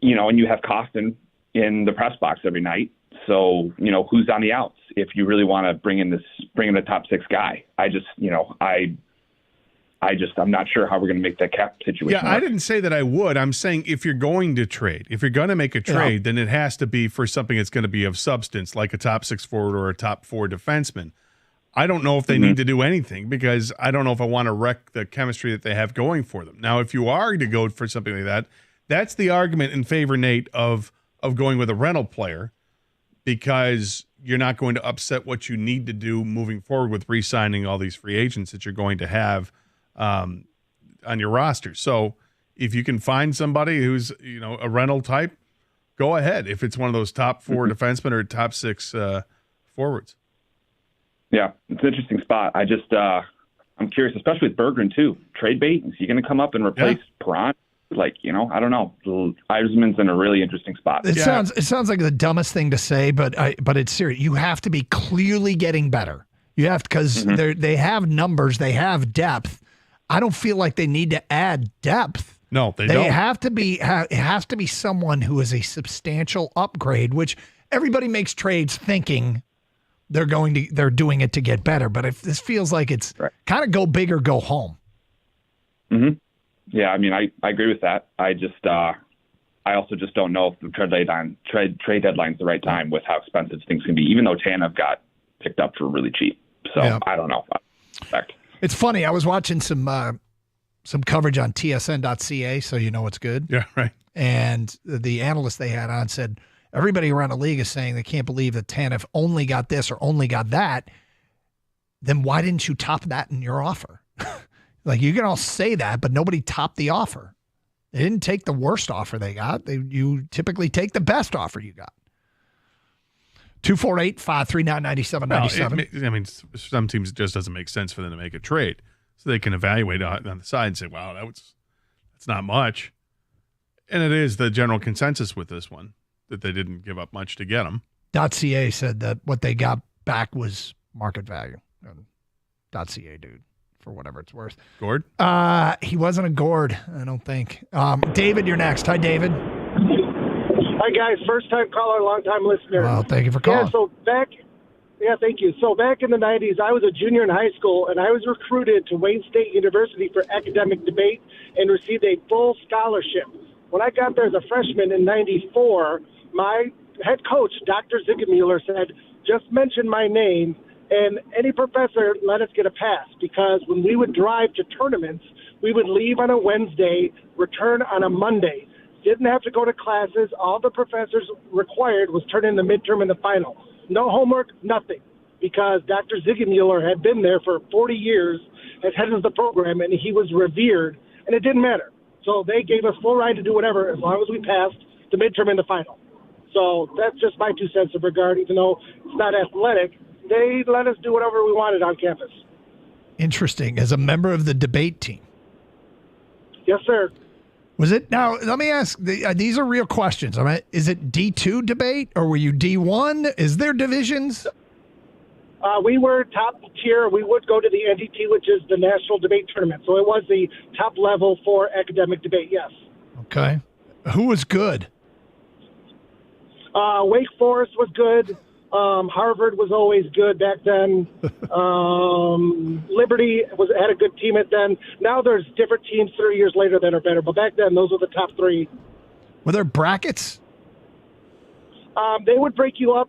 and you have Costin in the press box every night. So, who's on the outs if you really want to bring in a top 6 guy? I'm not sure how we're going to make that cap situation Yeah, I work. didn't say that I would. I'm saying if you're going to trade, if you're going to make a trade, then it has to be for something that's going to be of substance, like a top 6 forward or a top 4 defenseman. I don't know if they need to do anything because I don't know if I want to wreck the chemistry that they have going for them. Now, if you are to go for something like that, that's the argument in favor, Nate, of going with a rental player because you're not going to upset what you need to do moving forward with re-signing all these free agents that you're going to have on your roster. So if you can find somebody who's, a rental type, go ahead. If it's one of those top 4 defensemen or top 6 forwards. Yeah, it's an interesting spot. I'm curious, especially with Berggren too. Trade bait, is he going to come up and replace Perron? I don't know. Yzerman's in a really interesting spot. It sounds like the dumbest thing to say, but it's serious. You have to be clearly getting better. You have, because they have numbers, they have depth. I don't feel like they need to add depth. No, they don't. It has to be someone who is a substantial upgrade, which everybody makes trades thinking they're doing it to get better. But if this feels like it's kind of go big or go home. Mm-hmm. Yeah, I mean, I agree with that. I also just don't know if the trade deadline's the right time with how expensive things can be, even though Tanev got picked up for really cheap. So I don't know. It's funny. I was watching some coverage on TSN.ca, so you know it's good. Yeah, right. And the analyst they had on said, everybody around the league is saying they can't believe that Tanev only got this or only got that. Then why didn't you top that in your offer? Like, you can all say that, but nobody topped the offer. They didn't take the worst offer they got. You typically take the best offer you got. 248-539-9797. I mean, some teams it just doesn't make sense for them to make a trade. So they can evaluate on the side and say, wow, that's not much. And it is the general consensus with this one that they didn't give up much to get him. .ca said that what they got back was market value. .ca dude, for whatever it's worth. Gord? He wasn't a Gord, I don't think. David, you're next. Hi, David. Hi, guys. First-time caller, long-time listener. Well, thank you for calling. Thank you. So back in the 90s, I was a junior in high school, and I was recruited to Wayne State University for academic debate and received a full scholarship. When I got there as a freshman in 94, my head coach, Dr. Ziegemüller, said, just mention my name, and any professor let us get a pass, because when we would drive to tournaments, we would leave on a Wednesday, return on a Monday. Didn't have to go to classes. All the professors required was turn in the midterm and the final. No homework, nothing, because Dr. Ziegemüller had been there for 40 years as head of the program, and he was revered, and it didn't matter. So they gave us full ride to do whatever as long as we passed the midterm and the final. So that's just my 2 cents of regard. Even though it's not athletic, they let us do whatever we wanted on campus. Interesting. As a member of the debate team. Yes, sir. Was it? Now, let me ask, these are real questions. I mean, is it D2 debate or were you D1? Is there divisions? We were top tier. We would go to the NDT, which is the National Debate Tournament. So it was the top level for academic debate, yes. Okay. Who was good? Wake Forest was good. Harvard was always good back then. Liberty had a good team at then. Now there's different teams 30 years later that are better. But back then, those were the top 3. Were there brackets? They would break you up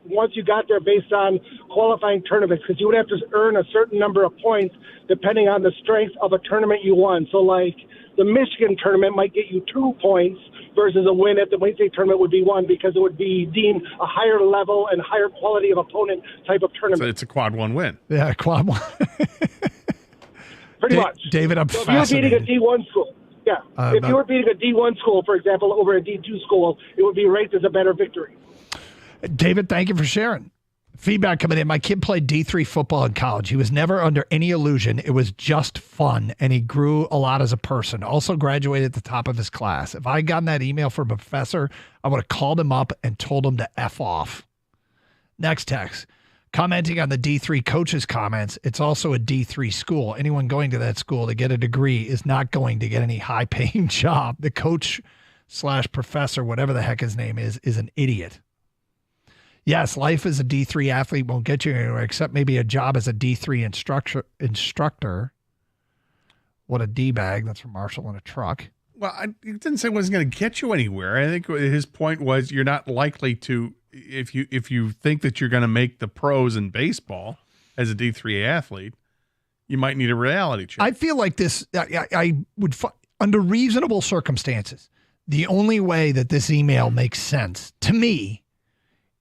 once you got there based on qualifying tournaments, because you would have to earn a certain number of points depending on the strength of a tournament you won. So, like, the Michigan tournament might get you 2 points, versus a win at the Wayne State tournament would be one because it would be deemed a higher level and higher quality of opponent type of tournament. So it's a quad 1 win. Yeah, quad 1. Pretty much. David, I'm so fascinated. If you were beating a D1 school, if you were beating a D1 school, for example, over a D2 school, it would be ranked as a better victory. David, thank you for sharing. Feedback coming in. My kid played D3 football in college. He was never under any illusion. It was just fun, and he grew a lot as a person. Also graduated at the top of his class. If I had gotten that email from a professor, I would have called him up and told him to F off. Next text. Commenting on the D3 coach's comments, it's also a D3 school. Anyone going to that school to get a degree is not going to get any high-paying job. The coach/professor, whatever the heck his name is an idiot. Yes, life as a D3 athlete won't get you anywhere except maybe a job as a D3 instructor. What a D-bag. That's from Marshall in a truck. Well, it didn't say it wasn't going to get you anywhere. I think his point was you're not likely to, if you think that you're going to make the pros in baseball as a D3 athlete, you might need a reality check. I feel like this, I would, under reasonable circumstances, the only way that this email makes sense to me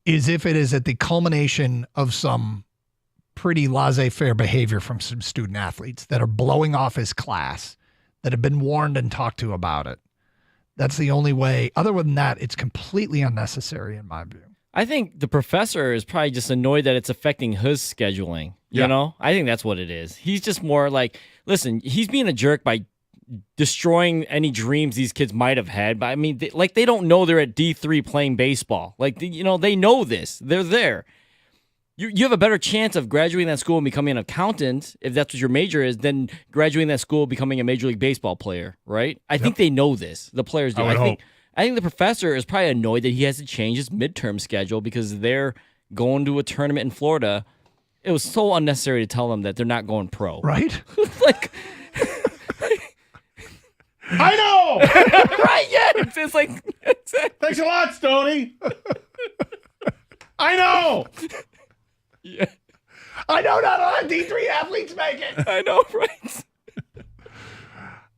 is if it is at the culmination of some pretty laissez-faire behavior from some student athletes that are blowing off his class, that have been warned and talked to about it. That's the only way. Other than that, it's completely unnecessary in my view. I think the professor is probably just annoyed that it's affecting his scheduling. You know? I think that's what it is. He's just more like, listen, he's being a jerk by destroying any dreams these kids might have had. But I mean, they don't know they're at D3 playing baseball. They know this. They're there. You have a better chance of graduating that school and becoming an accountant, if that's what your major is, than graduating that school and becoming a Major League Baseball player, right? I think they know this. The players do. I think the professor is probably annoyed that he has to change his midterm schedule because they're going to a tournament in Florida. It was so unnecessary to tell them that they're not going pro. Right? I know! Right, yeah. It's like... Thanks a lot, Stoney. I know! Yeah. I know not all D3 athletes make it. I know,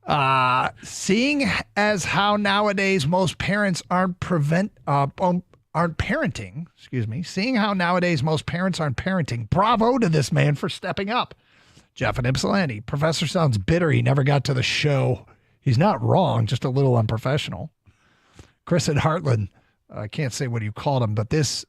right? Seeing as how nowadays most parents aren't parenting, seeing how nowadays most parents aren't parenting, bravo to this man for stepping up. Jeff and Ypsilanti. Professor sounds bitter he never got to the show. He's not wrong, just a little unprofessional. Chris at Heartland, I can't say what you called him, but this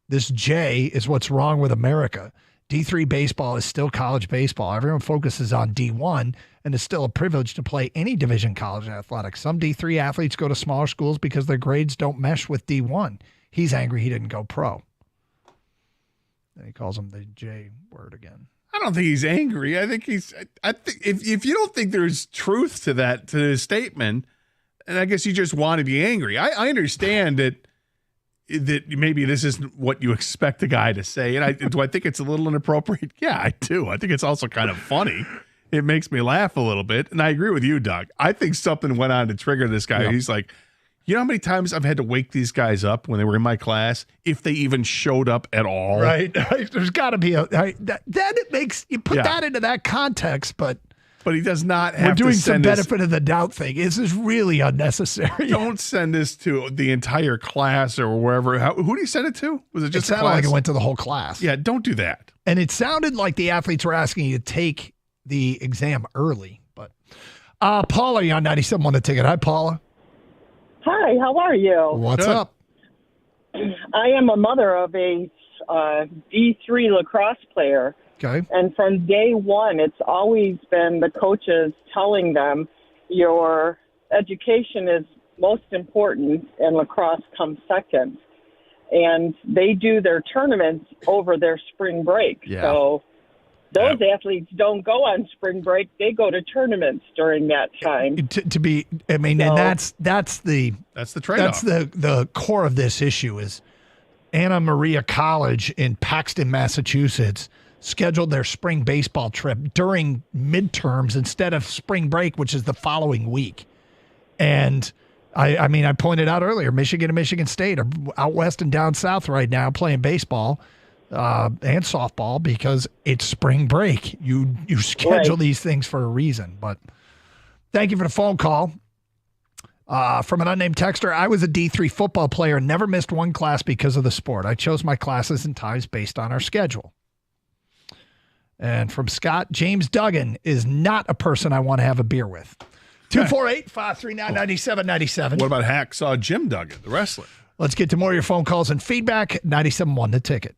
J is what's wrong with America. D3 baseball is still college baseball. Everyone focuses on D1, and it's still a privilege to play any division college athletics. Some D3 athletes go to smaller schools because their grades don't mesh with D1. He's angry he didn't go pro. And he calls him the J word again. I don't think he's angry. I think if you don't think there's truth to his statement, and I guess you just want to be angry. I understand that maybe this isn't what you expect a guy to say. And do I think it's a little inappropriate? Yeah, I do. I think it's also kind of funny. It makes me laugh a little bit. And I agree with you, Doug. I think something went on to trigger this guy. Yep. He's like, you know how many times I've had to wake these guys up when they were in my class, if they even showed up at all? Right. There's got to be then it makes you put that into that context, but he does not have we're doing to some benefit of the doubt thing. This is really unnecessary. Don't send this to the entire class or wherever. Who do you send it to? Was it just it sounded like it went to the whole class? Yeah, don't do that. And it sounded like the athletes were asking you to take the exam early. But Paula, you're on 97 on the ticket. Hi, Paula. Hi, how are you? What's up? I am a mother of a D3 lacrosse player. Okay. And from day one, it's always been the coaches telling them your education is most important and lacrosse comes second. And they do their tournaments over their spring break. Yeah. So those athletes don't go on spring break. They go to tournaments during that time. And that's the trade-off. That's the core of this issue is Anna Maria College in Paxton, Massachusetts scheduled their spring baseball trip during midterms instead of spring break, which is the following week. And I pointed out earlier, Michigan and Michigan State are out west and down south right now playing baseball and softball because it's spring break. You schedule these things for a reason. But thank you for the phone call. From an unnamed texter, I was a D3 football player and never missed one class because of the sport. I chose my classes and times based on our schedule. And from Scott, James Duggan is not a person I want to have a beer with. 248-539-9797. What about Hacksaw Jim Duggan, the wrestler? Let's get to more of your phone calls and feedback. 97.1 The Ticket.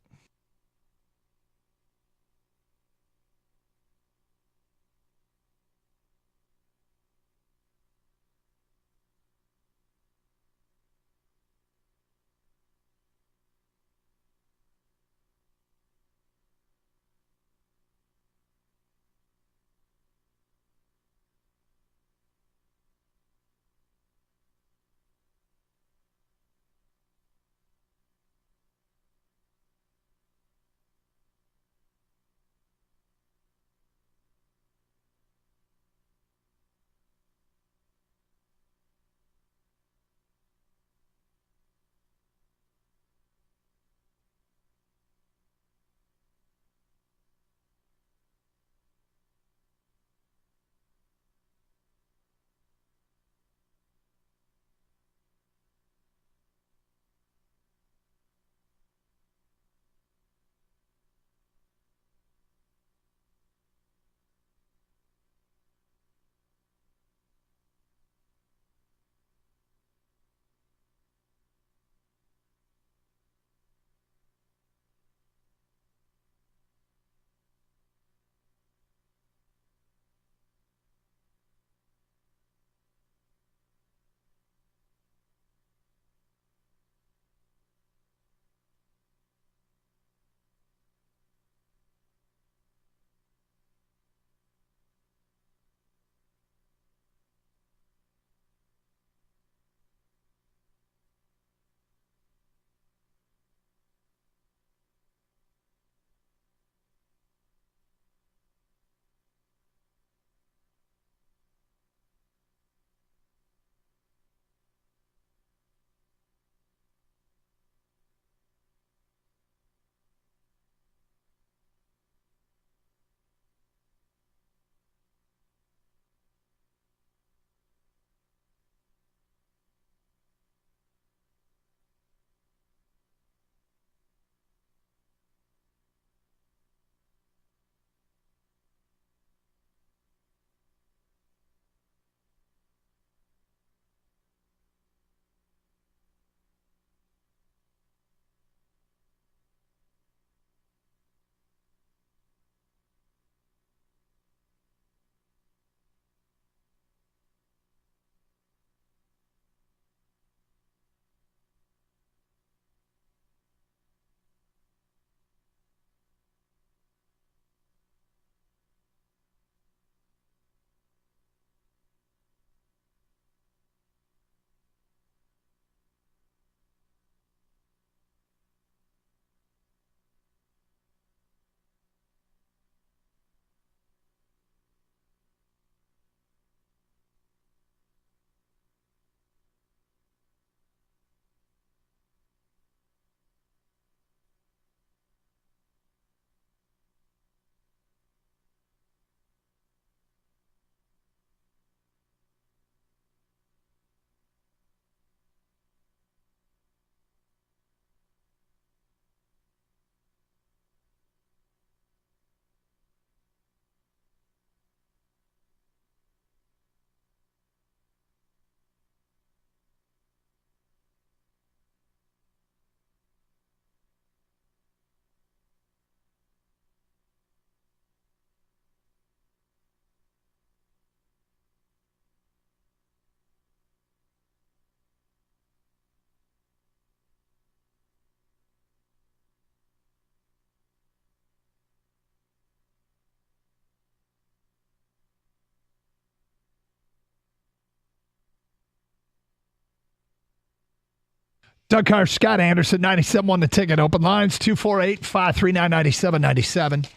Doug Carr, Scott Anderson, 97.1 The Ticket. Open lines, 248-539-9797.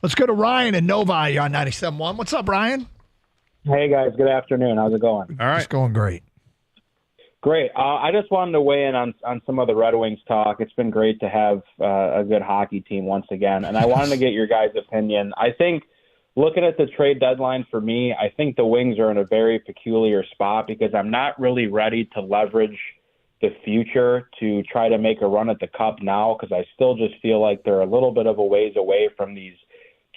Let's go to Ryan in Novi. You're on 97.1. What's up, Ryan? Hey, guys. Good afternoon. How's it going? All right. It's going great. Great. I just wanted to weigh in on some of the Red Wings talk. It's been great to have a good hockey team once again, and I wanted to get your guys' opinion. I think looking at the trade deadline for me, I think the Wings are in a very peculiar spot because I'm not really ready to leverage the future to try to make a run at the Cup now, because I still just feel like they're a little bit of a ways away from these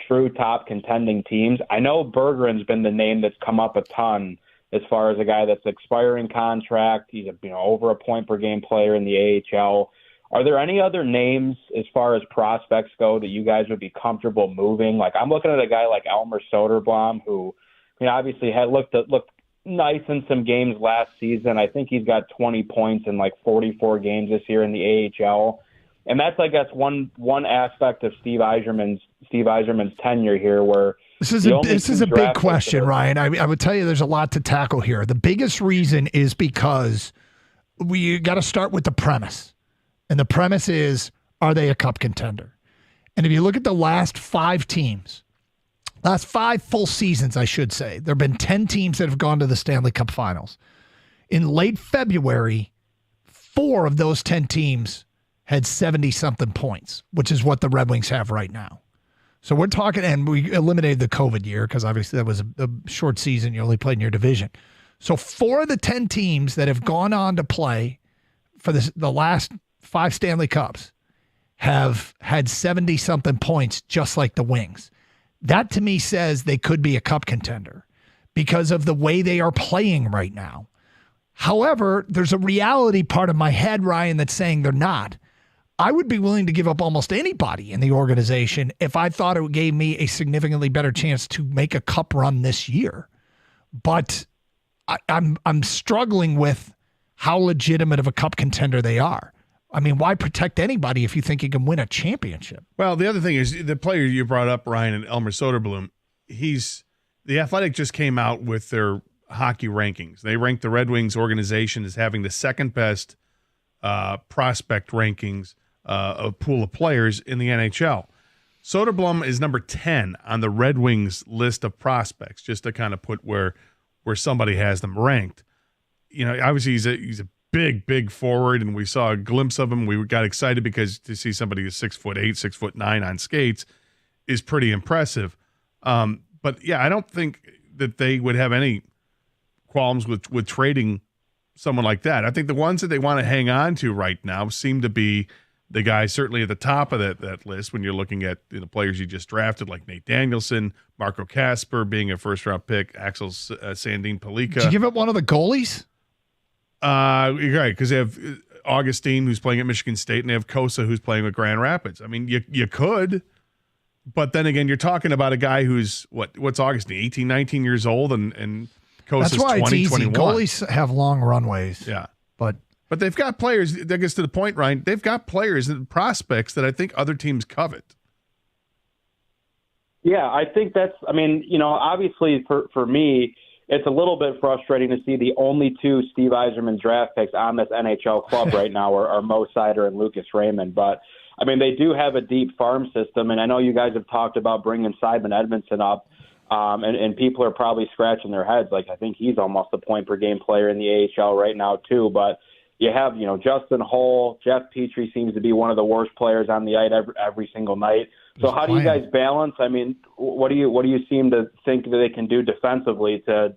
true top contending teams. I know Bergeron's been the name that's come up a ton as far as a guy that's expiring contract. He's over a point per game player in the AHL. Are there any other names as far as prospects go that you guys would be comfortable moving? Like, I'm looking at a guy like Elmer Soderblom, who obviously had looked nice in some games last season. I think he's got 20 points in like 44 games this year in the AHL. And that's, I guess, one aspect of Steve Yzerman's tenure here, where this is a big question, Ryan. I would tell you there's a lot to tackle here. The biggest reason is because we got to start with the premise, and the premise is, are they a Cup contender? And if you look at the last 5 teams, last 5 full seasons, I should say, there have been 10 teams that have gone to the Stanley Cup Finals. In late February, 4 of those 10 teams had 70-something points, which is what the Red Wings have right now. So we're talking, and we eliminated the COVID year because obviously that was a short season. You only played in your division. So 4 of the 10 teams that have gone on to play for the last 5 Stanley Cups have had 70-something points, just like the Wings. That to me says they could be a Cup contender because of the way they are playing right now. However, there's a reality part of my head, Ryan, that's saying they're not. I would be willing to give up almost anybody in the organization if I thought it gave me a significantly better chance to make a Cup run this year. But I'm struggling with how legitimate of a Cup contender they are. I mean, why protect anybody if you think you can win a championship? Well, the other thing is the player you brought up, Ryan, and Elmer Soderblom, the Athletic just came out with their hockey rankings. They ranked the Red Wings organization as having the second best prospect rankings of pool of players in the NHL. Soderblom is number 10 on the Red Wings list of prospects, just to kind of put where somebody has them ranked. Obviously he's a big forward, and we saw a glimpse of him. We got excited because to see somebody who's 6'8", 6'9" on skates is pretty impressive. But yeah, I don't think that they would have any qualms with trading someone like that. I think the ones that they want to hang on to right now seem to be the guys certainly at the top of that list when you're looking at the players you just drafted, like Nate Danielson, Marco Kasper being a first-round pick, Axel Sandin Palika. Did you give up one of the goalies? You're right, because they have Augustine, who's playing at Michigan State, and they have Kosa, who's playing with Grand Rapids. I mean, you could, but then again, you're talking about a guy who's, what's Augustine, 18, 19 years old, and Kosa's 20, 21. That's why it's easy. 21. Goalies have long runways. Yeah. But they've got players, that gets to the point, Ryan, they've got players and prospects that I think other teams covet. Yeah, I think obviously for me, it's a little bit frustrating to see the only 2 Steve Yzerman draft picks on this NHL club right now are Mo Seider and Lucas Raymond. But, I mean, they do have a deep farm system, and I know you guys have talked about bringing Simon Edmondson up, and people are probably scratching their heads. Like, I think he's almost a point-per-game player in the AHL right now, too. But you have, Justin Hull, Jeff Petrie seems to be one of the worst players on the ice every single night. So how do you guys balance? I mean, what do you seem to think that they can do defensively to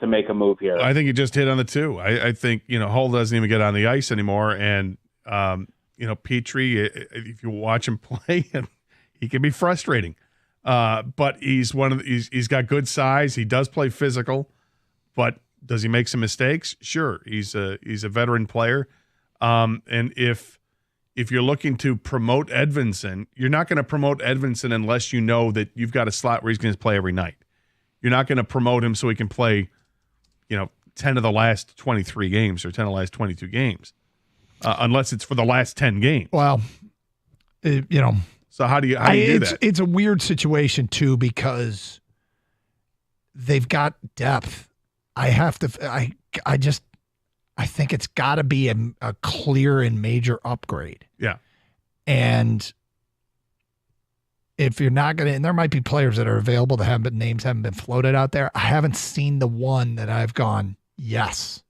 make a move here? I think you just hit on the 2. I think, Hull doesn't even get on the ice anymore. And, Petrie, if you watch him play, he can be frustrating. But he's he's got good size. He does play physical, but does he make some mistakes? Sure. He's a veteran player. And if you're looking to promote Edvinsson, you're not going to promote Edvinsson unless you know that you've got a slot where he's going to play every night. You're not going to promote him so he can play, 10 of the last 23 games or 10 of the last 22 games, unless it's for the last 10 games. Well, So how do you do that? It's a weird situation too because they've got depth. I think it's got to be a clear and major upgrade. Yeah. And if you're not going to, and there might be players that are available that names haven't been floated out there. I haven't seen the one that I've gone, yes.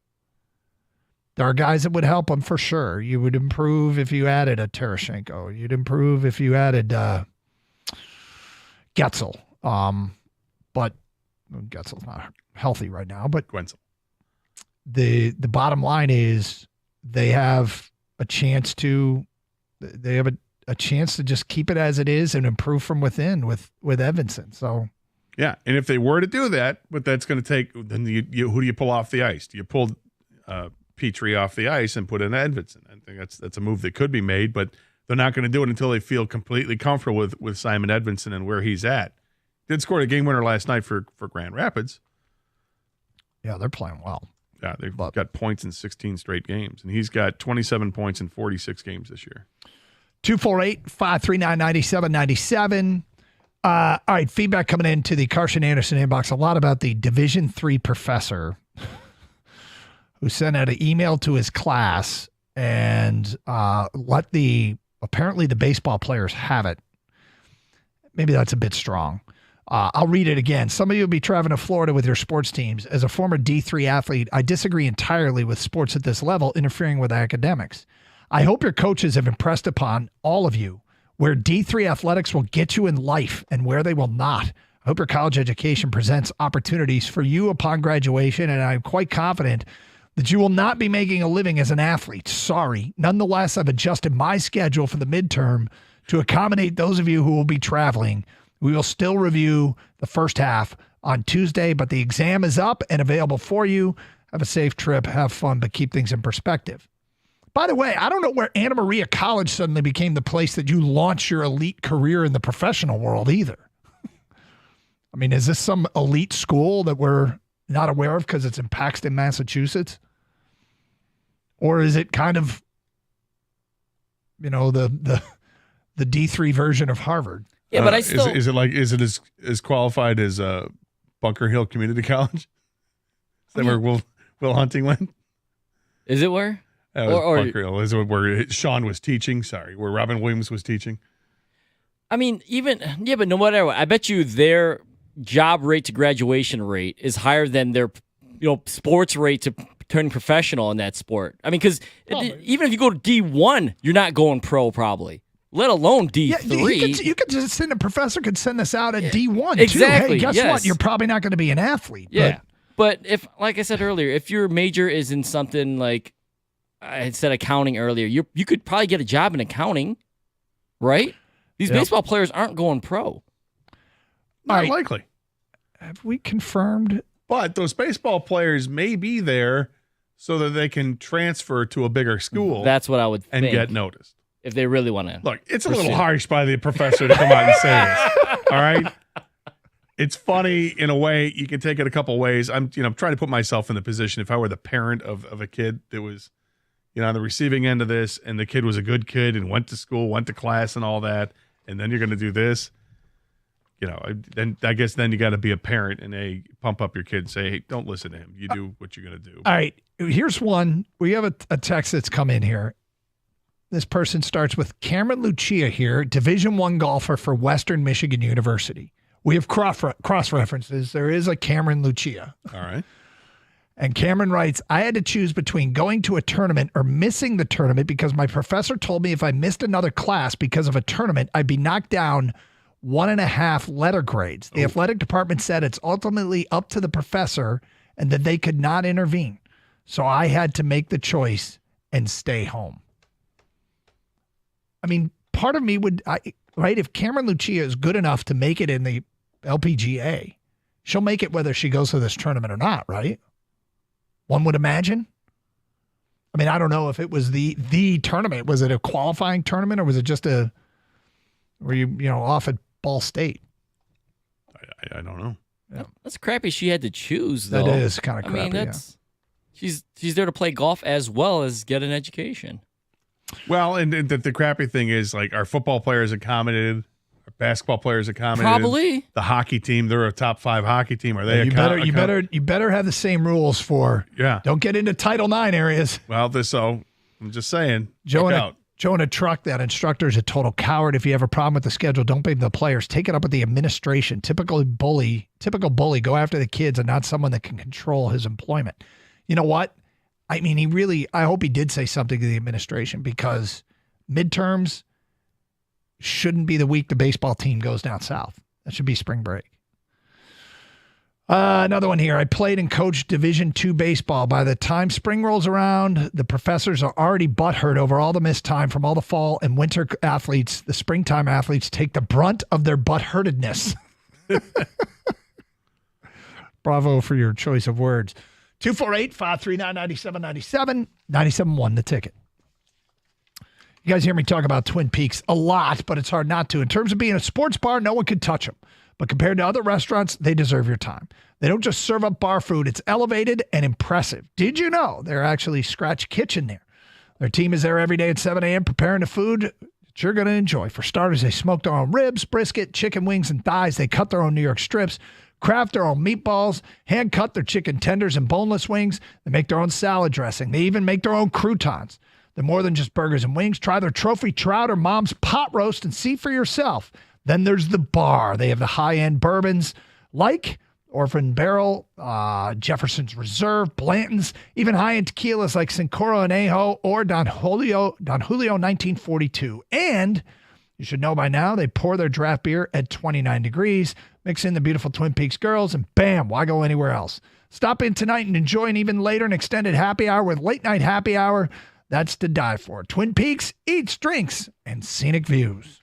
There are guys that would help them for sure. You would improve if you added a Tarasenko. You'd improve if you added Getzel. But Getzel's not healthy right now. But Gwenzel. The bottom line is they have a chance to just keep it as it is and improve from within with Evanson. So yeah, and if they were to do that, but that's going to take, then who do you pull off the ice? Do you pull Petrie off the ice and put in Edvinson? I think that's a move that could be made, but they're not going to do it until they feel completely comfortable with Simon Edvinson and where he's at. Did score a game winner last night for Grand Rapids. Yeah, they're playing well. Yeah, they've got points in 16 straight games, and he's got 27 points in 46 games this year. 248-539-9797. All right, feedback coming into the Carson Anderson inbox. A lot about the Division III professor who sent out an email to his class and apparently the baseball players have it. Maybe that's a bit strong. I'll read it again. Some of you will be traveling to Florida with your sports teams. As a former D3 athlete, I disagree entirely with sports at this level interfering with academics. I hope your coaches have impressed upon all of you where D3 athletics will get you in life and where they will not. I hope your college education presents opportunities for you upon graduation, and I'm quite confident that you will not be making a living as an athlete. Sorry. Nonetheless, I've adjusted my schedule for the midterm to accommodate those of you who will be traveling. We will still review the first half on Tuesday, but the exam is up and available for you. Have a safe trip, have fun, but keep things in perspective. By the way, I don't know where Anna Maria College suddenly became the place that you launch your elite career in the professional world either. I mean, is this some elite school that we're not aware of because it's in Paxton, Massachusetts? Or is it kind of, the D3 version of Harvard? Yeah, but I still is it as qualified as Bunker Hill Community College? Is that where Will Hunting went? Is it where? Bunker Hill. Is it where Sean was teaching? Sorry, where Robin Williams was teaching. I mean, but no matter what, I bet you their job rate to graduation rate is higher than their sports rate to turning professional in that sport. I mean, because even if you go to D1, you're not going pro probably. Let alone D3. Yeah, you could just send a professor could send this out at D1 exactly, too. Hey, guess what? You're probably not going to be an athlete. Yeah. But if, like I said earlier, if your major is in something like I said accounting earlier, you could probably get a job in accounting, right? These baseball players aren't going pro. Not likely. Have we confirmed? But those baseball players may be there so that they can transfer to a bigger school. That's what I would think. And get noticed. If they really want to. Look, it's a little harsh by the professor to come out and say this. All right? It's funny in a way. You can take it a couple ways. I'm trying to put myself in the position if I were the parent of a kid that was, on the receiving end of this, and the kid was a good kid and went to school, went to class and all that, and then you're going to do this. Then I guess then you got to be a parent and pump up your kid and say, hey, don't listen to him. You do what you're going to do. All right. Here's one. We have a text that's come in here. This person starts with Cameron Lucia here, Division I golfer for Western Michigan University. We have cross references. There is a Cameron Lucia. All right. And Cameron writes, I had to choose between going to a tournament or missing the tournament because my professor told me if I missed another class because of a tournament, I'd be knocked down 1.5 letter grades. The athletic department said it's ultimately up to the professor and that they could not intervene. So I had to make the choice and stay home. I mean, part of me would, right, if Cameron Lucia is good enough to make it in the LPGA, she'll make it whether she goes to this tournament or not, right? One would imagine. I mean, I don't know if it was the tournament. Was it a qualifying tournament or was it just were you off at Ball State? I don't know. Yeah. That's crappy she had to choose, though. That is kind of crappy. I mean, she's there to play golf as well as get an education. Well, and the crappy thing is, like, our football players accommodated, our basketball players accommodated. Probably. The hockey team, they're a top 5 hockey team. Are they? You better have the same rules for. Yeah. Don't get into Title IX areas. Well, I'm just saying. Joe in a truck, that instructor is a total coward. If you have a problem with the schedule, don't blame the players. Take it up with the administration. Typical bully. Go after the kids and not someone that can control his employment. You know what? I mean, I hope he did say something to the administration because midterms shouldn't be the week the baseball team goes down south. That should be spring break. Another one here. I played and coached Division II baseball. By the time spring rolls around, the professors are already butthurt over all the missed time from all the fall and winter athletes. The springtime athletes take the brunt of their butthurtedness. Bravo for your choice of words. 248-539-9797, 97.1 The Ticket. You guys hear me talk about Twin Peaks a lot, but it's hard not to. In terms of being a sports bar, no one could touch them. But compared to other restaurants, they deserve your time. They don't just serve up bar food. It's elevated and impressive. Did you know they're actually Scratch Kitchen there? Their team is there every day at 7 a.m. preparing the food that you're going to enjoy. For starters, they smoke their own ribs, brisket, chicken wings, and thighs. They cut their own New York strips, craft their own meatballs, hand cut their chicken tenders and boneless wings. They make their own salad dressing. They even make their own croutons. They're more than just burgers and wings. Try their trophy trout or mom's pot roast and see for yourself. Then there's the bar. They have the high-end bourbons like Orphan Barrel, Jefferson's Reserve, Blanton's, even high-end tequilas like Cincoro Anejo or Don Julio 1942. And you should know by now, they pour their draft beer at 29 degrees, mix in the beautiful Twin Peaks girls, and bam, why go anywhere else? Stop in tonight and enjoy an even later and extended happy hour with late-night happy hour. That's to die for. Twin Peaks, eats, drinks, and scenic views.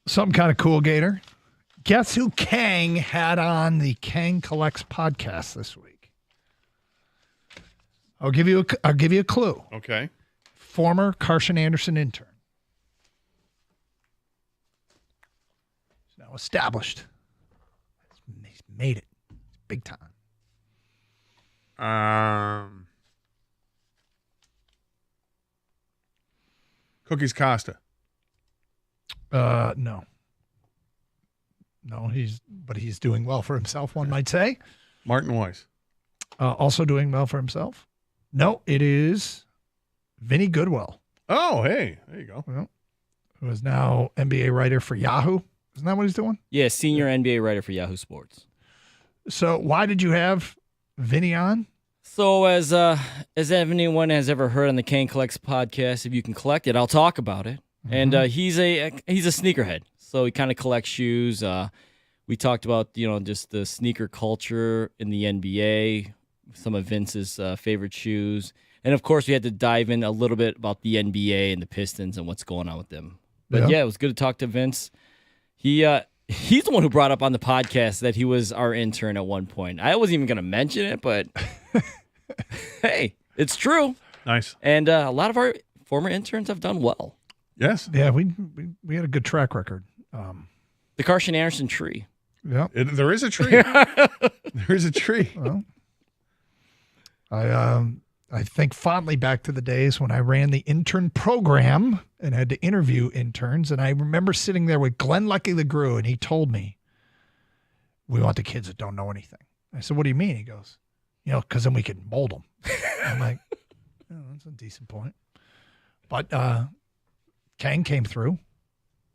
Some kind of cool, Gator. Guess who Kang had on the Kang Collects podcast this week? I'll give you a clue. Okay. former Carson Anderson intern. He's now established. He's made it. Big time. Cookies Costa. No. No, he's doing well for himself, one might say. Martin Weiss. Also doing well for himself. No, it is Vinny Goodwill. Oh, hey, there you go. Well, who is now NBA writer for Yahoo. Isn't that what he's doing? Yeah, senior NBA writer for Yahoo Sports. So why did you have Vinny on? So as anyone has ever heard on the Kane Collects podcast, if you can collect it, I'll talk about it. Mm-hmm. And he's a sneakerhead, so he kind of collects shoes. We talked about just the sneaker culture in the NBA, some of Vince's favorite shoes, and of course we had to dive in a little bit about the NBA and the Pistons and what's going on with them. But yeah, it was good to talk to Vince. He's the one who brought up on the podcast that he was our intern at one point. I wasn't even going to mention it, but hey, it's true. Nice. And a lot of our former interns have done well. Yes. Yeah, we had a good track record. The Carson Anderson tree. Yeah. There is a tree. There is a tree. Well, I think fondly back to the days when I ran the intern program and had to interview interns. And I remember sitting there with Glenn Lucky LeGrew, and he told me, we want the kids that don't know anything. I said, what do you mean? He goes, because then we can mold them. I'm like, that's a decent point. But Kang came through.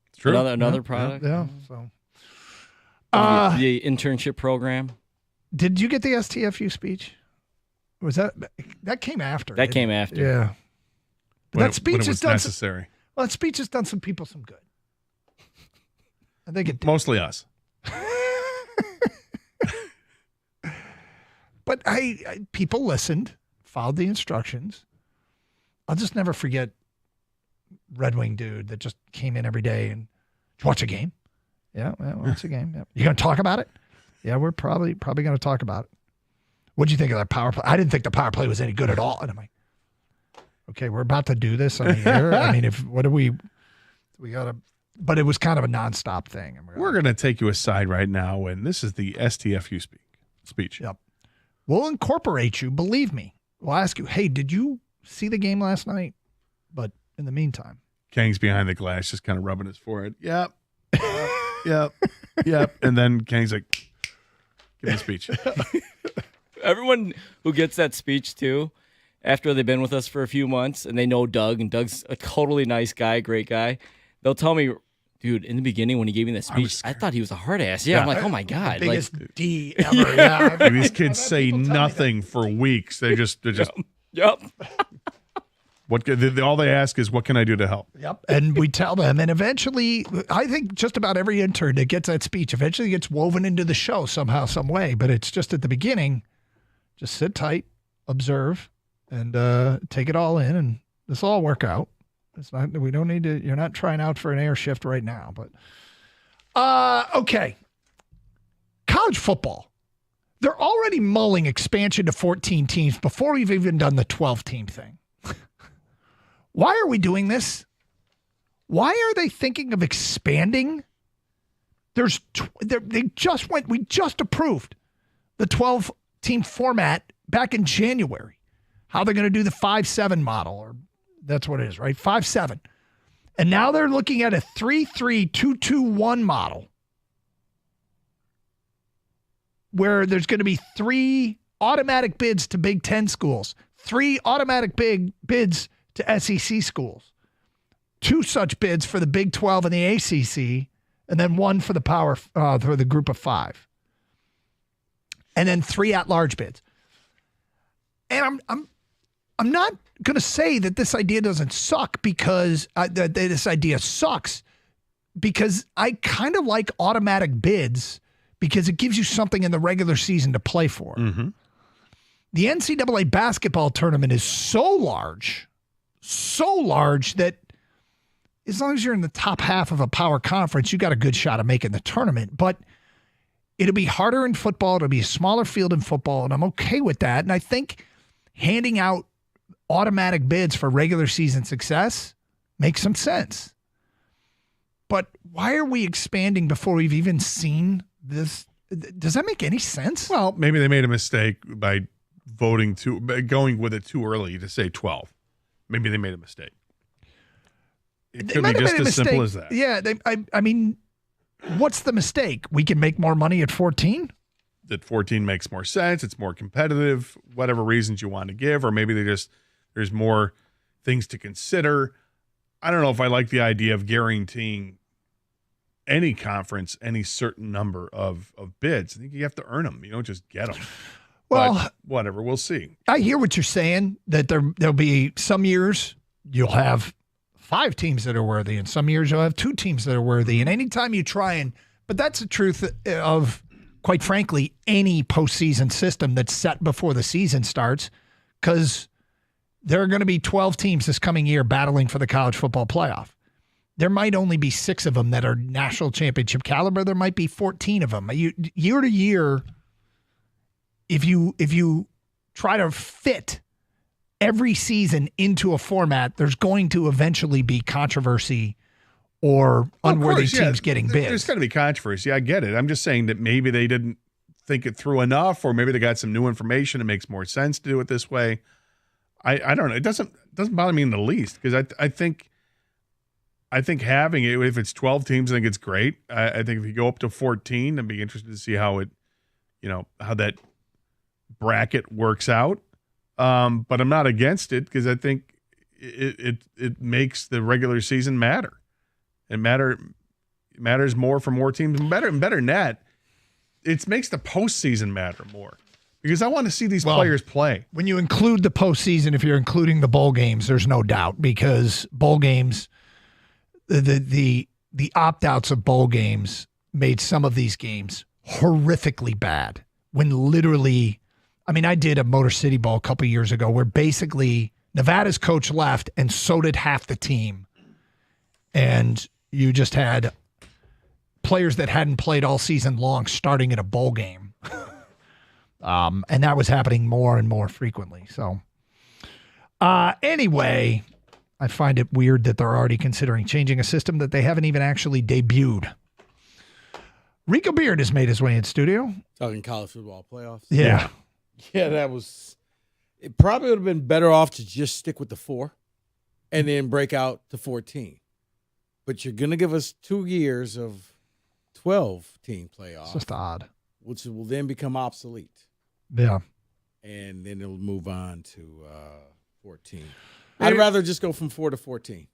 It's true. Another product. Yeah. So the internship program. Did you get the STFU speech? Was that came after? That came after. Yeah. But that speech has done necessary. That speech has done some people some good. I think it did. Mostly us. But people listened, followed the instructions. I'll just never forget Red Wing dude that just came in every day and watch a game. Yeah, watch a game. Yeah. You gonna talk about it? Yeah, we're probably gonna talk about it. What'd you think of that power play? I didn't think the power play was any good at all. And I'm like, okay, we're about to do this on the air. I mean, we gotta, but it was kind of a nonstop thing. We're gonna take you aside right now, and this is the STFU speech. Yep. We'll incorporate you. Believe me. We'll ask you, hey, did you see the game last night? But in the meantime, Kang's behind the glass, just kind of rubbing his forehead. Yep. Yep. And then Kang's like, give me a speech. Everyone who gets that speech too, after they've been with us for a few months and they know Doug, and Doug's a totally nice guy, great guy, they'll tell me, dude, in the beginning when he gave me that speech, I thought he was a hard ass. Yeah, I'm like, oh my God. Biggest D ever. Yeah. These kids say nothing for weeks. They're just Yep. All they ask is, what can I do to help? Yep. And we tell them, and eventually, I think just about every intern that gets that speech eventually gets woven into the show somehow, some way. But it's just at the beginning, just sit tight, observe, and take it all in, and this will all work out. It's not. We don't need to. You're not trying out for an air shift right now, but okay. College football. They're already mulling expansion to 14 teams before we've even done the 12-team thing. Why are we doing this? Why are they thinking of expanding? We just approved the 12-team format back in January. How they're going to do the 5-7 model, or that's what it is, right? 5-7. And now they're looking at a 3-3-2-2-1 model where there's going to be 3 automatic bids to Big Ten schools, 3 automatic bids to SEC schools, 2 such bids for the Big 12 and the ACC, and then 1 for the group of 5, and then 3 at-large bids. And I'm not going to say that this idea doesn't suck because that this idea sucks, because I kind of like automatic bids because it gives you something in the regular season to play for. Mm-hmm. The NCAA basketball tournament is so large that as long as you're in the top half of a power conference, you got a good shot of making the tournament. But it'll be harder in football. It'll be a smaller field in football, and I'm okay with that. And I think handing out automatic bids for regular season success makes some sense. But why are we expanding before we've even seen this? Does that make any sense? Well, maybe they made a mistake by going with it too early to say 12. Maybe they made a mistake. It could be just as simple as that. Yeah, I mean, what's the mistake? We can make more money at 14? That 14 makes more sense. It's more competitive, whatever reasons you want to give, or maybe there's more things to consider. I don't know if I like the idea of guaranteeing any conference any certain number of bids. I think you have to earn them. You don't just get them. Well, but whatever, we'll see. I hear what you're saying, that there'll be some years you'll have 5 teams that are worthy, and some years you'll have 2 teams that are worthy. And anytime you try but that's the truth of, quite frankly, any postseason system that's set before the season starts, because there are going to be 12 teams this coming year battling for the college football playoff. There might only be 6 of them that are national championship caliber. There might be 14 of them. Year to year, if you try to fit every season into a format, there's going to eventually be controversy or unworthy teams getting bids. There's going to be controversy. I get it. I'm just saying that maybe they didn't think it through enough, or maybe they got some new information. It makes more sense to do it this way. I don't know. It doesn't bother me in the least, because I think having it, if it's 12 teams, I think it's great. I think if you go up to 14, I'd be interested to see how that bracket works out. But I'm not against it, because I think it makes the regular season matter. It matters more for more teams. And better than that, it makes the postseason matter more, because I want to see these players play. When you include the postseason, if you're including the bowl games, there's no doubt, because bowl games, the opt-outs of bowl games made some of these games horrifically bad. When literally, I mean, I did a Motor City Bowl a couple years ago where basically Nevada's coach left and so did half the team. And you just had players that hadn't played all season long starting in a bowl game. And that was happening more and more frequently. So anyway, I find it weird that they're already considering changing a system that they haven't even actually debuted. Rico Beard has made his way in studio. Talking college football playoffs. Yeah. Yeah, it probably would have been better off to just stick with the 4 and then break out to 14. But you're going to give us 2 years of 12-team playoffs. It's just odd. Which will then become obsolete. Yeah. And then it'll move on to 14. I'd rather just go from 4 to 14.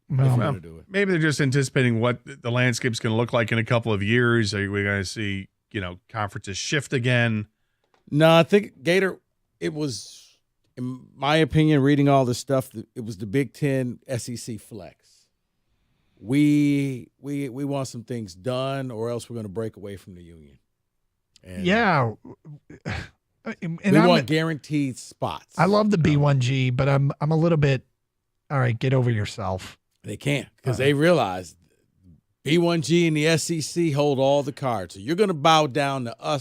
Well, maybe they're just anticipating what the landscape's going to look like in a couple of years. Are we going to see, conferences shift again? No, I think, Gator, it was, in my opinion, reading all this stuff, it was the Big Ten SEC flex. We want some things done, or else we're going to break away from the union. And yeah. And we want guaranteed spots. I love the B1G, but I'm a little bit, all right, get over yourself. They can't, because they realize B1G and the SEC hold all the cards. So you're going to bow down to us